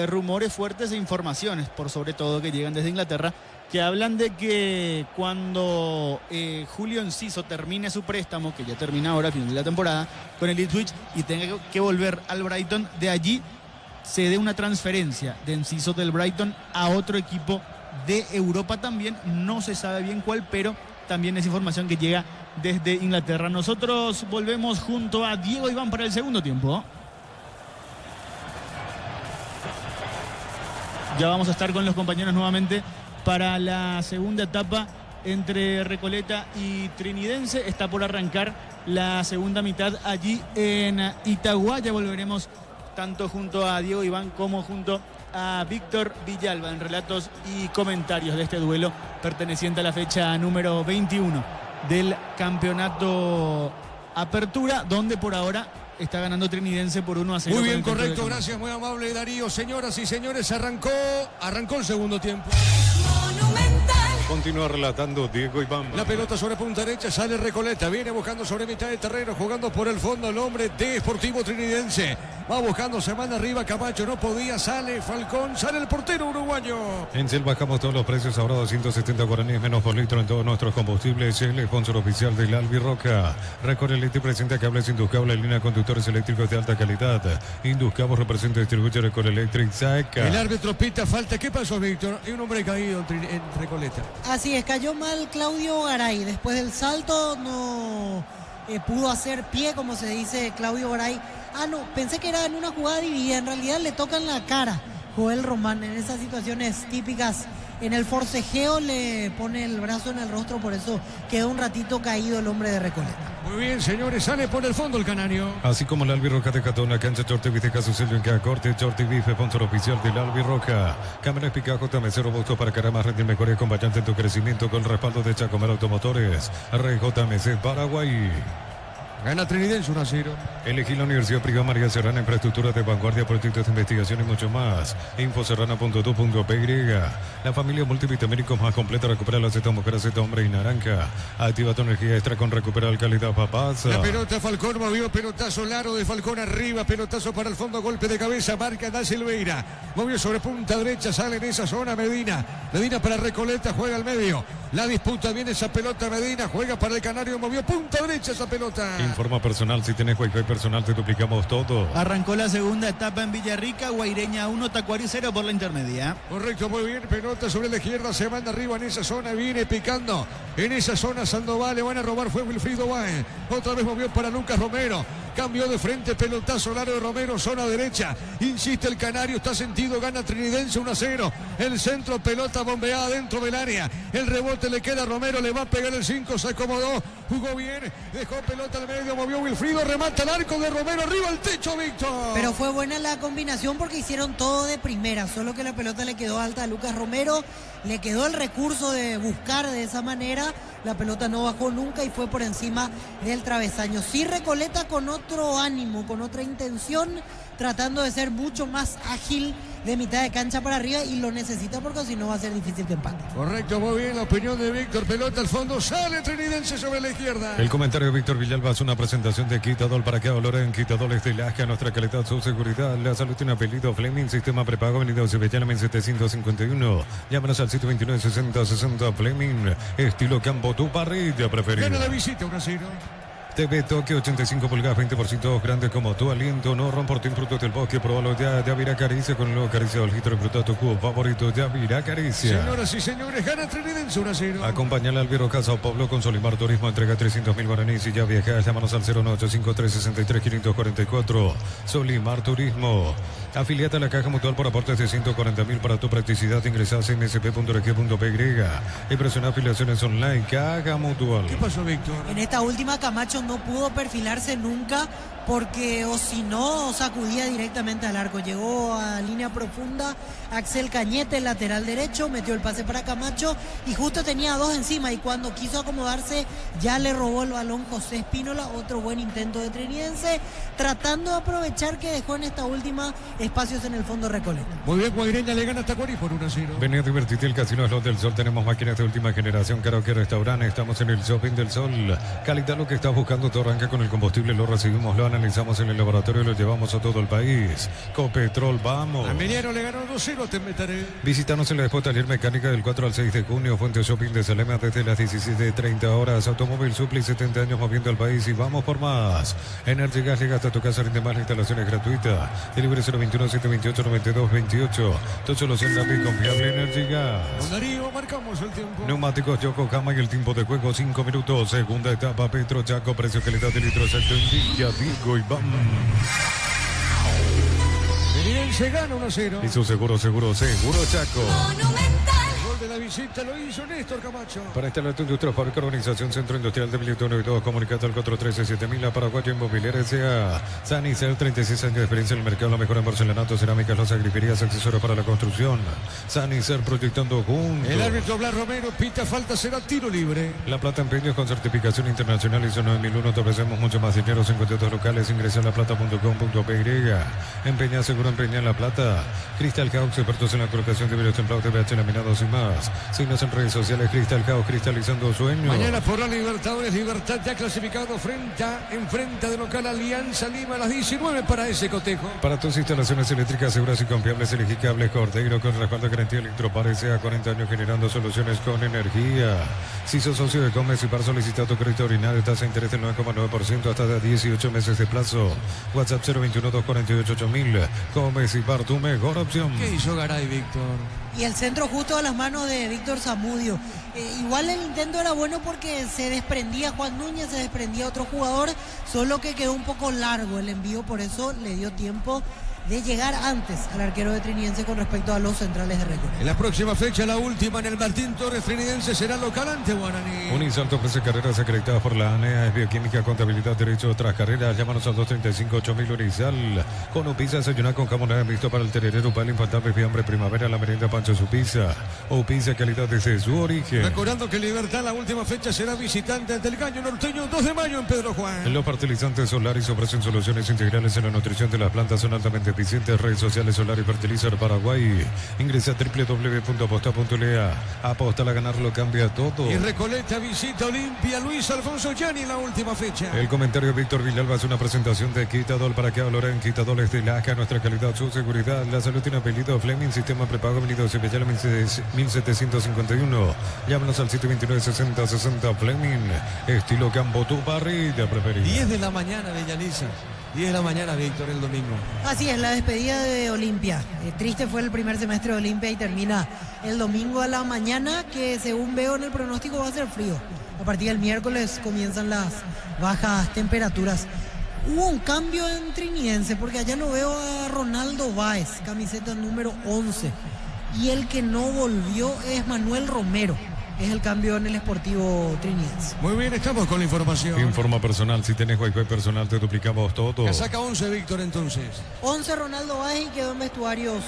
rumores fuertes e informaciones, por sobre todo que llegan desde Inglaterra, que hablan de que cuando Julio Enciso termine su préstamo, que ya termina ahora a final de la temporada, con el Ipswich, y tenga que volver al Brighton, de allí se dé una transferencia de Enciso del Brighton a otro equipo de Europa también. No se sabe bien cuál, pero también es información que llega desde Inglaterra. Nosotros volvemos junto a Diego Iván para el segundo tiempo. Ya vamos a estar con los compañeros nuevamente para la segunda etapa entre Recoleta y Trinidense. Está por arrancar la segunda mitad allí en Itagua. Ya volveremos tanto junto a Diego Iván como junto a Víctor Villalba en relatos y comentarios de este duelo perteneciente a la fecha número 21 del campeonato Apertura, donde por ahora está ganando Trinidense por 1-0. Muy bien, correcto, gracias, muy amable Darío. Señoras y señores, arrancó el segundo tiempo. Continúa relatando Diego Iván. La pelota sobre punta derecha, sale Recoleta, viene buscando sobre mitad de terreno, jugando por el fondo el hombre de Sportivo Trinidense. Va buscando, se manda arriba Camacho, no podía, sale Falcón, sale el portero uruguayo. En Shell bajamos todos los precios, ahora 270 guaraníes menos por litro en todos nuestros combustibles. Shell, sponsor oficial del Albirroca. Recorre el y presenta cables Induscable en línea de conductores eléctricos de alta calidad. Induscable representa y distribuye Recorre Electric, saca. El árbitro pita falta. ¿Qué pasó, Víctor? Hay un hombre caído en Recoleta. Así es, cayó mal Claudio Garay. Después del salto no pudo hacer pie, como se dice Claudio Garay. Ah, no, pensé que era en una jugada dividida. En realidad le tocan la cara Joel Román. En esas situaciones típicas, en el forcejeo le pone el brazo en el rostro. Por eso quedó un ratito caído el hombre de Recoleta. Muy bien, señores, sale por el fondo el canario. Así como el Albirroca de Catón, cancha Chorte Viteca, su sello en cada corte. Chorte Bife, sponsor oficial del Albirroca. Cámara Espica JMC Robusto para que más rendir mejor y acompañante en tu crecimiento con el respaldo de Chacomar Automotores. RJMC Paraguay. Gana Trinidense 1-0. Elegí la Universidad Privada María Serrana, infraestructura de vanguardia, proyectos de investigación y mucho más. Infoserrana.tu.py. La familia multivitamínicos más completa recupera la Z mujer, Z hombre y naranja. Activa tu energía extra con recuperar calidad papás. La pelota Falcón movió, pelotazo largo de Falcón arriba, pelotazo para el fondo, golpe de cabeza, marca Da Silveira. Movió sobre punta derecha, sale en esa zona Medina. Medina para Recoleta, juega al medio. La disputa, viene esa pelota Medina, juega para el Canario, movió punta derecha esa pelota. Informa personal, si tienes Wi-Fi personal te duplicamos todo. Arrancó la segunda etapa en Villarrica, Guaireña 1, Tacuarí 0 por la intermedia. Correcto, muy bien, pelota sobre la izquierda, se manda arriba en esa zona, viene picando. En esa zona Sandoval, le van a robar, fue Wilfrido Báez. Otra vez movió para Lucas Romero. Cambió de frente, pelotazo largo de Romero, zona derecha. Insiste el Canario, está sentido, gana Trinidense 1-0. El centro, pelota bombeada dentro del área. El rebote le queda a Romero, le va a pegar el 5, se acomodó, jugó bien, dejó pelota al medio, movió Wilfrido, remata el arco de Romero, arriba al techo, Víctor. Pero fue buena la combinación porque hicieron todo de primera, solo que la pelota le quedó alta a Lucas Romero, le quedó el recurso de buscar de esa manera. La pelota no bajó nunca y fue por encima del travesaño. Sí, Recoleta con otro ánimo, con otra intención, tratando de ser mucho más ágil de mitad de cancha para arriba y lo necesita porque si no va a ser difícil que empate. Correcto, muy bien, la opinión de Víctor, pelota al fondo, sale Trinidense sobre la izquierda. El comentario de Víctor Villalba es una presentación de Quitadol para que valoren Quitadores de Lasca, nuestra calidad, su seguridad, la salud tiene apellido Fleming, sistema prepago, avenida Sevillana 751. Llámanos al sitio 296060 Fleming, estilo campo, tu parrilla preferida. Gana la visita 1-0. TV Toque 85 pulgadas, 20% grande como tu aliento. No romportín frutos del bosque. Probalo ya. Yavira Caricia con el nuevo Caricia del Litro. Fruta tu cubo favorito. Yavira Caricia. Señoras y señores, gana Trinidense 1-0. Acompaña al Albirroca Sao Paulo con Solimar Turismo. Entrega 300.000 guaraníes y ya viajas. Llámanos al 0985363-544. Solimar Turismo. Afiliate a la Caja Mutual por aportes de 140.000 para tu practicidad. Ingresás en nsp.rg.py y presiona afiliaciones online. Caja Mutual. ¿Qué pasó, Víctor? En esta última Camacho no pudo perfilarse nunca porque o si no sacudía directamente al arco. Llegó a línea profunda Axel Cañete, el lateral derecho, metió el pase para Camacho y justo tenía dos encima y cuando quiso acomodarse ya le robó el balón José Espínola. Otro buen intento de Trinidense, tratando de aprovechar que dejó en esta última espacios en el fondo Recoleta. Muy bien, Guaireña le gana a Tacuarí por 1-0. Vení a divertirte, el Casino Slot del Sol. Tenemos máquinas de última generación, karaoke, restaurante. Estamos en el Shopping del Sol. Calidad, lo que estás buscando, todo arranca con el combustible, lo recibimos, lo analizamos en el laboratorio y lo llevamos a todo el país. Copetrol, vamos. Ameliano le ganó 2-0 a Tembetaré. Visítanos en la Expo Taller Mecánica del 4 al 6 de junio, Fuente Shopping de Salema desde las 17:30 horas. Automóvil Supli, 70 años moviendo al país y vamos por más. Energy Gas llega hasta tu casa, rinde más, la instalación es gratuita. Delivery 021-728-9228. Todo solución rápida y confiable, Energy Gas. Con Darío marcamos el tiempo. Neumáticos Yokohama y el tiempo de juego 5 minutos. Segunda etapa, Petro Chaco, precio calidad de litro exacto en Villa, Vigo y Bam. Se gana 1-0. Y su seguro Chaco. Gol de la visita lo hizo Néstor Camacho. Para instalar tu industria, fábrica, organización, centro industrial de Milton y todo, comunicado al 413-7000, la Paraguaya Inmobiliaria S.A. Sanicel, 36 años de experiencia en el mercado, lo mejor en porcelanato, cerámicas, losas, griferías, accesorios para la construcción. Sanicel, proyectando juntos. El árbitro Blas Romero pita falta, será tiro libre. La Plata Empeños con certificación internacional ISO 9001. Te ofrecemos mucho más dinero en contratos locales. Ingresa a laplata.com.py. Empeña seguro, empeña en La Plata. Crystal House, expertos en la colocación de vidrios templados, TVH laminados y más. Signos en redes sociales, Crystal House, cristalizando sueños. Mañana por la Libertadores, Libertad ya clasificado enfrenta de local Alianza Lima a las 19 para ese cotejo. Para tus instalaciones eléctricas seguras y confiables, elegí Cables Cordeiro con respaldo de garantía Electropar S.A. 40 años generando soluciones con energía. Si sos socio de Comes y Par, solicita tu crédito ordinario, tasa de interés del 9,9% hasta de 18 meses de plazo. WhatsApp 021-248-8000. Comes y Par, tu mejor opción. ¿Qué hizo Garay, Víctor? Y el centro justo a las manos de Víctor Zamudio. Igual el intento era bueno porque se desprendía Juan Núñez, se desprendía otro jugador, solo que quedó un poco largo el envío, por eso le dio tiempo de llegar antes al arquero de Trinidense con respecto a los centrales de récord. En la próxima fecha, la última en el Martín Torres, Trinidense será local ante Guaraní. Unisalto ofrece carreras acreditadas por la ANEA, es bioquímica, contabilidad, derecho, otras carreras. Llámanos al 235-8000 Unisal. Con Upisa, desayunar con jamonada visto para el tererero, para el infantable, fiambre, primavera, la merienda, pancho, su pizza. Upisa, calidad desde su origen. Recordando que Libertad, la última fecha, será visitante del Caño Norteño, 2 de mayo en Pedro Juan. Los fertilizantes Solaris ofrecen soluciones integrales en la nutrición de las plantas, son altamente eficientes. Redes sociales Solar y Fertilizar Paraguay. Ingresa a www.aposta.lea. Aposta a ganarlo, cambia todo. Y Recoleta visita Olimpia Luis Alfonso Gianni en la última fecha. El comentario de Víctor Villalba es una presentación de Quitadol. Para que valoren Quitadol de Laja, nuestra calidad, su seguridad. La salud tiene apellido Fleming, sistema prepago, Avenida Cepillal 1751. Llámanos al 729-6060 Fleming. Estilo Campo, tu parrilla preferida. 10 de la mañana de Yaniza. 10 de la mañana, Víctor, el domingo. Así es, la despedida de Olimpia. Triste fue el primer semestre de Olimpia y termina el domingo a la mañana, que según veo en el pronóstico va a ser frío. A partir del miércoles comienzan las bajas temperaturas. Hubo un cambio en Trinidense porque allá no veo a Ronaldo Báez, camiseta número 11. Y el que no volvió es Manuel Romero. Es el cambio en el Sportivo Trinidense. Muy bien, estamos con la información. Informa personal, si tenés Wi-Fi personal te duplicamos todo. Casaca 11, Víctor, entonces. 11 Ronaldo Báez y quedó en vestuarios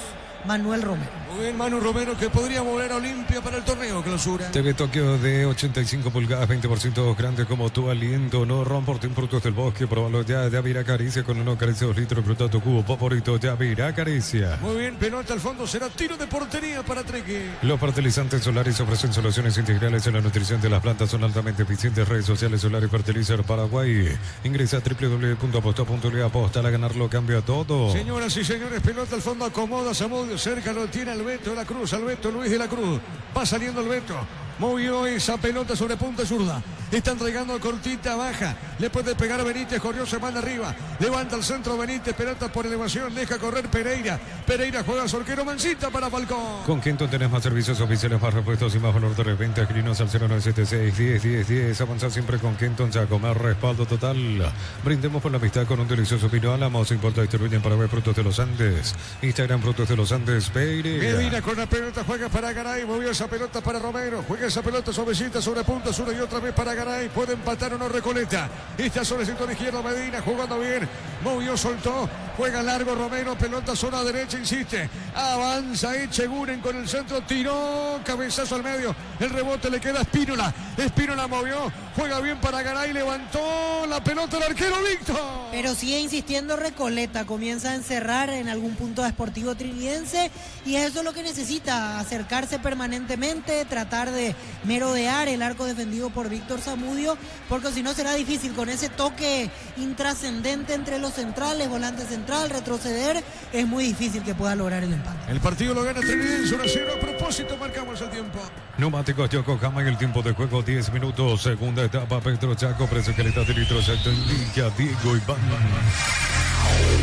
Manuel Romero. Muy bien, Manu Romero, que podría mover a Olimpia para el torneo clausura. TV Tokio de 85 pulgadas, 20% grande como tu aliento. No romporten frutos del bosque, probalo ya. Yavira Caricia con 1 caricia 2 litros, fruta tu cubo favorito. Yavira Caricia. Muy bien, pelota al fondo, será tiro de portería para Treque. Los fertilizantes Solaris ofrecen soluciones integrales en la nutrición de las plantas, son altamente eficientes. Redes sociales Solar y Fertilizar Paraguay. Ingresa a www.aposta.le. Aposta a ganarlo, cambia todo. Señoras y señores, pelota al fondo, acomoda Zamudio. Cerca lo tiene Alberto de la Cruz, Alberto Luis de la Cruz. Va saliendo Alberto. Movió esa pelota sobre punta zurda. Está entregando cortita, baja. Le puede pegar a Benítez, corrió, se manda arriba. Levanta el centro Benítez, pelota por elevación. Deja correr Pereira. Pereira juega Sorquero, Mancita para Falcón. Con Quinton tenés más servicios oficiales, más repuestos y más valor de reventa. Escribinos al 0976-10-10-10. Avanzar siempre con Quinton, ya comer respaldo total. Brindemos por la amistad con un delicioso vino Álamos. Importa y distribuyen para ver Frutos de los Andes. Instagram Frutos de los Andes, Pereira. Medina con la pelota, juega para Garay. Movió esa pelota para Romero. Juega esa pelota suavecita sobre punta sur y otra vez para Garay. Puede empatar o no Recoleta. Está sobre el sector izquierdo Medina, jugando bien. Movió, soltó. Juega largo Romero. Pelota zona derecha, insiste. Avanza Echeguren con el centro. Tiró. Cabezazo al medio. El rebote le queda a Espínola. Espínola movió. Juega bien para Garay, levantó la pelota el arquero Víctor. Pero sigue insistiendo Recoleta, comienza a encerrar en algún punto a Sportivo Trinidense y eso es lo que necesita, acercarse permanentemente, tratar de merodear el arco defendido por Víctor Zamudio, porque si no será difícil con ese toque intrascendente entre los centrales, volante central, retroceder, es muy difícil que pueda lograr el empate. El partido lo gana Trinidense 1-0, a propósito marcamos el tiempo. Neumáticos Yokohama en el tiempo de juego 10 minutos. Segunda etapa, Petro Chaco, precio calidad de litros exacto, indica Diego Iván.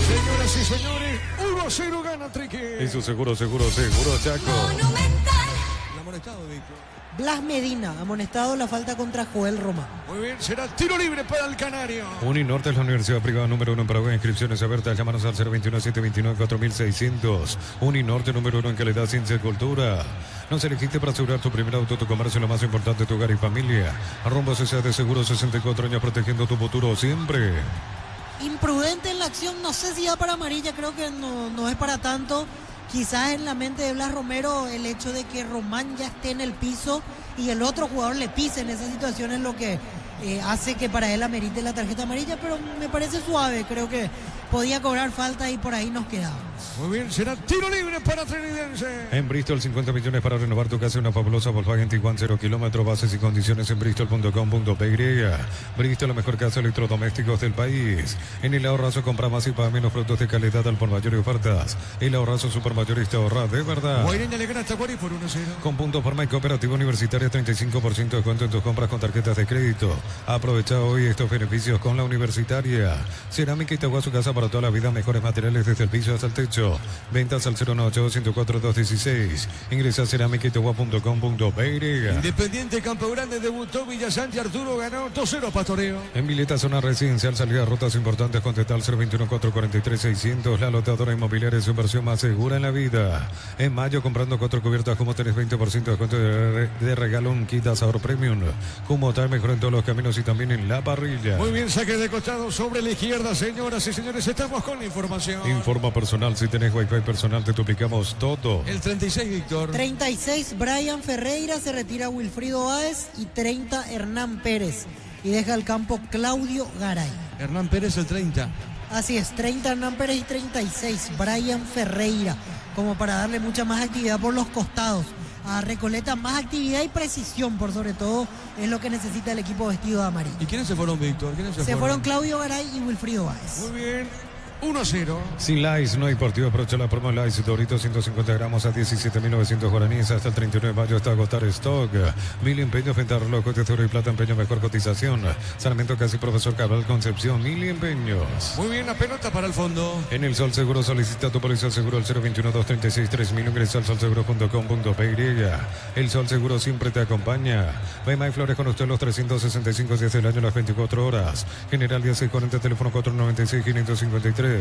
Señoras y señores, 1-0 gana Trique. Eso seguro, Chaco. El amonestado, Víctor. Blas Medina, amonestado la falta contra Joel Román. Muy bien, será tiro libre para el Canario. Uninorte es la universidad privada número 1 en Paraguay. Inscripciones abiertas. Llámanos al 021-729-4600. Uninorte número 1 en calidad, ciencia y cultura. Nos elegiste para asegurar tu primer auto, tu comercio, lo más importante, tu hogar y familia. Rumbo CCA de Seguro, 64 años protegiendo tu futuro siempre. Imprudente en la acción, no sé si da para amarilla, creo que no es para tanto. Quizás en la mente de Blas Romero el hecho de que Román ya esté en el piso y el otro jugador le pise en esa situación es lo que hace que para él amerite la tarjeta amarilla, pero me parece suave, creo que podía cobrar falta y por ahí nos quedamos. Muy bien, será tiro libre para Trinidense. En Bristol, 50 millones para renovar tu casa, una fabulosa Volkswagen Tiguan 0 kilómetros, bases y condiciones en bristol.com.py. Bristol, la mejor casa de electrodomésticos del país. En el ahorrazo compra más y paga menos productos de calidad al por mayor y ofertas. El ahorrazo supermayorista ahorra de verdad. Guaireña le gana hasta Guari por 1-0. Con puntos Farma y Cooperativa Universitaria, 35% de descuento en tus compras con tarjetas de crédito. Aprovecha hoy estos beneficios con la Universitaria. Cerámica Itagua, su casa para toda la vida, mejores materiales desde el piso hasta el techo. Ventas al 098-104-216. Ingresa a cerámicaitagua.com.py. Independiente Campo Grande debutó Villasanti, Arturo ganó 2-0 a Pastoreo. En Vileta, zona residencial, salida a rutas importantes, contestar al 021-443-600. La lotadora inmobiliaria es su inversión más segura en la vida. En mayo, comprando 4 cubiertas, como tenés 20% de descuento de regalo, un kit asador premium. Como tal, mejor en todos los caminos y también en la parrilla. Muy bien, saque de costado sobre la izquierda, señoras y señores, estamos con la información. Informa personal, si tenés wifi personal te duplicamos todo. El 36, Víctor. 36, Brian Ferreira, se retira Wilfrido Báez y 30, Hernán Pérez. Y deja el campo Claudio Garay. Hernán Pérez el 30. Así es, 30 Hernán Pérez y 36, Brian Ferreira. Como para darle mucha más actividad por los costados. A Recoleta más actividad y precisión, por sobre todo, es lo que necesita el equipo vestido de amarillo. ¿Y quiénes se fueron, Víctor? ¿Quiénes Se fueron Claudio Garay y Wilfrido Báez. Muy bien. 1-0. Sin Lais no hay partido. Aprovecha la promo Lais Doritos 150 gramos a 17.900 guaraníes. Hasta el 39 de mayo hasta agotar stock. 1000 empeños, venta de reloj de oro y plata, empeño, mejor cotización. Sarmiento Casi, Profesor Cabral Concepción, 1000 empeños. Muy bien, la pelota para el fondo. En el Sol Seguro solicita tu póliza seguro al 021-236-3000. Ingresa al solseguro.com.py. El Sol Seguro siempre te acompaña. Bema y Flores con usted los 365 días del año, las 24 horas. General 1640, teléfono 496-553.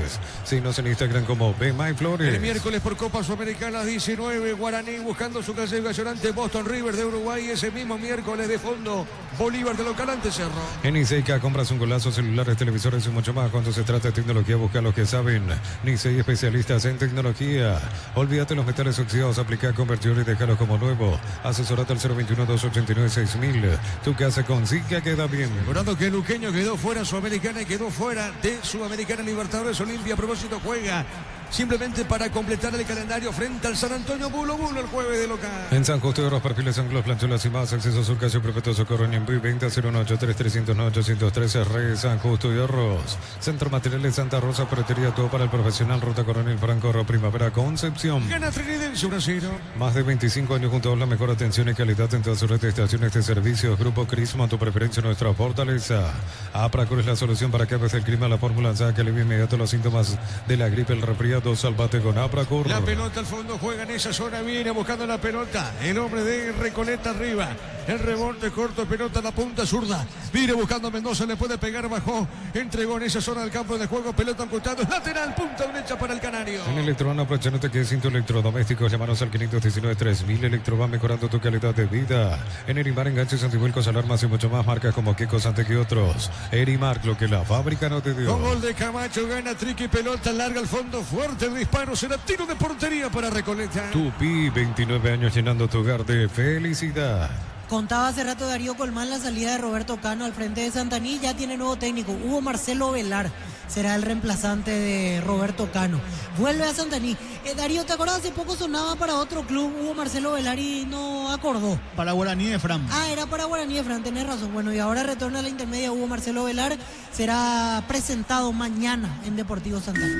Síguenos en Instagram como Bema y Flores. El miércoles por Copa Sudamericana 19, Guaraní buscando su clasificación ante Boston River de Uruguay. Ese mismo miércoles de fondo, Bolívar de local ante Cerro. En Niseica compras un golazo, celulares, televisores y mucho más. Cuando se trata de tecnología, busca a los que saben. Nisei, especialistas en tecnología. Olvídate los metales oxidados, aplica, convertir y déjalo como nuevo. Asesorate al 021-289-6000. Tu casa con Zika queda bien. Recordando que el luqueño quedó fuera Sudamericana y quedó fuera de Sudamericana Libertadores. Olimpia a propósito juega simplemente para completar el calendario frente al San Antonio Bulo el jueves de local. En San Justo de los perfiles ángulos, planchuelas y más, acceso sur, Casio Perpetuo Socorro, en Envío, 20 0183309-813, Rey, San Justo de Arroz. Centro Materiales Santa Rosa, Ferretería, todo para el profesional, Ruta Coronel Franco, Primavera, Concepción. Gana Trinidense 1-0. Más de 25 años junto a la mejor atención y calidad en todas sus redes de estaciones de servicios. Grupo Crisma, tu preferencia, nuestra fortaleza. Apracur es la solución para que a veces el clima, la fórmula saque alivio inmediato los síntomas de la gripe, el resfriado. Salvate con Apracur. La pelota al fondo, juega en esa zona, viene buscando la pelota. El hombre de Recoleta arriba. El rebote corto, pelota a la punta zurda. Viene buscando a Mendoza, le puede pegar, bajó. Entregó en esa zona del campo de juego, pelota amputado. Lateral, punta derecha para el Canario. En Electroban, aprovechándote que es sin tu electrodomésticos, llámanos al 519-3000. Electroban, mejorando tu calidad de vida. En Erimar, enganches, antihuelcos, alarmas y mucho más. Marcas como Kekos, ante que otros. Erimar, lo que la fábrica no te dio. Con gol de Camacho, gana Triqui, pelota larga al fondo, fuerte el disparo, será tiro de portería para Recoleta. Tupi, 29 años llenando tu hogar de felicidad. Contaba hace rato Darío Colmán la salida de Roberto Cano al frente de Santaní, ya tiene nuevo técnico, Hugo Marcelo Velar será el reemplazante de Roberto Cano. Vuelve a Santaní. Darío, ¿te acordás? Hace poco sonaba para otro club, Hugo Marcelo Velar, y no acordó. Para Guaraní de Fran. Era para Guaraní de Fran, tenés razón. Bueno, y ahora retorna a la intermedia Hugo Marcelo Velar, será presentado mañana en Deportivo Santaní.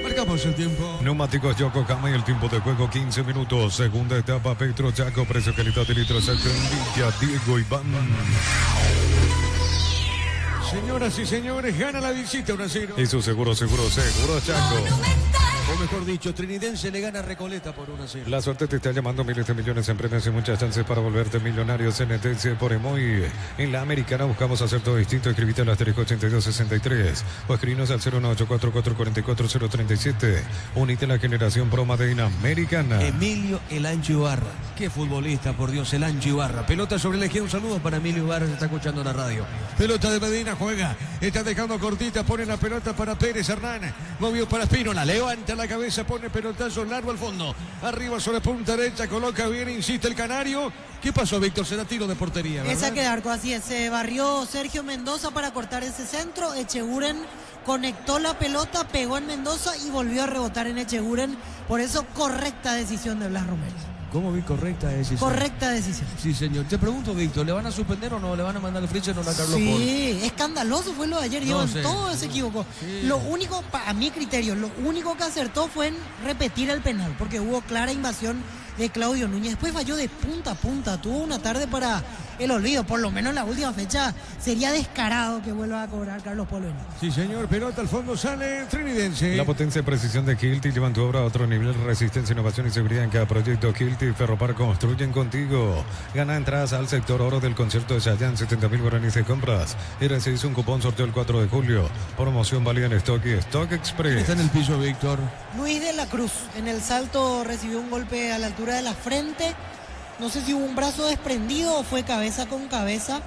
Marcamos el tiempo. Neumáticos Yokohama y el tiempo de juego 15 minutos. Segunda etapa, Petro Chaco, precio calidad de litros en Villa Diego Iván. Señoras y señores, gana la visita 1-0. Y su seguro Chaco. O mejor dicho, Trinidense le gana a Recoleta por 1-0. La suerte te está llamando, miles de millones en premios y muchas chances para volverte millonario. CNTC por Emoy. En la Americana buscamos hacer todo distinto. Escribite al asterisco 8263 o escribinos al 01844444037. Unite a la generación Pro Made in Americana. Emilio El Ancho Ibarra. Qué futbolista, por Dios, El Ancho Ibarra. Pelota sobre la izquierda, un saludo para Emilio Ibarra, se está escuchando en la radio. Pelota de Medina, juega. Está dejando cortita, pone la pelota para Pérez Hernán. Movió para Espínola, levanta la cabeza, pone pelotazo largo al fondo. Arriba sobre punta derecha, coloca bien, insiste el canario. ¿Qué pasó, Víctor? Será tiro de portería, ¿verdad? Es saque de arco, así es. Se barrió Sergio Mendoza para cortar ese centro. Echeguren conectó la pelota, pegó en Mendoza y volvió a rebotar en Echeguren. Por eso, correcta decisión de Blas Romero. ¿Cómo vi correcta decisión? Correcta decisión. Sí, señor. Te pregunto, Víctor, ¿le van a suspender o no? ¿Le van a mandar el Fritzen o no a Carlos Paul? Sí, escandaloso fue lo de ayer. No, todo se equivocó. Sí. Lo único, a mi criterio, lo único que acertó fue en repetir el penal, porque hubo clara invasión de Claudio Núñez. Después falló de punta a punta. Tuvo una tarde para el olvido. Por lo menos en la última fecha sería descarado que vuelva a cobrar Carlos Paul. Sí, señor. Pelota al fondo, sale Trinidense. La potencia y precisión de Kilty llevan tu obra a otro nivel. Resistencia, innovación y seguridad en cada proyecto. Kilty y Ferropar construyen contigo. Gana entradas al sector oro del concierto de Chayanne. 70.000 guaraníes de compras. Y recibís un cupón sorteo el 4 de julio. Promoción válida en Stock y Stock Express. Está en el piso, Víctor. Luis de la Cruz en el salto recibió un golpe a la altura de la frente. No sé si hubo un brazo desprendido o fue cabeza con cabeza.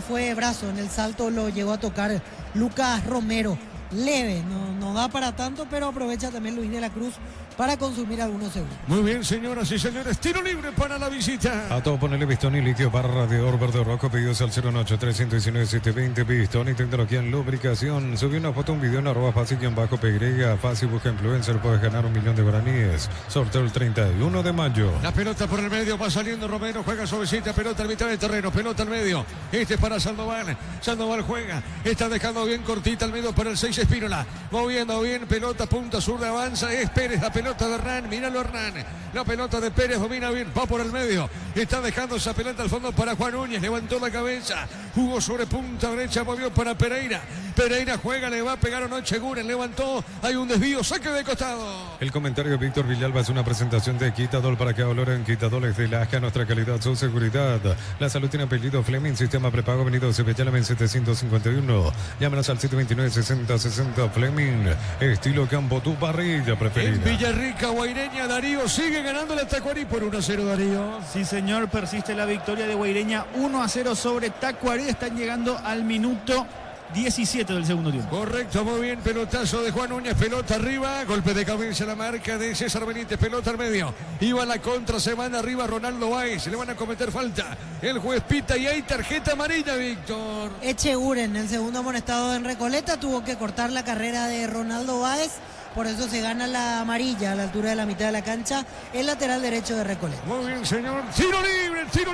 Fue brazo. En el salto lo llegó a tocar Lucas Romero. Leve, no da para tanto, pero aprovecha también Luis de la Cruz para consumir algunos segundos. Muy bien, señoras y señores, tiro libre para la visita. A todo ponerle Bistón y líquido para radiador verde rojo, pedidos al 018-319-720. Bistón y tecnología en lubricación. Subió una foto, un video en @fácil_PY. Fácil, busca influencer, puedes ganar 1 millón de guaraníes. Sorteo el 31 de mayo. La pelota por el medio, va saliendo Romero, juega suavecita, pelota al mitad del terreno, pelota al medio. Este es para Sandoval. Sandoval juega, está dejando bien cortita al medio para el 6 Espínola. Moviendo bien, pelota, punta sur, avanza, es Pérez, la pelota de Hernán, míralo Hernán. La pelota de Pérez domina bien, va por el medio. Está dejando esa pelota al fondo para Juan Núñez, levantó la cabeza, jugó sobre punta derecha, movió para Pereira. Pereira juega, le va a pegar o no Echeguren, levantó, hay un desvío, saque de costado. El comentario de Víctor Villalba es una presentación de Quitadol para que valoren Quitadores de Lasca, nuestra calidad, su seguridad. La salud tiene apellido Fleming, sistema prepago, venido Cepellálame en 751. Llámenos al 729-6060 Fleming, estilo campo, tu parrilla preferida. En Villarrica, Guaireña, Darío sigue ganando el Tacuarí por 1-0, Darío. Sí, señor, persiste la victoria de Guaireña 1-0 sobre Tacuarí. Están llegando al minuto 17 del segundo tiempo. Correcto, muy bien, pelotazo de Juan Núñez, pelota arriba, golpe de cabeza, la marca de César Benítez, pelota al medio, iba a la contra, se van arriba Ronaldo Báez, le van a cometer falta, el juez pita y hay tarjeta amarilla, Víctor. Echeguren, el segundo amonestado en Recoleta, tuvo que cortar la carrera de Ronaldo Báez. Por eso se gana la amarilla a la altura de la mitad de la cancha, el lateral derecho de Recoleta. Muy bien, señor. Tiro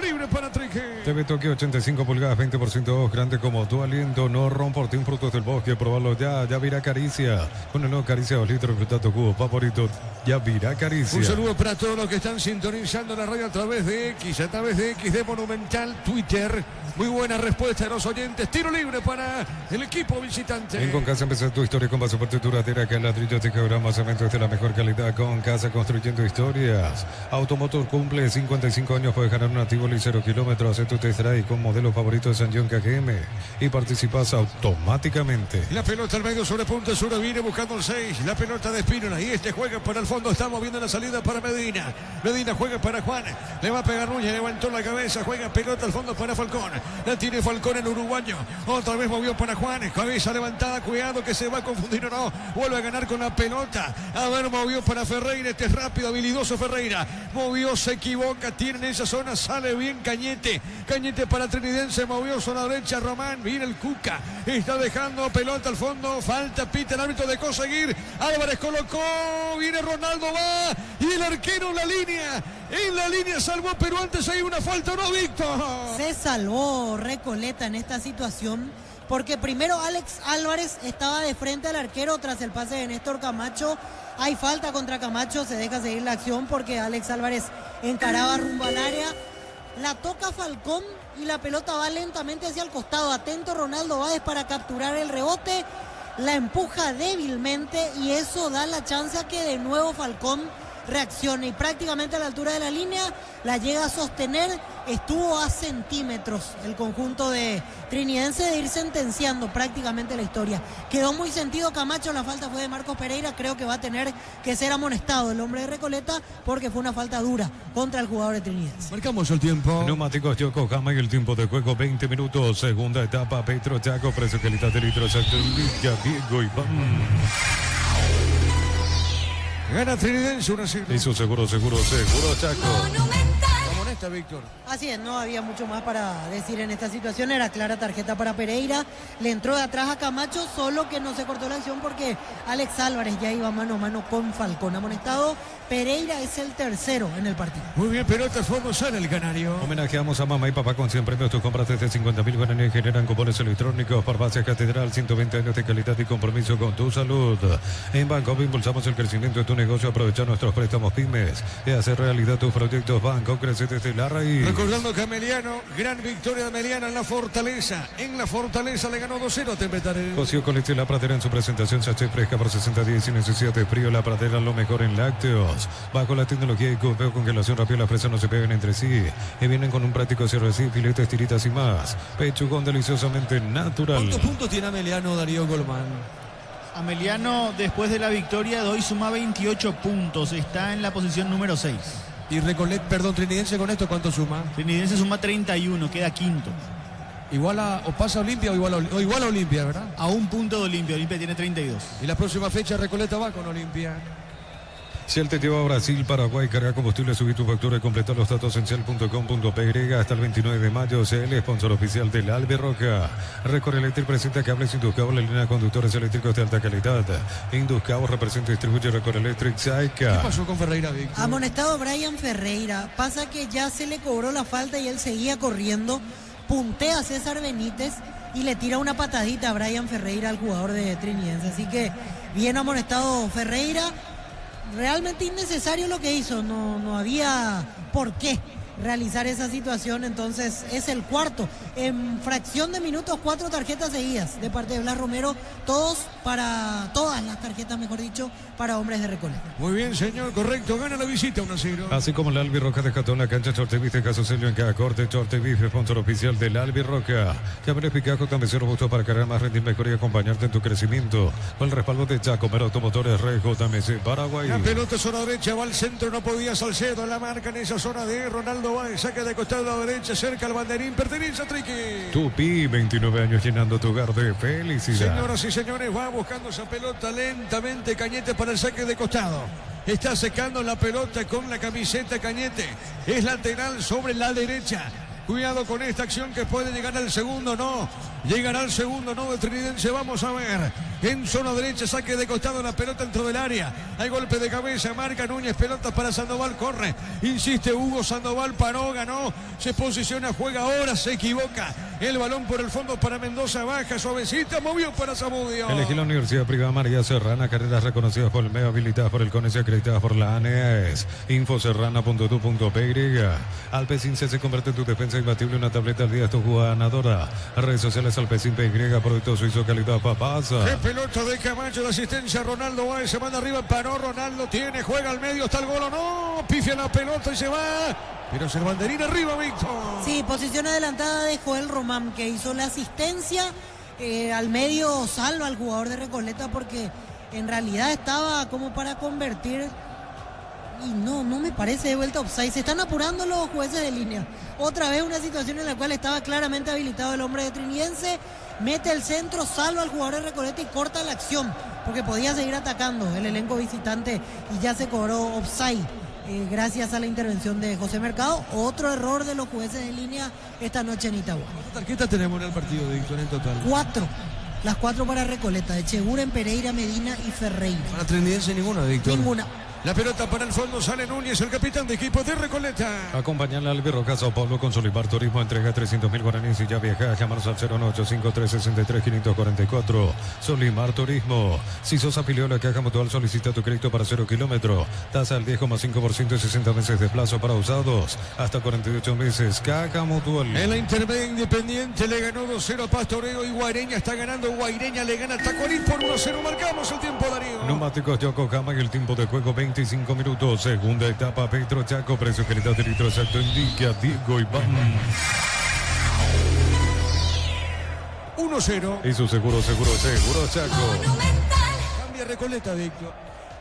libre para Trique. TV Tokio 85 pulgadas, 20% de ojos, grande como tu aliento. No romporte un frutos del bosque, probarlo ya. Ya virá Caricia. Con el nuevo Caricia 2 litros, fruta tu cubo favorito. Ya virá Caricia. Un saludo para todos los que están sintonizando la radio a través de X, a través de XD Monumental, Twitter. Muy buena respuesta de los oyentes. Tiro libre para el equipo visitante. En Concasa empezar tu historia con pasaporte duradera, que el ladrillo te quebramos cementos de la mejor calidad. Con Casa construyendo historias. Automotor cumple 55 años, puedes ganar un activo y 0 kilómetros. Haz tu test drive con modelo favorito de San John KGM y participas automáticamente. La pelota al medio sobre punta sur, viene buscando el 6. La pelota de Espínola y este juega para el fondo. Estamos viendo la salida para Medina. Medina juega para Juan. Le va a pegar Núñez, levantó la cabeza, juega pelota al fondo para Falcón. La tiene Falcón, el uruguayo. Otra vez movió para Juan. Cabeza levantada, cuidado que se va a confundir o no. Vuelve a ganar con la pelota. pelota. A ver, movió para Ferreira. Este es rápido, habilidoso Ferreira. Movió, se equivoca. Tiene en esa zona, sale bien Cañete. Cañete para Trinidense. Movió zona derecha Román. Viene el Cuca. Está dejando pelota al fondo. Falta, pita el árbitro de conseguir. Álvarez colocó. Viene Ronaldo, va. Y el arquero en la línea. En la línea salvó, pero antes hay una falta, ¿no, Víctor? Se salvó Recoleta en esta situación, porque primero Alex Álvarez estaba de frente al arquero tras el pase de Néstor Camacho. Hay falta contra Camacho, se deja seguir la acción porque Alex Álvarez encaraba rumbo al área. La toca Falcón y la pelota va lentamente hacia el costado. Atento Ronaldo Báez para capturar el rebote. La empuja débilmente y eso da la chance a que de nuevo Falcón reaccione y prácticamente a la altura de la línea la llega a sostener. Estuvo a centímetros el conjunto de Trinidense de ir sentenciando prácticamente la historia. Quedó muy sentido Camacho, la falta fue de Marcos Pereira. Creo que va a tener que ser amonestado el hombre de Recoleta porque fue una falta dura contra el jugador de Trinidense. Marcamos el tiempo. Neumáticos Yokohama y el tiempo de juego 20 minutos. Segunda etapa, Petro Chaco, precio calidad de litros, Liga, Diego y Bam. Gana Trinidense 1-0. Hizo seguro Chaco. Amonesta, Víctor. Así es, no había mucho más para decir en esta situación. Era clara tarjeta para Pereira. Le entró de atrás a Camacho, solo que no se cortó la acción porque Alex Álvarez ya iba mano a mano con Falcón. Amonestado, Pereira es el tercero en el partido. Muy bien, pelota al fondo, sale el canario. Homenajeamos a mamá y papá con 100 premios. Tus compras desde 50.000 guaraníes generan cupones electrónicos. Farmacia Catedral, 120 años de calidad y compromiso con tu salud. En Banco impulsamos el crecimiento de tu negocio. Aprovecha nuestros préstamos pymes y hacer realidad tus proyectos. Banco crece desde la raíz. Recordando que Ameliano, gran victoria de Ameliano en la Fortaleza. En la Fortaleza le ganó 2-0 a Tembetaré. Cocío con leche La Pradera en su presentación. Sachet fresca por 60 días sin necesidad de frío. La Pradera, lo mejor en lácteos. Bajo la tecnología y veo congelación rápida, las presas no se pegan entre sí y vienen con un práctico cierre así, filetes, tiritas y más. Pechugón deliciosamente natural. ¿Cuántos puntos tiene Ameliano, Darío Colmán? Ameliano, después de la victoria de hoy, suma 28 puntos. Está en la posición número 6. Y Trinidense con esto, ¿cuánto suma? Trinidense suma 31, queda quinto. Igual a, o pasa Olimpia o igual a Olimpia, ¿verdad? A un punto de Olimpia. Olimpia tiene 32. Y la próxima fecha Recoleta va con Olimpia. Shell te lleva a Brasil, Paraguay, carga combustible, subir tu factura y completar los datos en shell.com.py hasta el 29 de mayo. Shell, sponsor oficial del Albirroca. Recorre Electric presenta cables Induscabo, la línea de conductores eléctricos de alta calidad. Induscabo representa y distribuye Recorre Electric Saica. ¿Qué pasó con Ferreira, Víctor? Amonestado Brian Ferreira. Pasa que ya se le cobró la falta y él seguía corriendo. Puntea a César Benítez y le tira una patadita a Brian Ferreira, al jugador de Trinidense. Así que bien amonestado Ferreira. Realmente innecesario lo que hizo, no había por qué realizar esa situación. Entonces es el cuarto en fracción de minutos, 4 tarjetas seguidas de parte de Blas Romero, todas las tarjetas, mejor dicho, para hombres de Recoleta. Muy bien, señor, correcto, gana la visita 1-0. Así como el Albirroca descartó en la cancha, Chortevis de Caso Celio en cada corte. Chortevis, sponsor oficial del Albirroca. Llámale Picajo, también robusto para cargar más, rendir mejor y acompañarte en tu crecimiento. Con el respaldo de Chacomero Automotores, JMC Paraguay. La pelota zona derecha, va al centro, no podía Salcedo, la marca en esa zona de Ronaldo Báez, saca de costado a la derecha, cerca al banderín, pertenece a Triqui. Tupi, 29 años llenando tu hogar de felicidad. Señoras y señores, va buscando esa pelota lentamente Cañete para el saque de costado. Está secando la pelota con la camiseta Cañete. Es lateral sobre la derecha. Cuidado con esta acción que puede llegar al segundo, no. Llegará al segundo, no, de Trinidense. Vamos a ver. En zona derecha, saque de costado, la pelota dentro del área. Hay golpe de cabeza, marca Núñez, pelota para Sandoval, corre. Insiste Hugo, Sandoval paró, ganó. Se posiciona, juega ahora, se equivoca. El balón por el fondo para Mendoza, baja, suavecita, movió para Zamudio. Elegí la Universidad Privada María Serrana, carreras reconocidas por el medio, habilitadas por el CONES y acreditadas por la ANEAES. Infoserrana.tu.py. Alpecin se convierte en tu defensa imbatible, una tableta al día, es tu ganadora. Redes sociales Alpecin PY, producto suizo, calidad papasa. Qué pelota de Camacho, de asistencia Ronaldo Báez, se manda arriba, paró, Ronaldo tiene, juega al medio, está el gol o no, pifia la pelota y se va. Pero es el banderín arriba, Víctor. Sí, posición adelantada de Joel Román, que hizo la asistencia al medio, salva al jugador de Recoleta porque en realidad estaba como para convertir. Y no me parece de vuelta offside. Se están apurando los jueces de línea. Otra vez una situación en la cual estaba claramente habilitado el hombre de Trinidense. mete el centro, salva al jugador de Recoleta y corta la acción, porque podía seguir atacando el elenco visitante y ya se cobró offside. Gracias a la intervención de José Mercado. Otro error de los jueces de línea esta noche en Itagüí. ¿Cuántas tarjetas tenemos en el partido, Víctor, en total? 4. Las 4 para Recoleta, de Cheguren, Pereira, Medina y Ferreira. Para Trinidense ninguna, Víctor. Ninguna. La pelota para el fondo, sale Núñez, el capitán de equipo de Recoleta. Acompañan al Albirroca Sao Paulo con Solimar Turismo, entrega 300.000 guaraníes y ya viaja. Llámanos al 0185363-544. Solimar Turismo. Si sos afiliado a la Caja Mutual, solicita tu crédito para 0 kilómetro. Tasa al 10,5% y 60 meses de plazo para usados. Hasta 48 meses. Caja Mutual. En la intermedia Independiente le ganó 2-0 a Pastoreo y Guaireña está ganando. Guaireña le gana a Tacuarí por 1-0. Marcamos el tiempo, Darío. Neumáticos Yokohama y el tiempo de juego 25 minutos. Segunda etapa, Petro Chaco. Precio, calidad de litro exacto indica Diego Iván. 1-0. Y su seguro Chaco. Cambia Recoleta, Víctor.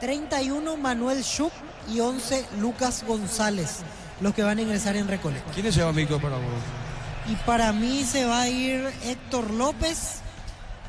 31 Manuel Schupp y 11 Lucas González, los que van a ingresar en Recoleta. ¿Quiénes se van, Víctor, para vos? Y para mí se va a ir Héctor López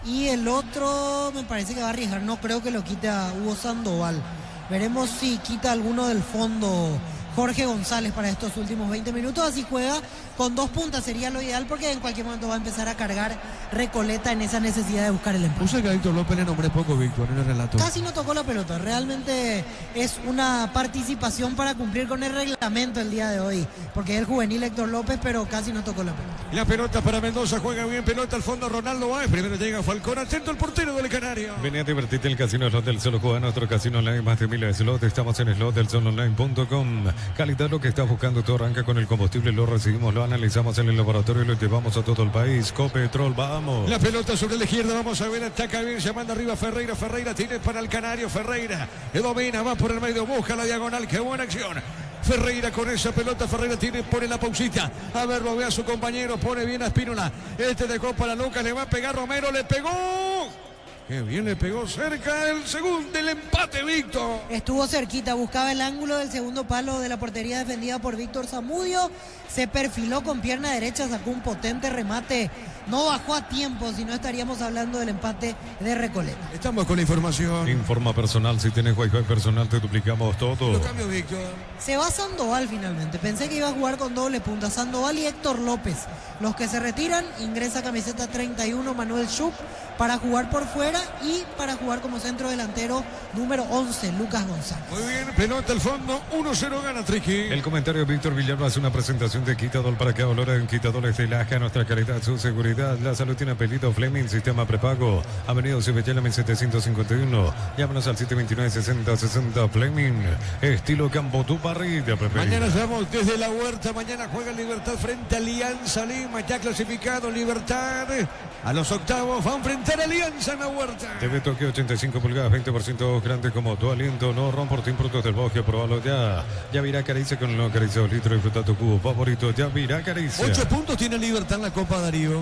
y el otro me parece que va a arriesgar. No creo que lo quite a Hugo Sandoval. Veremos si quita alguno del fondo Jorge González para estos últimos 20 minutos. Así juega con 2 puntas, sería lo ideal, porque en cualquier momento va a empezar a cargar Recoleta en esa necesidad de buscar el empate. Puse que a Víctor López le nombré poco, Víctor, en el relato. Casi no tocó la pelota, realmente es una participación para cumplir con el reglamento el día de hoy, porque es el juvenil Héctor López, pero casi no tocó la pelota. La pelota para Mendoza, juega bien, pelota al fondo Ronaldo Báez, primero llega Falcón, atento el portero del Canario. Vení a divertirte en el Casino Slot del Sol, juega nuestro casino online, más de 1000 slots, estamos en slotdelsolonline.com. Calidad, lo que estás buscando, todo arranca con el combustible, lo recibimos, lo analizamos en el laboratorio y lo llevamos a todo el país. Copetrol, vamos. La pelota sobre la izquierda, vamos a ver, ataca bien, se manda arriba Ferreira, tiene para el Canario, Ferreira, le domina, va por el medio, busca la diagonal, qué buena acción. Ferreira con esa pelota, Ferreira pone la pausita, a ver, lo ve a su compañero, pone bien a Espínola, dejó para Lucas, le va a pegar Romero, le pegó. Qué bien le pegó cerca el segundo del empate, Víctor. Estuvo cerquita, buscaba el ángulo del segundo palo de la portería defendida por Víctor Zamudio. Se perfiló con pierna derecha, sacó un potente remate. No bajó a tiempo, si no estaríamos hablando del empate de Recoleta. Estamos con la información. Informa personal, si tienes Wi-Fi personal te duplicamos todo. Lo cambio, Víctor. Se va Sandoval finalmente. Pensé que iba a jugar con doble punta. Sandoval y Héctor López. Los que se retiran, ingresa camiseta 31 Manuel Schupp para jugar por fuera y para jugar como centro delantero número 11 Lucas González. Muy bien, pelota al fondo, 1-0 gana Triqui. El comentario de Víctor Villalba es una presentación de Quitadol para que valora en Quitadores de Laja, nuestra calidad, su seguridad. La salud tiene apellido Fleming, sistema prepago. Avenida Cibellela 1751. Llámanos al 729-6060 Fleming. Estilo Campotú Parrilla. Mañana estamos desde la Huerta. Mañana juega Libertad frente a Alianza Lima. Ya clasificado Libertad. A los octavos va a enfrentar a Alianza en la Huerta. TV Tokio 85 pulgadas, 20% grande como tu aliento. No ron por Team Productos del Bosque. Probalo ya. Ya virá Caricia con el nuevo Caricia 2 litros. Disfruta tu cubo favorito. Ya virá Caricia. 8 puntos tiene Libertad en la Copa, Darío.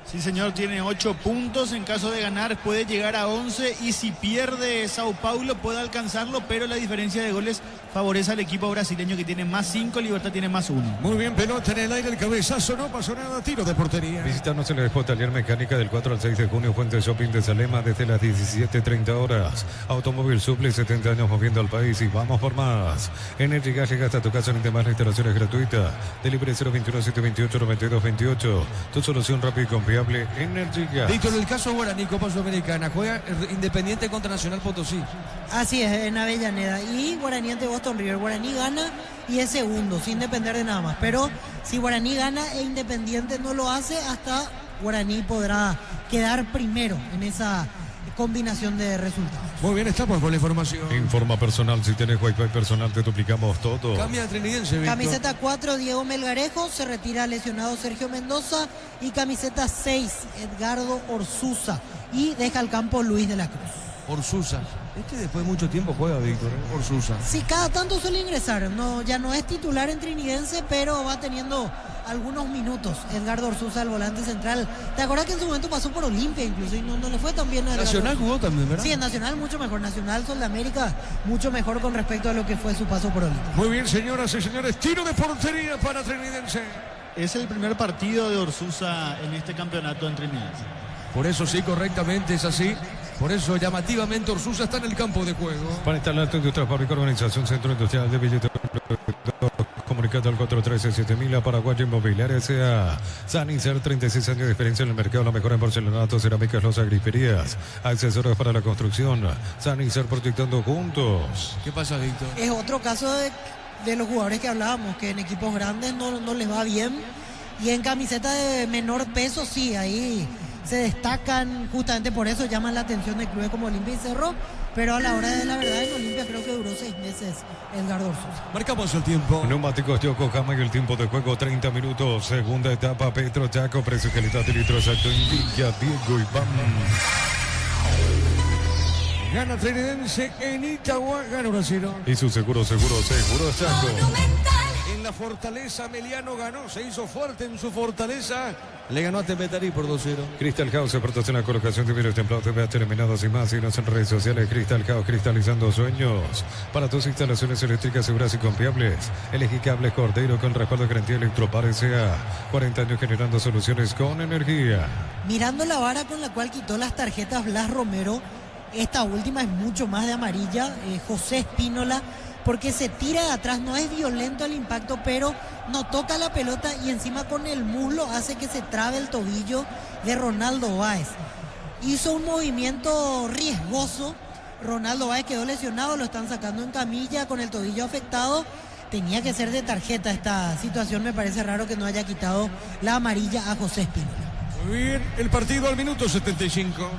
Sí, señor, tiene 8 puntos. En caso de ganar puede llegar a 11 y si pierde Sao Paulo puede alcanzarlo, pero la diferencia de goles favorece al equipo brasileño que tiene más 5, Libertad tiene más 1. Muy bien, pelota en el aire, el cabezazo, no pasó nada, tiro de portería. Visítanos en el Expo Taller Mecánica del 4 al 6 de junio, Fuente Shopping de Salema desde las 17:30 horas. Automóvil Suple, 70 años moviendo al país y vamos por más. Energy Gas llega hasta tu casa en demás instalaciones gratuitas. Delivery 021-728-9228. Tu solución rápida y confiable, Energy Gas. Víctor, el caso Guaraní, Copa Sudamericana, juega Independiente contra Nacional Potosí. Así es, en Avellaneda. Y Guaraní ante Boston River. Guaraní gana y es segundo, sin depender de nada más. Pero si Guaraní gana e Independiente no lo hace, hasta Guaraní podrá quedar primero en esa combinación de resultados. Muy bien, estamos con la información. Informa personal, si tienes Wi-Fi personal te duplicamos todo. Cambia Trinidense, Víctor. Camiseta 4, Diego Melgarejo, se retira lesionado Sergio Mendoza. Y camiseta 6, Edgardo Orsuza. Y deja al campo Luis de la Cruz. Orsuza. Después de mucho tiempo juega, Víctor, Orsuza. Sí, cada tanto suele ingresar. No, ya no es titular en Trinidense, pero va teniendo algunos minutos. Edgardo Orsuza, el volante central. ¿Te acuerdas que en su momento pasó por Olimpia incluso y no le fue tan bien a Nacional? Jugó también, ¿verdad? Sí, en Nacional mucho mejor. Nacional, Sol de América, mucho mejor con respecto a lo que fue su paso por Olimpia. Muy bien, señoras y señores. Tiro de portería para Trinidense. Es el primer partido de Orsusa en este campeonato en Trinidad. Por eso sí, correctamente es así. Por eso llamativamente Orsusa está en el campo de juego. Para instalar tu industria fábrica, organización Centro Industrial de Billetes. Comunicado al 413-7000 a Paraguay Inmobiliaria S.A. Sanicer, 36 años de experiencia en el mercado, la mejor en porcelanato, cerámicas, losas, griferías, accesorios para la construcción. Sanicer, proyectando juntos. ¿Qué pasa, Víctor? Es otro caso de los jugadores que hablábamos, que en equipos grandes no les va bien. Y en camiseta de menor peso, sí, ahí se destacan, justamente por eso llaman la atención de clubes como Olimpia y Cerro. Pero a la hora de la verdad, en Olimpia creo que duró 6 meses Edgardo Orsusa. Marcamos el tiempo. Neumáticos Yokohama y el tiempo de juego 30 minutos. Segunda etapa, Petro Chaco, precio y calidad de litro exacto en Villa Diego Iván. Gana Trinidense en Itagua, gana 1-0. Y su seguro Chaco. En la Fortaleza, Meliano ganó, se hizo fuerte en su Fortaleza. Le ganó a Tembetarí por 2-0. Crystal House, protección, la colocación de vidrios templados, TVH terminados y más. Síguenos en redes sociales. Crystal House, cristalizando sueños. Para tus instalaciones eléctricas seguras y confiables. Elegí Cables Cordero con respaldo de garantía Electropar S.A. 40 años generando soluciones con energía. Mirando la vara con la cual quitó las tarjetas Blas Romero, esta última es mucho más de amarilla. José Espínola, porque se tira de atrás, no es violento el impacto, pero no toca la pelota y encima con el muslo hace que se trabe el tobillo de Ronaldo Báez. Hizo un movimiento riesgoso, Ronaldo Báez quedó lesionado, lo están sacando en camilla con el tobillo afectado. Tenía que ser de tarjeta esta situación, me parece raro que no haya quitado la amarilla a José Espínola. Muy bien, el partido al minuto 75.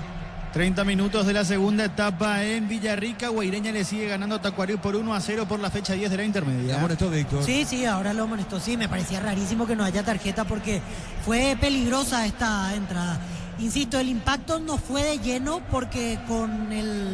30 minutos de la segunda etapa en Villarrica. Guaireña le sigue ganando a Tacuariú por 1-0 por la fecha 10 de la intermedia. ¿Le amonestó, Víctor? Sí, ahora lo amonestó. Sí, me parecía rarísimo que no haya tarjeta porque fue peligrosa esta entrada. Insisto, el impacto no fue de lleno porque con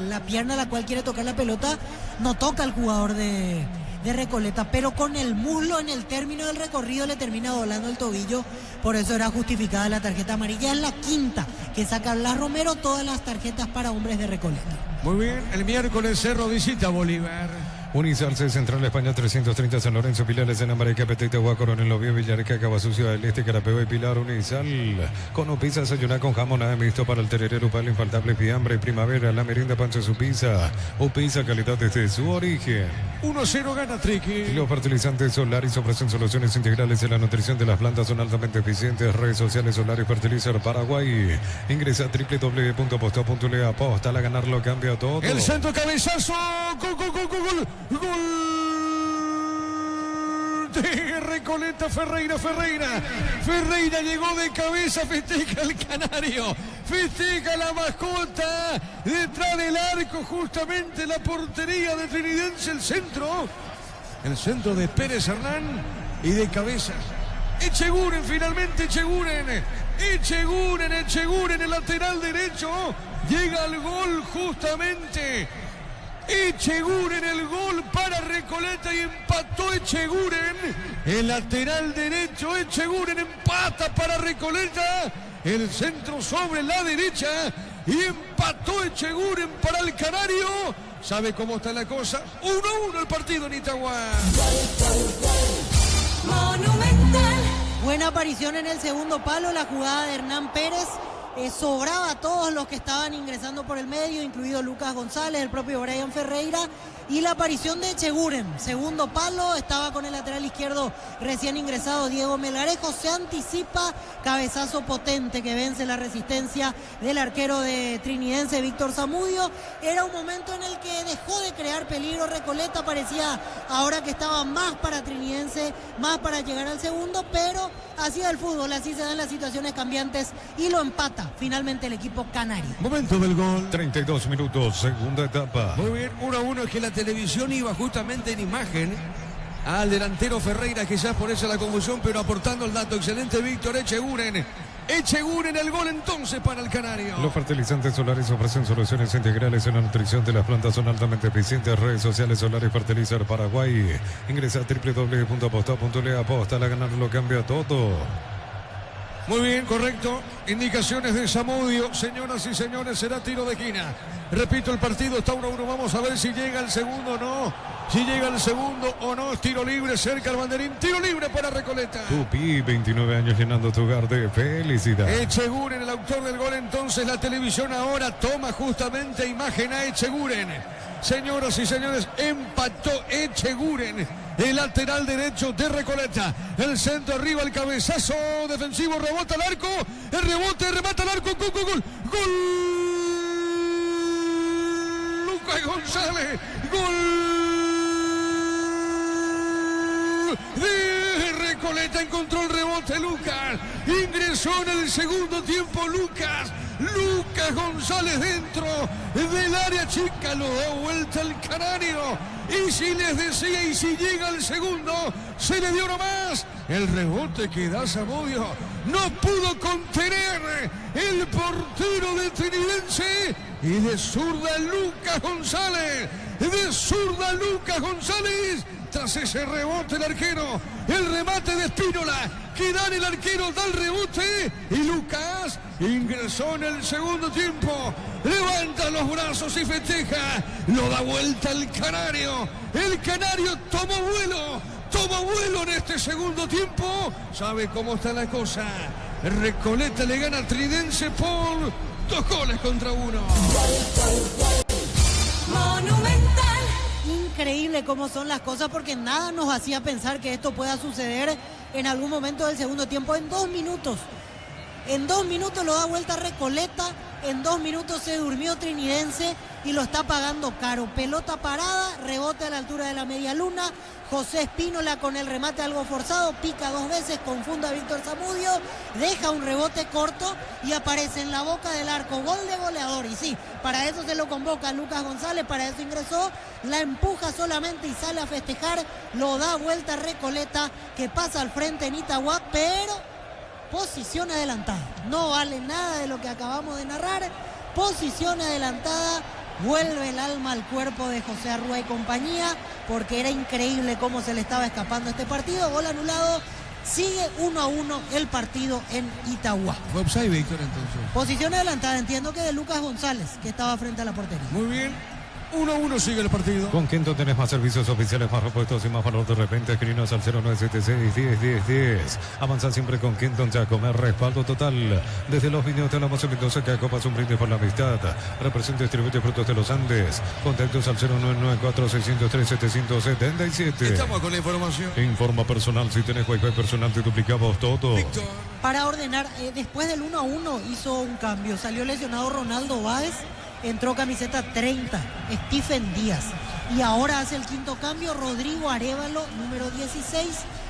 la pierna a la cual quiere tocar la pelota no toca al jugador de Recoleta, pero con el muslo en el término del recorrido le termina doblando el tobillo, por eso era justificada la tarjeta amarilla. Es la quinta que saca Blas Romero, todas las tarjetas para hombres de Recoleta. Muy bien, el miércoles Cerro visita Bolívar. Unizarse, Central España 330, San Lorenzo, Pilares, en América, Petita, Guacorón, en Lobió, Villarrica, Cabasucio, del Este, Carapeo y Pilar. Unizal, con pizza, desayunar con jamón, nada mixto para el tererero, para el infaltable fiambre, primavera, la merienda, pancho su pizza, o pizza, calidad desde su origen. 1-0 gana Triqui. Los fertilizantes Solaris ofrecen soluciones integrales en la nutrición de las plantas, son altamente eficientes. Redes sociales Solaris Fertilizer Paraguay. Ingresa a www.posteo.le, aposta a ganar lo cambia todo. El centro, cabezazo, gol de Recoleta. Ferreira llegó de cabeza, festeja el canario, festeja la mascota detrás del arco, justamente la portería de Trinidense, el centro de Pérez Hernán y de cabeza Echeguren, finalmente Echeguren, el lateral derecho, llega al gol justamente. Echeguren, el gol para Recoleta y empató Echeguren, el lateral derecho. Echeguren empata para Recoleta, el centro sobre la derecha y empató Echeguren para el canario. ¿Sabe cómo está la cosa? 1-1 el partido en Itagua. Monumental. Buena aparición en el segundo palo, la jugada de Hernán Pérez. Sobraba a todos los que estaban ingresando por el medio, incluido Lucas González, el propio Brian Ferreira, y la aparición de Echeguren, segundo palo, estaba con el lateral izquierdo recién ingresado Diego Melgarejo, se anticipa, cabezazo potente que vence la resistencia del arquero de Trinidense, Víctor Zamudio. Era un momento en el que dejó de crear peligro Recoleta, parecía ahora que estaba más para Trinidense, más para llegar al segundo, pero así es el fútbol, así se dan las situaciones cambiantes y lo empata finalmente el equipo canario. Momento del gol. 32 minutos, segunda etapa. Muy bien, 1-1, es que la televisión iba justamente en imagen al delantero Ferreira, quizás por eso la confusión, pero aportando el dato excelente Víctor Echeguren. Echeguren, el gol entonces para el canario. Los fertilizantes Solaris ofrecen soluciones integrales en la nutrición de las plantas, son altamente eficientes. Redes sociales Solaris Fertilizer Paraguay. Ingresa a www.aposta.le, aposta a ganar lo cambia todo. Muy bien, correcto. Indicaciones de Zamudio. Señoras y señores, será tiro de esquina. Repito, el partido está 1-1. Vamos a ver si llega el segundo o no. si llega el segundo o no. Tiro libre cerca al banderín. Tiro libre para Recoleta. Tupi, 29 años llenando tu hogar de felicidad. Echeguren, el autor del gol. Entonces la televisión ahora toma justamente imagen a Echeguren. Señoras y señores, empató Echeguren, el lateral derecho de Recoleta. El centro arriba, el cabezazo defensivo, rebota al arco, el rebote, remata al arco, gol. Lucas González, gol de Recoleta, encontró el rebote Lucas, ingresó en el segundo tiempo Lucas González dentro del área chica, lo da vuelta el canario. Y si les decía, y si llega el segundo, se le dio nomás. El rebote que da Zamudio no pudo contener el portero de Trinidense. Y de zurda Lucas González. Tras ese rebote el arquero, el remate de Espínola, que da el arquero, da el rebote. Y Lucas ingresó en el segundo tiempo. Levanta los brazos y festeja. Lo da vuelta el canario. El canario tomó vuelo en este segundo tiempo. ¿Sabe cómo está la cosa? Recoleta le gana a Trinidense por 2-1. Monumental. Increíble cómo son las cosas, porque nada nos hacía pensar que esto pueda suceder en algún momento del segundo tiempo. En 2 minutos lo da vuelta Recoleta, en 2 minutos se durmió Trinidense y lo está pagando caro. Pelota parada, rebote a la altura de la media luna. José Espínola con el remate algo forzado, pica 2 veces, confunde a Víctor Zamudio, deja un rebote corto y aparece en la boca del arco. Gol de goleador, y sí, para eso se lo convoca Lucas González, para eso ingresó, la empuja solamente y sale a festejar, lo da vuelta Recoleta, que pasa al frente en Itagua, pero posición adelantada. No vale nada de lo que acabamos de narrar, posición adelantada. Vuelve el alma al cuerpo de José Arrua y compañía, porque era increíble cómo se le estaba escapando este partido. Gol anulado, sigue 1-1 el partido en Itagua. Fue offside, Víctor, entonces. Posición adelantada, entiendo que de Lucas González, que estaba frente a la portería. Muy bien. 1-1 sigue el partido. Con Kenton tenés más servicios oficiales, más repuestos y más valor de repente. Escribinos al 0976-10-10-10. Avanza siempre con Kenton Chaco. Me respaldo total. Desde los videos te hablamos en Mendoza, que acopas un brindis por la amistad. Representa y distribuye frutos de los Andes. Contactos al 0994-603-777. Estamos con la información. Informa personal. Si tenés Wi-Fi personal, te duplicamos todo. Víctor. Para ordenar, después del 1-1 hizo un cambio. Salió lesionado Ronaldo Báez. Entró camiseta 30, Stephen Díaz. Y ahora hace el quinto cambio, Rodrigo Arévalo, número 16.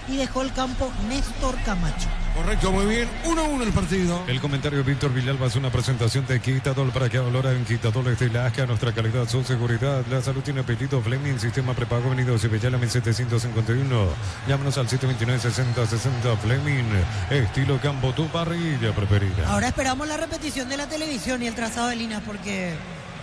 Y dejó el campo Néstor Camacho. Correcto, muy bien. 1-1 el partido. El comentario de Víctor Villalba es una presentación de Quitadol, para que valora en Quitadol de Lasca, nuestra calidad, su seguridad. La salud tiene apellido Fleming, sistema prepago, venido Cibellala 1751. Llámanos al 729-6060 Fleming, estilo campo, tu parrilla preferida. Ahora esperamos la repetición de la televisión y el trazado de líneas, porque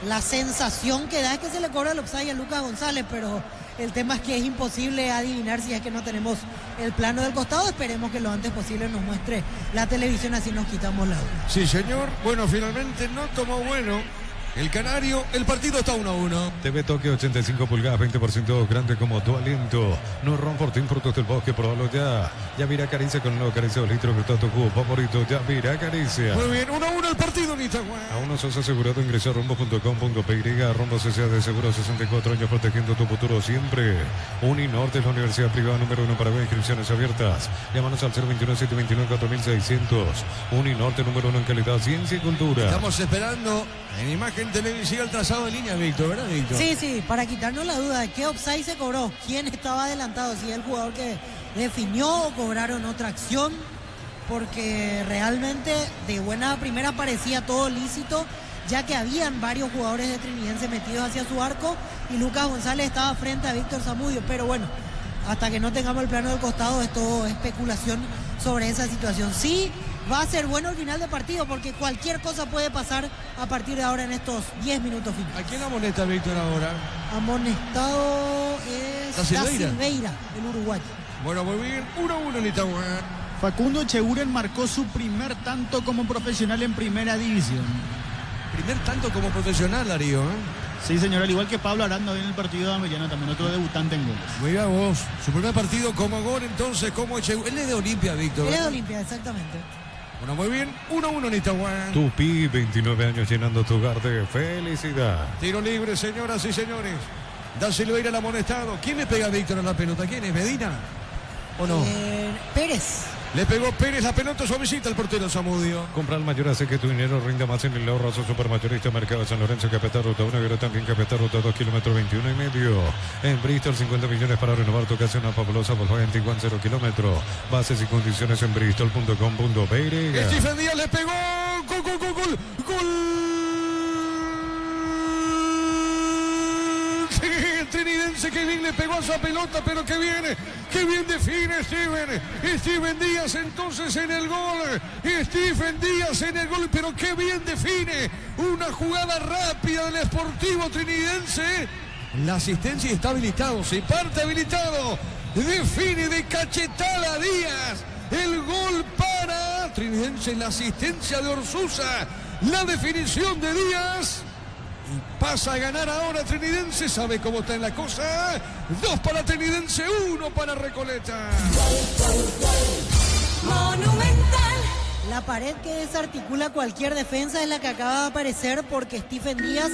la sensación que da es que se le cobra el offside a Lucas González, pero el tema es que es imposible adivinar si es que no tenemos el plano del costado. Esperemos que lo antes posible nos muestre la televisión, así nos quitamos la duda. Sí, señor. Bueno, finalmente no tomó bueno el canario. El partido está 1-1. TV Toque 85 pulgadas, 20% grande como tu aliento. No Fortín, frutos del bosque, probalo ya. Yavira Caricia con un nuevo Caricia 2 litros, que está tu jugo favorito. Yavira Caricia. Muy bien, 1-1 el partido en Itagua. Aún no sos asegurado, ingresa a rumbo.com.py. Rumbo Sociedad de Seguros, 64 años protegiendo tu futuro siempre. Uninorte es la universidad privada número 1 para ver inscripciones abiertas. Llámanos al 021-729-4600. Uninorte número 1 en calidad, ciencia y cultura. Estamos esperando en imagen televisiva el trazado de línea, Víctor, ¿verdad, Víctor? Sí, para quitarnos la duda de qué offside se cobró, quién estaba adelantado, si el jugador que definió o cobraron otra acción, porque realmente de buena primera parecía todo lícito, ya que habían varios jugadores de Trinidense metidos hacia su arco y Lucas González estaba frente a Víctor Zamudio, pero bueno, hasta que no tengamos el plano del costado es todo especulación sobre esa situación. Sí, va a ser bueno el final de partido, porque cualquier cosa puede pasar a partir de ahora en estos 10 minutos finales. ¿A quién amonesta Víctor ahora? Amonestado es Da Silveira, el uruguayo. Bueno, muy bien, 1-1 en Itagua. Facundo Echeguren marcó su primer tanto como profesional en primera división. Primer tanto como profesional, Darío, ¿eh? Sí, señor, al igual que Pablo Aranda en el partido de Ameliano, también otro debutante en goles. Mira vos, su primer partido como gol, entonces, como Echegoyen. Él es de Olimpia, Víctor. Él es de ¿verdad? Olimpia, exactamente. Bueno, muy bien, 1-1 en Itahuán. Tupi, 29 años llenando tu hogar de felicidad. Tiro libre, señoras y señores. Da Silveira el amonestado. ¿Quién le pega a Víctor en la pelota? ¿Quién es? ¿Medina? ¿O no? Pérez. Le pegó Pérez la pelota, suavecita el portero Zamudio. Comprar mayor hace que tu dinero rinda más en el ahorroso supermayorista Mercado San Lorenzo, Capital Ruta 1, pero también Capital Ruta 2, kilómetro 21 y medio. En Bristol, 50 millones para renovar tu casa, una fabulosa Volkswagen Tiguan 0 kilómetro. Bases y condiciones en bristol.com.br. Stephen Díaz le pegó. Gol, gol, gol, gol. Gol. Sí, el trinidense que bien le pegó a esa pelota, pero que bien define Stephen Díaz entonces en el gol. Stephen Díaz en el gol, pero que bien define. Una jugada rápida del Sportivo Trinidense. La asistencia está habilitado, se parte habilitado. Define de cachetada Díaz. El gol para Trinidense, la asistencia de Orsusa. La definición de Díaz. Y pasa a ganar ahora Trinidense. Sabe cómo está en la cosa. 2 para Trinidense, 1 para Recoleta. Monumental. La pared que desarticula cualquier defensa es la que acaba de aparecer porque Stephen Díaz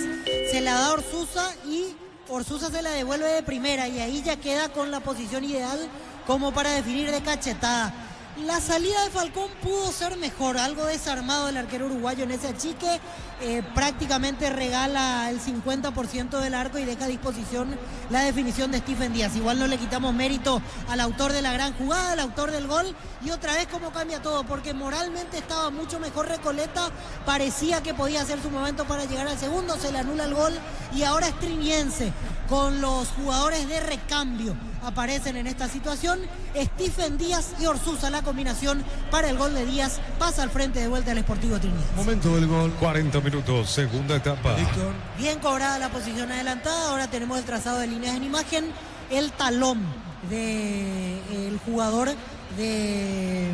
se la da a Orsusa y Orsusa se la devuelve de primera y ahí ya queda con la posición ideal como para definir de cachetada. La salida de Falcón pudo ser mejor, algo desarmado el arquero uruguayo en ese achique, prácticamente regala el 50% del arco y deja a disposición la definición de Stephen Díaz. Igual no le quitamos mérito al autor de la gran jugada, al autor del gol, y otra vez cómo cambia todo, porque moralmente estaba mucho mejor Recoleta, parecía que podía ser su momento para llegar al segundo, se le anula el gol y ahora es Trinidense con los jugadores de recambio. Aparecen en esta situación Stephen Díaz y Orsusa, la combinación para el gol de Díaz, pasa al frente de vuelta al Sportivo Trinidad. Momento del gol. 40 minutos, segunda etapa. Víctor. Bien cobrada la posición adelantada, ahora tenemos el trazado de líneas en imagen, el talón del jugador de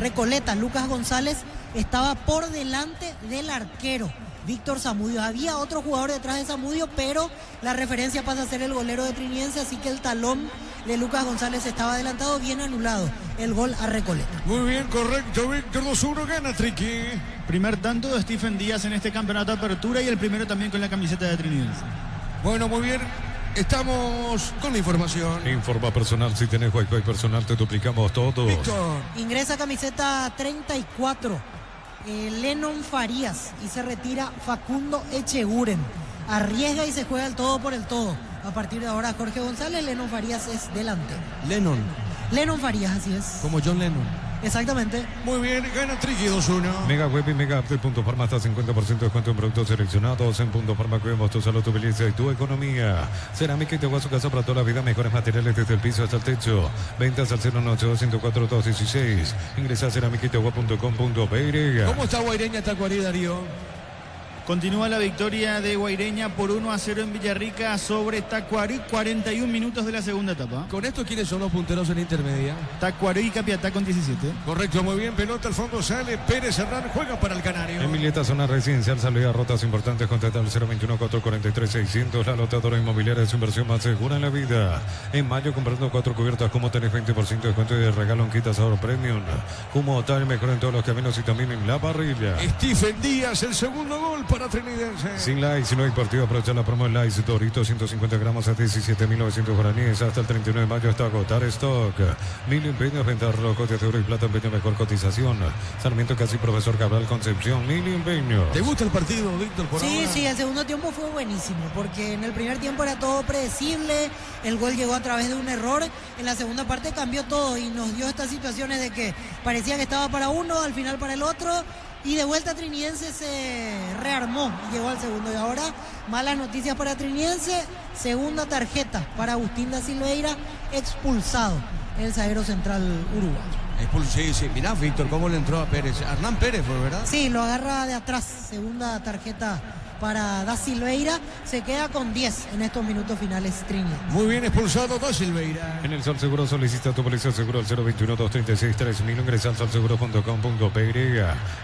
Recoleta, Lucas González, estaba por delante del arquero Víctor Zamudio. Había otro jugador detrás de Zamudio, pero la referencia pasa a ser el golero de Trinidense, así que el talón de Lucas González estaba adelantado, bien anulado el gol a Recoleta. Muy bien, correcto, Víctor. 2-1 gana Triqui. Primer tanto de Stephen Díaz en este campeonato de apertura y el primero también con la camiseta de Trinidense. Bueno, muy bien. Estamos con la información. Informa personal, si tenés Wi-Fi personal te duplicamos todos. Víctor. Ingresa camiseta 34, Lennon Farías, y se retira Facundo Echeguren. Arriesga y se juega el todo por el todo. A partir de ahora Jorge González, Lennon Farías es delante. Lennon Farías, así es. Como John Lennon. Exactamente. Muy bien, gana Triqui 2-1. Mega Web y Mega App de Punto Farma hasta 50% de descuento en productos seleccionados. En Punto Farma cuidamos tu salud, tu belleza y tu economía. Cerámica y te voy a su casa para toda la vida. Mejores materiales desde el piso hasta el techo. Ventas al 092-104-216. Ingresa a ceramiquiteagua.com.br. ¿Cómo está Guaireña Tacuarí, Darío? Continúa la victoria de Guaireña por 1-0 en Villarrica sobre Tacuarí, 41 minutos de la segunda etapa. Con esto, ¿quiénes son los punteros en intermedia? Tacuarí y Capiatá con 17. Correcto, muy bien. Pelota al fondo sale. Pérez Herrán juega para el Canario. Emilieta, zona residencial, salida a rotas importantes. Contrata al 021-443-600. La lotadora inmobiliaria es su inversión más segura en la vida. En mayo, comprando 4 cubiertas, como tenés 20% de descuento y de regalo en Kit Asador Premium. Como tal, mejor en todos los caminos y también en la parrilla. Stephen Díaz, el segundo gol para Trinidense. Sin likes, si no hay partido, aprovecha la promo en likes. Doritos 150 gramos a 17.900 guaraníes. Hasta el 31 de mayo hasta agotar stock. Mil empeños, venta reloj de oro y plata, empeño mejor cotización. Sarmiento Casi, Profesor Cabral, Concepción, Mil empeños. ¿Te gusta el partido, Víctor, por Sí, ahora? sí, el segundo tiempo fue buenísimo, porque en el primer tiempo era todo predecible, el gol llegó a través de un error, en la segunda parte cambió todo y nos dio estas situaciones de que parecía que estaba para uno, al final para el otro, y de vuelta Trinidense se rearmó y llegó al segundo. Y ahora, malas noticias para Trinidense, segunda tarjeta para Agustín da Silveira, expulsado el zaguero central uruguayo. Sí, mirá, Víctor, cómo le entró a Pérez. Hernán Pérez fue, ¿verdad? Sí, lo agarra de atrás, segunda tarjeta para Da Silveira. Se queda con 10 en estos minutos finales Trinidad. Muy bien expulsado Da Silveira. En el Sol Seguro solicita tu póliza seguro al 021-236-3000. Ingresa al solseguro.com.py.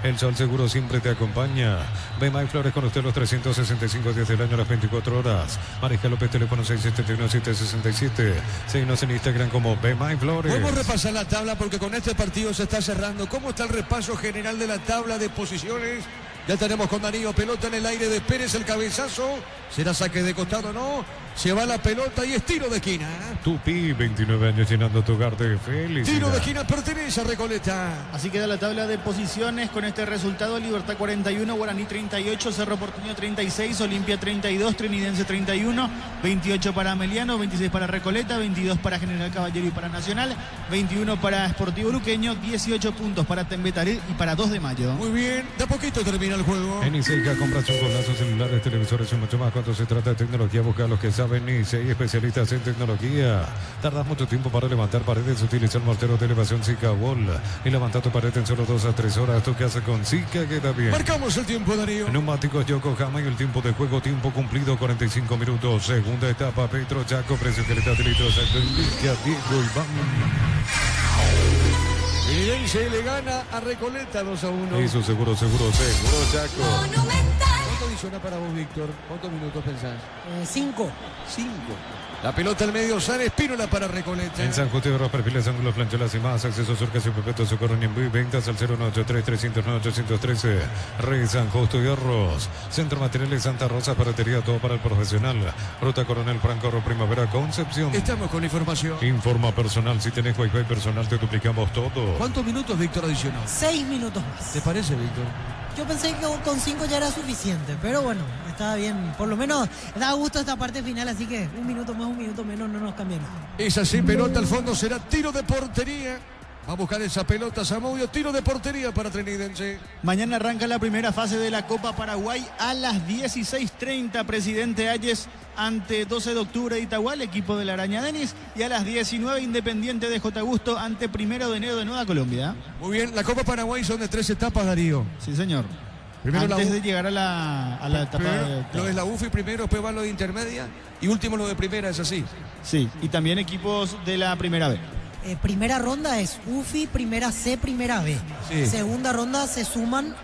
El Sol Seguro siempre te acompaña. Bemay Flores con usted los 365 días del año, las 24 horas. Mariscal López, teléfono 671-767. Síguenos en Instagram como Bemay Flores. Podemos repasar la tabla porque con este partido se está cerrando. ¿Cómo está el repaso general de la tabla de posiciones? Ya tenemos con Darío, pelota en el aire de Pérez, el cabezazo. ¿Será saque de costado o no? Se va la pelota y es tiro de esquina. Tupi, 29 años llenando tu hogar de felicidad. Tiro de esquina pertenece a Recoleta. Así queda la tabla de posiciones con este resultado: Libertad 41, Guaraní 38, Cerro Porteño 36, Olimpia 32, Trinidense 31, 28 para Ameliano, 26 para Recoleta, 22 para General Caballero y para Nacional, 21 para Sportivo Luqueño, 18 puntos para Tembetaré y para 2 de Mayo. Muy bien, de a poquito termina el juego. En ICEICA compras un golazo, celulares, televisores y mucho más. Cuando se trata de tecnología, busca a los que saben. ICEI, especialistas en tecnología. Tardas mucho tiempo para levantar paredes. Utiliza el mortero de elevación Zika Wall y levanta tu pared en solo 2 a 3 horas. Tu casa con Zika queda bien. Marcamos el tiempo, Darío. Neumáticos Yokohama y el tiempo de juego, tiempo cumplido, 45 minutos. Segunda etapa, Petro Chaco, precio que le da de litros a Diego Iván. Trinidense le gana a Recoleta 2-1. Y su seguro Chaco. ¿Cuánto adiciona para vos, Víctor? ¿Cuántos minutos pensás? 5. 5. La pelota al medio, San Espínola para Recoleta. En San Justo de los perfiles, ángulos, plancholas y más. Acceso surcas y perpetuos, socorro y envío y ventas al 093-309-813. Rey San Justo y Arroz. Centro Materiales Santa Rosa, Ferretería, todo para el profesional. Ruta Coronel Franco, Primavera, Concepción. Estamos con información. Informa personal, si tenés Wi-Fi personal te duplicamos todo. ¿Cuántos minutos, Víctor, adicionó? 6 minutos más. ¿Te parece, Víctor? Yo pensé que con 5 ya era suficiente, pero bueno, estaba bien. Por lo menos da gusto esta parte final, así que un minuto más, un minuto menos no nos cambia nada. Es así, pelota al fondo, será tiro de portería. Va a buscar esa pelota Zamudio, tiro de portería para Trinidense. Mañana arranca la primera fase de la Copa Paraguay a las 16:30. Presidente Ayes ante 12 de octubre de Itagual, equipo de la Araña Denis. Y a las 19 Independiente de J. Augusto ante 1 de enero de Nueva Colombia. Muy bien, la Copa Paraguay son de 3 etapas, Darío. Sí, señor. Primero antes de llegar a la etapa de... Lo es la UFI primero, después va lo de intermedia y último lo de primera, es así. Sí, y también equipos de la primera B. Primera ronda es UFI, primera C, primera B. Sí. Segunda ronda se suman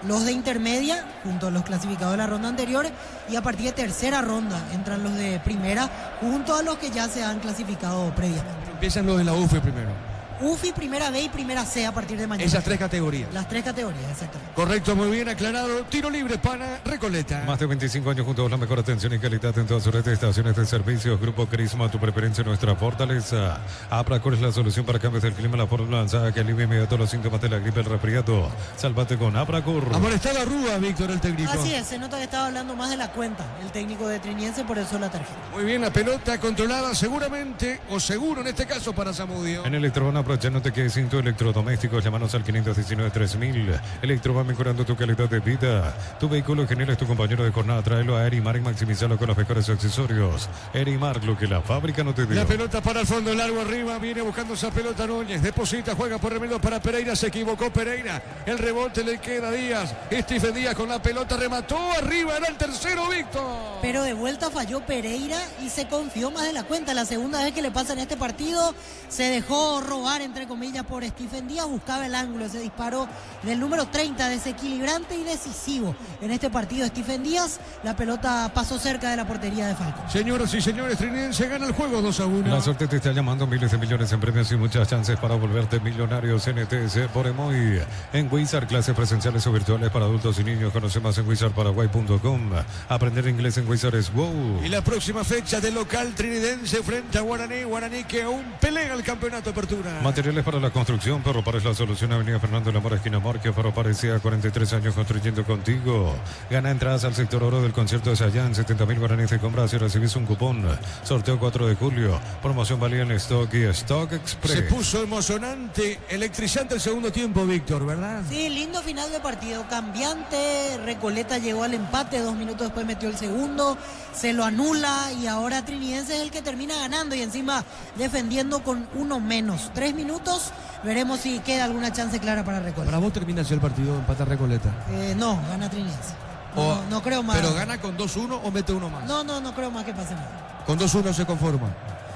los de intermedia, junto a los clasificados de la ronda anterior, y a partir de tercera ronda entran los de primera, junto a los que ya se han clasificado previamente. Empiezan los de la UFI primero. UFI, primera B y primera C a partir de mañana. Esas 3 categorías. Las 3 categorías, exactamente. Correcto, muy bien aclarado. Tiro libre para Recoleta. Más de 25 años juntos, la mejor atención y calidad en todas sus redes de estaciones de servicios. Grupo Crisma, tu preferencia, nuestra fortaleza. Apracor es la solución para cambios del clima, la fórmula lanzada que alivia inmediato los síntomas de la gripe, el resfriado. Sálvate con Apracor. Amonestada la Rúa, Víctor, el técnico. Así es, se nota que estaba hablando más de la cuenta el técnico de Trinidense, por eso la tarjeta. Muy bien, la pelota controlada seguramente, o seguro en este caso para Zamudio. En Electroban, aprovecha, no te quedes sin tu electrodomésticos, llámanos al 519-3000. Electroban, mejorando tu calidad de vida. Tu vehículo genera, es tu compañero de jornada. Tráelo a Erimar y maximizarlo con los mejores accesorios. Erimar, lo que la fábrica no te dio. La pelota para el fondo, largo arriba, viene buscando esa pelota Núñez, deposita, juega por remedio para Pereira, se equivocó Pereira, el rebote le queda a Díaz, Stephen Díaz con la pelota, remató, arriba era el tercero, Víctor. Pero de vuelta falló Pereira y se confió más de la cuenta. La segunda vez que le pasa en este partido, se dejó robar, entre comillas, por Stephen Díaz, buscaba el ángulo, ese disparo del número 30, desequilibrante y decisivo en este partido. Stephen Díaz, la pelota pasó cerca de la portería de Falcón. Señoras y señores, Trinidense gana el juego 2-1. La suerte te está llamando, miles de millones en premios y muchas chances para volverte millonarios. NTS por Emoy. En Wizard, clases presenciales o virtuales para adultos y niños. Conoce más en wizardparaguay.com. Aprender inglés en Wizard es wow. Y la próxima fecha del local Trinidense frente a Guaraní. Guaraní que aún pelea el campeonato de apertura. Materiales para la construcción, Ferropar es la solución. Avenida Fernando Lamora, esquina Morquio. Ferropar decía 43 años construyendo contigo. Gana entradas al sector oro del concierto de Sayán. 70.000 guaraníes de compras y recibís un cupón. Sorteo 4 de julio. Promoción válida en Stock y Stock Express. Se puso emocionante, electrizante el segundo tiempo, Víctor, ¿verdad? Sí, lindo final de partido, cambiante. Recoleta llegó al empate, 2 minutos después metió el segundo, se lo anula y ahora Trinidense es el que termina ganando y encima defendiendo con uno menos. 3 minutos, veremos si queda alguna chance clara para Recoleta. Para vos termina así el partido, empata Recoleta. No, gana Trinidense. No creo más. ¿Pero gana con 2-1 o mete uno más? No creo más que pase más. Con 2-1 se conforma.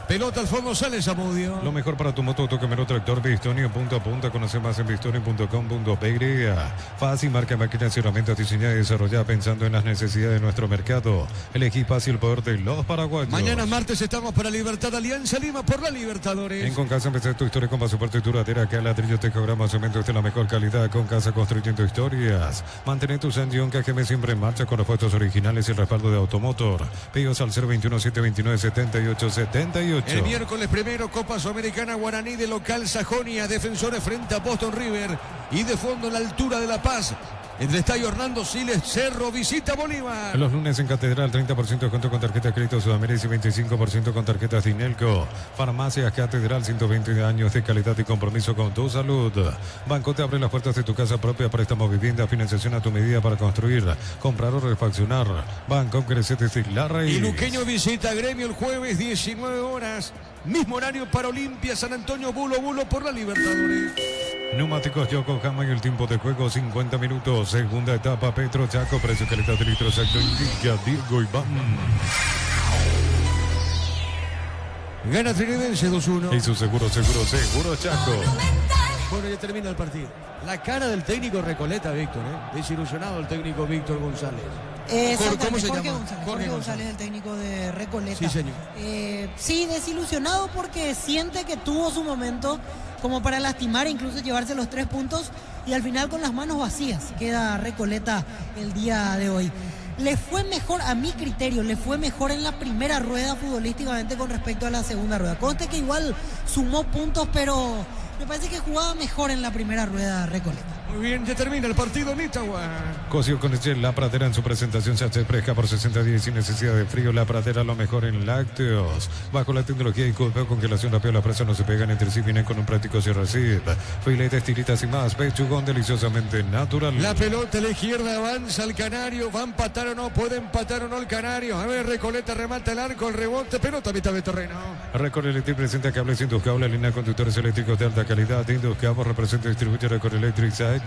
Pelota al fondo, sale Zamudio. Lo mejor para tu moto, tu camioneta, tractor, Vistonio, punto a punta. Conoce más en vistonio.com.py. Fácil, marca, máquinas y herramientas diseñadas y desarrolladas pensando en las necesidades de nuestro mercado. Elegí fácil el poder de los paraguayos. Mañana martes estamos para Libertad Alianza Lima por la Libertadores. En Concasa empecé tu historia con pasaporte duradera, que ladrillo, tecograma, cemento de la mejor calidad. Concasa construyendo historias. Mantén tu Sanjión KGM siempre en marcha con repuestos originales y el respaldo de Automotor. Pedidos al 021-729-7878. El miércoles primero, Copa Sudamericana Guaraní de local Sajonia, Defensores frente a Boston River y de fondo en la altura de La Paz. Entre el estadio Hernando Siles, Cerro visita Bolívar. Los lunes en Catedral, 30% de descuento con tarjeta de crédito Sudamérica y 25% con tarjetas de Inelco. Farmacias Catedral, 120 años de calidad y compromiso con tu salud. Banco te abre las puertas de tu casa propia, préstamo, vivienda, financiación a tu medida para construir, comprar o refaccionar. Banco Crecete de la Raíz. Y Luqueño visita Gremio el jueves, 19 horas. Mismo horario para Olimpia, San Antonio, Bulo por la Libertadores. Neumáticos Yokohama y el tiempo de juego 50 minutos. Segunda etapa, Petro Chaco, precio calidad de litro exacto, indica Diego Iván. Gana Trinidense 2-1. Y su seguro Chaco. Bueno, ya termina el partido. La cara del técnico Recoleta, Víctor, desilusionado el técnico Víctor González. ¿Cómo se llama? Jorge González, el técnico de Recoleta. Sí, señor. Sí, desilusionado porque siente que tuvo su momento como para lastimar e incluso llevarse los 3 puntos y al final con las manos vacías queda Recoleta el día de hoy. Le fue mejor, a mi criterio, le fue mejor en la primera rueda futbolísticamente con respecto a la segunda rueda. Conste que igual sumó puntos, pero me parece que jugaba mejor en la primera rueda Recoleta. Muy bien, ya termina el partido en Itagua. Cosio con leche La Pradera en su presentación se hace fresca por 60 días sin necesidad de frío. La Pradera lo mejor en lácteos. Bajo la tecnología y congelación rápida, las presas no se pegan entre sí, vienen con un práctico cierre-zip. Filetes, tiritas y más. Pechugón deliciosamente natural. La pelota a la izquierda avanza el Canario. ¿Va a empatar o no? ¿Puede empatar o no el Canario? A ver, Recoleta remata el arco, el rebote, pelota a mitad de terreno. Record Electric presenta cables Induscable, línea de conductores eléctricos de alta calidad. Induscable representa y distribuye Record Electric Saeca.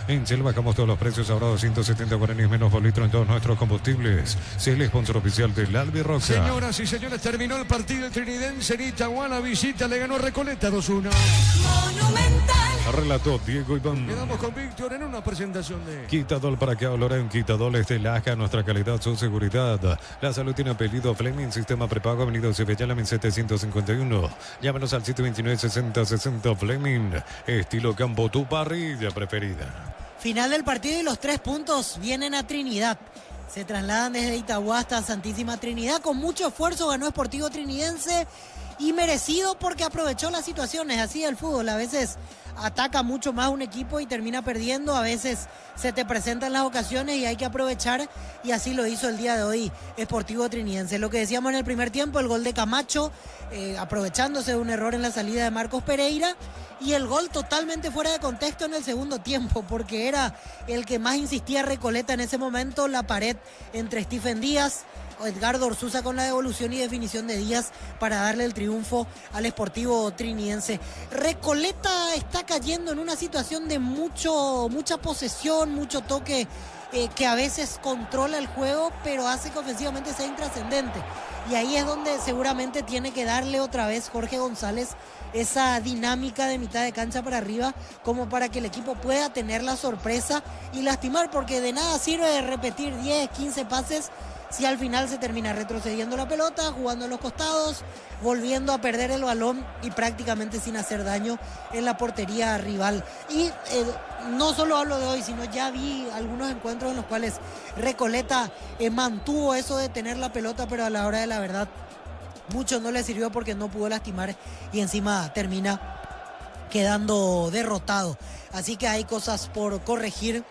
En Shell bajamos todos los precios, ahora 270 guaraníes menos por litro en todos nuestros combustibles. Shell, sponsor oficial del Albirroja. Señoras y señores, terminó el partido trinidense en Itagua. La visita le ganó Recoleta 2-1. Relató Diego Iván. Quedamos con Víctor en una presentación de Quitadol para que olor en Quitadol es de Laja, nuestra calidad, su seguridad. La salud tiene apellido Fleming, sistema prepago, Avenida Cebellala, 1751. Llámenos al 729-6060 Fleming. Estilo campo, tu parrilla preferida. Final del partido y los 3 puntos vienen a Trinidad. Se trasladan desde Itagua hasta Santísima Trinidad. Con mucho esfuerzo ganó Sportivo Trinidense y merecido porque aprovechó las situaciones. Así el fútbol, a veces ataca mucho más un equipo y termina perdiendo, a veces se te presentan las ocasiones y hay que aprovechar, y así lo hizo el día de hoy Sportivo Trinidense. Lo que decíamos en el primer tiempo, el gol de Camacho, aprovechándose de un error en la salida de Marcos Pereira, y el gol totalmente fuera de contexto en el segundo tiempo, porque era el que más insistía Recoleta en ese momento, la pared entre Stephen Díaz, Edgardo Orsuza con la devolución y definición de Díaz para darle el triunfo al Sportivo Trinidense. Recoleta está cayendo en una situación de mucha posesión, mucho toque, que a veces controla el juego, pero hace que ofensivamente sea intrascendente. Y ahí es donde seguramente tiene que darle otra vez Jorge González esa dinámica de mitad de cancha para arriba, como para que el equipo pueda tener la sorpresa y lastimar, porque de nada sirve repetir 10, 15 pases si al final se termina retrocediendo la pelota, jugando en los costados, volviendo a perder el balón y prácticamente sin hacer daño en la portería rival. Y no solo hablo de hoy, sino ya vi algunos encuentros en los cuales Recoleta mantuvo eso de tener la pelota, pero a la hora de la verdad mucho no le sirvió porque no pudo lastimar y encima termina quedando derrotado. Así que hay cosas por corregir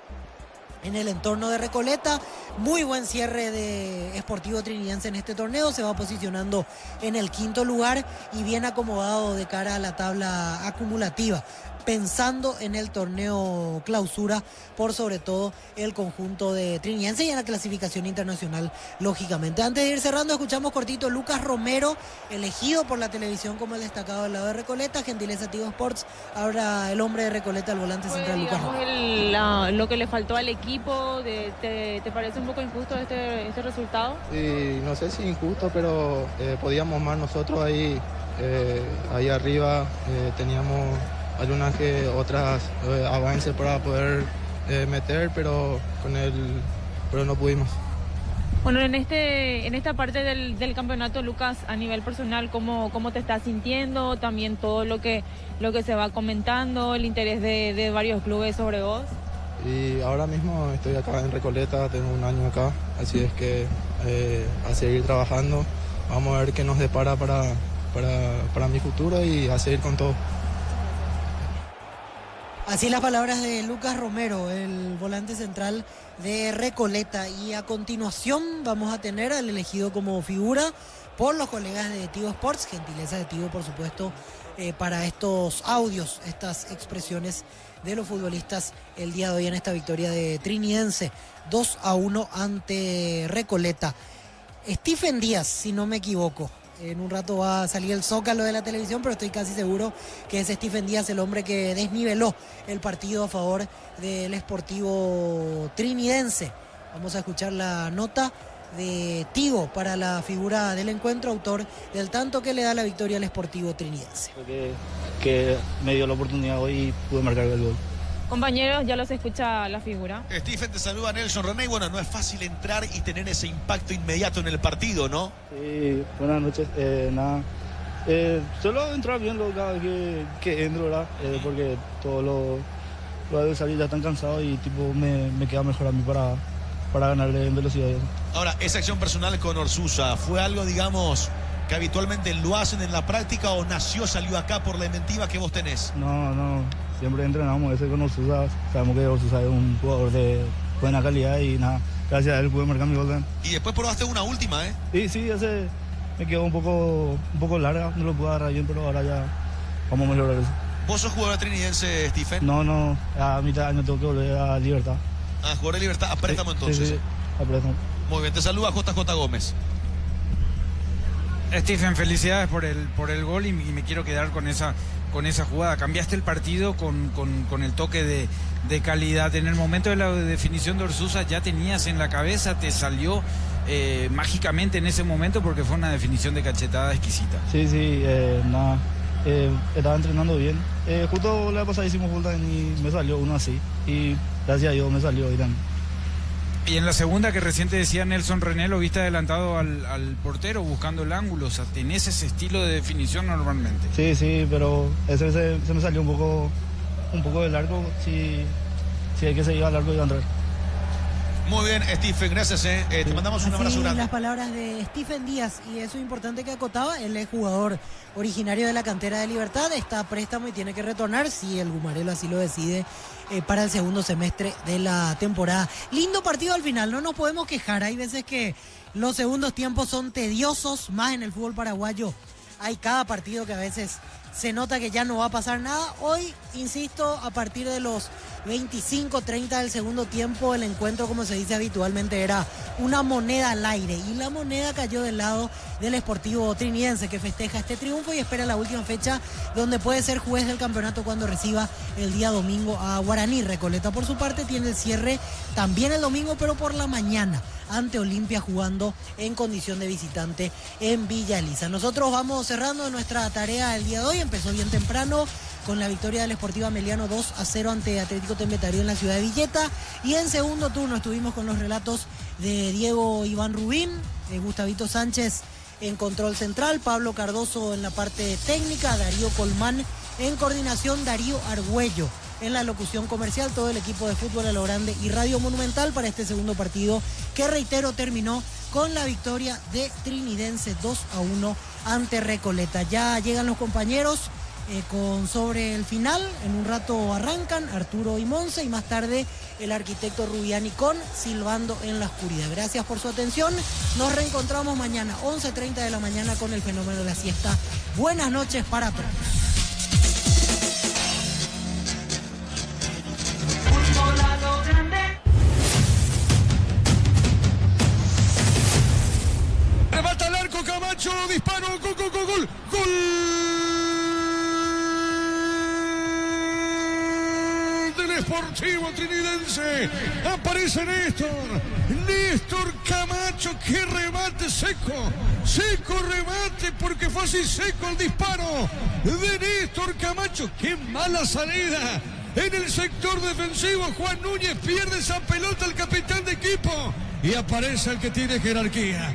en el entorno de Recoleta. Muy buen cierre de Sportivo Trinidense en este torneo, se va posicionando en el 5º lugar y bien acomodado de cara a la tabla acumulativa, pensando en el torneo clausura, por sobre todo el conjunto de Trinidense y en la clasificación internacional, lógicamente. Antes de ir cerrando, escuchamos cortito Lucas Romero, elegido por la televisión como el destacado del lado de Recoleta, gentileza Tigo Sports. Ahora el hombre de Recoleta, el volante central Lucas Romero. Lo que le faltó al equipo equipo? ¿Te parece un poco injusto este resultado? Sí, no sé si injusto, pero podíamos más nosotros ahí arriba. Teníamos algunas otras avances para poder meter, pero no pudimos. Bueno, en esta parte del campeonato, Lucas, a nivel personal, ¿cómo te estás sintiendo? También todo lo que se va comentando, el interés de varios clubes sobre vos. Y ahora mismo estoy acá en Recoleta, tengo un año acá, así es que a seguir trabajando. Vamos a ver qué nos depara para mi futuro y a seguir con todo. Así las palabras de Lucas Romero, el volante central de Recoleta. Y a continuación vamos a tener al elegido como figura por los colegas de Tigo Sports, gentileza de Tigo, por supuesto, para estos audios, estas expresiones de los futbolistas el día de hoy en esta victoria de Trinidense 2-1 ante Recoleta. Stephen Díaz, si no me equivoco. En un rato va a salir el zócalo de la televisión, pero estoy casi seguro que es Stephen Díaz el hombre que desniveló el partido a favor del Sportivo Trinidense. Vamos a escuchar la nota de Tigo para la figura del encuentro, autor del tanto que le da la victoria al Sportivo Trinidense. Que me dio la oportunidad hoy y pude marcar el gol. Compañeros, ya los escucha la figura. Stephen, te saluda Nelson René. Bueno, no es fácil entrar y tener ese impacto inmediato en el partido, ¿no? Sí, buenas noches. Solo entrar bien cada vez que entro, ¿verdad? Porque todos los adversarios ya están cansados y tipo me queda mejor a mí para ganarle en velocidad. Ahora, esa acción personal con Orsusa, ¿fue algo, digamos, que habitualmente lo hacen en la práctica o salió acá por la inventiva que vos tenés? No. Siempre entrenamos ese con Orsusa. Sabemos que Orsusa es un jugador de buena calidad y nada, gracias a él pude marcar mi gol. Y después probaste una última, ¿eh? Sí, ese me quedó un poco larga, no lo pude agarrar bien, pero ahora ya vamos a mejorar eso. ¿Vos sos jugador trinidense, Stephen? No, a mitad de año tengo que volver a Libertad. Ah, jugador de Libertad, a préstamo entonces. Sí, a préstamo. Muy bien, te saluda JJ Gómez. Stephen, felicidades por el gol y me quiero quedar con esa jugada. Cambiaste el partido con el toque de calidad. En el momento de la definición de Orsusa ya tenías en la cabeza, te salió mágicamente en ese momento porque fue una definición de cachetada exquisita. Sí, estaba entrenando bien. Justo la pasada hicimos vuelta y me salió uno así. Y gracias a Dios me salió Irán. Y en la segunda, que recién te decía Nelson René, lo viste adelantado al portero buscando el ángulo. O sea, tenés ese estilo de definición normalmente. Sí, pero ese se me salió un poco de largo. Si hay que seguir al largo y entrar. Muy bien, Stephen, gracias. Te mandamos un abrazo grande. Las palabras de Stephen Díaz, y eso es importante que acotaba. Él es jugador originario de la cantera de Libertad, está a préstamo y tiene que retornar si el Gumarelo así lo decide para el segundo semestre de la temporada. Lindo partido al final, no nos podemos quejar. Hay veces que los segundos tiempos son tediosos, más en el fútbol paraguayo. Hay cada partido que a veces se nota que ya no va a pasar nada. Hoy, insisto, a partir de los 25-30 del segundo tiempo, el encuentro, como se dice habitualmente, era una moneda al aire. Y la moneda cayó del lado del Sportivo Trinidense, que festeja este triunfo y espera la última fecha donde puede ser juez del campeonato cuando reciba el día domingo a Guaraní. Recoleta, por su parte, tiene el cierre también el domingo, pero por la mañana, ante Olimpia, jugando en condición de visitante en Villa Elisa. Nosotros vamos cerrando nuestra tarea el día de hoy. Empezó bien temprano con la victoria del Sportivo Ameliano 2-0 ante Atlético Tembetario en la ciudad de Villeta. Y en segundo turno estuvimos con los relatos de Diego Iván Rubín, Gustavito Sánchez en control central, Pablo Cardoso en la parte técnica, Darío Colmán en coordinación, Darío Argüello en la locución comercial, todo el equipo de Fútbol a lo Grande y Radio Monumental para este segundo partido que, reitero, terminó con la victoria de Trinidense 2-1 ante Recoleta. Ya llegan los compañeros con sobre el final. En un rato arrancan Arturo y Monse y más tarde el arquitecto Rubiani con Silbando en la Oscuridad. Gracias por su atención. Nos reencontramos mañana 11:30 de la mañana con el fenómeno de la siesta. Buenas noches para todos. Remata al arco Camacho, disparo, gol. Del Sport Defensivo trinidense. Aparece Néstor Camacho. ¡Qué remate seco! Seco remate porque fue así seco el disparo de Néstor Camacho. ¡Qué mala salida! En el sector defensivo, Juan Núñez pierde esa pelota el capitán de equipo. Y aparece el que tiene jerarquía.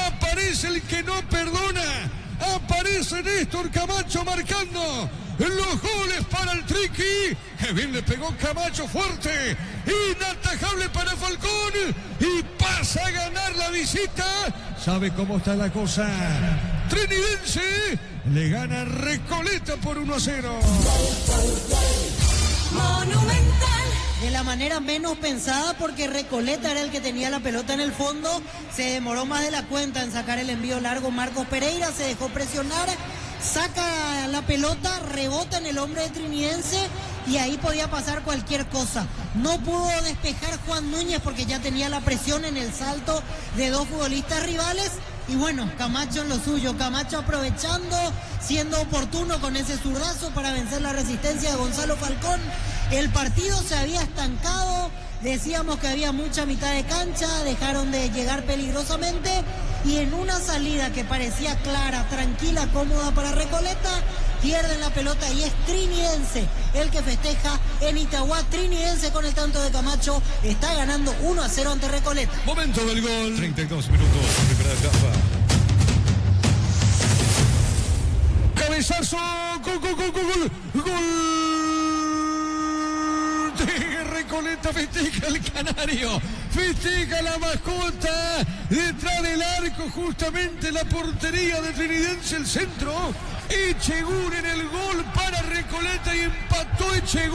Aparece el que no perdona. Aparece Néstor Camacho marcando los goles para el Triqui. Que bien le pegó Camacho fuerte. Inatajable para Falcón. Y pasa a ganar la visita. ¿Sabe cómo está la cosa? Trinidense le gana Recoleta por 1-0. Monumental. De la manera menos pensada, porque Recoleta era el que tenía la pelota en el fondo. Se demoró más de la cuenta en sacar el envío largo Marcos Pereira, se dejó presionar, saca la pelota, rebota en el hombre de Trinidense y ahí podía pasar cualquier cosa. No pudo despejar Juan Núñez porque ya tenía la presión en el salto de dos futbolistas rivales. Y bueno, Camacho en lo suyo, Camacho aprovechando, siendo oportuno con ese zurdazo para vencer la resistencia de Gonzalo Falcón. El partido se había estancado, decíamos que había mucha mitad de cancha, dejaron de llegar peligrosamente y en una salida que parecía clara, tranquila, cómoda para Recoleta, pierden la pelota y es Trinidense el que festeja en Itagua. Trinidense con el tanto de Camacho está ganando 1-0 ante Recoleta. Momento del gol. 32 minutos, primera etapa. Cabezazo, gol. Recoleta festeja el canario, festeja la mascota, detrás del arco justamente la portería de Trinidense, el centro, Echegun en el gol para Recoleta y empató Echegun.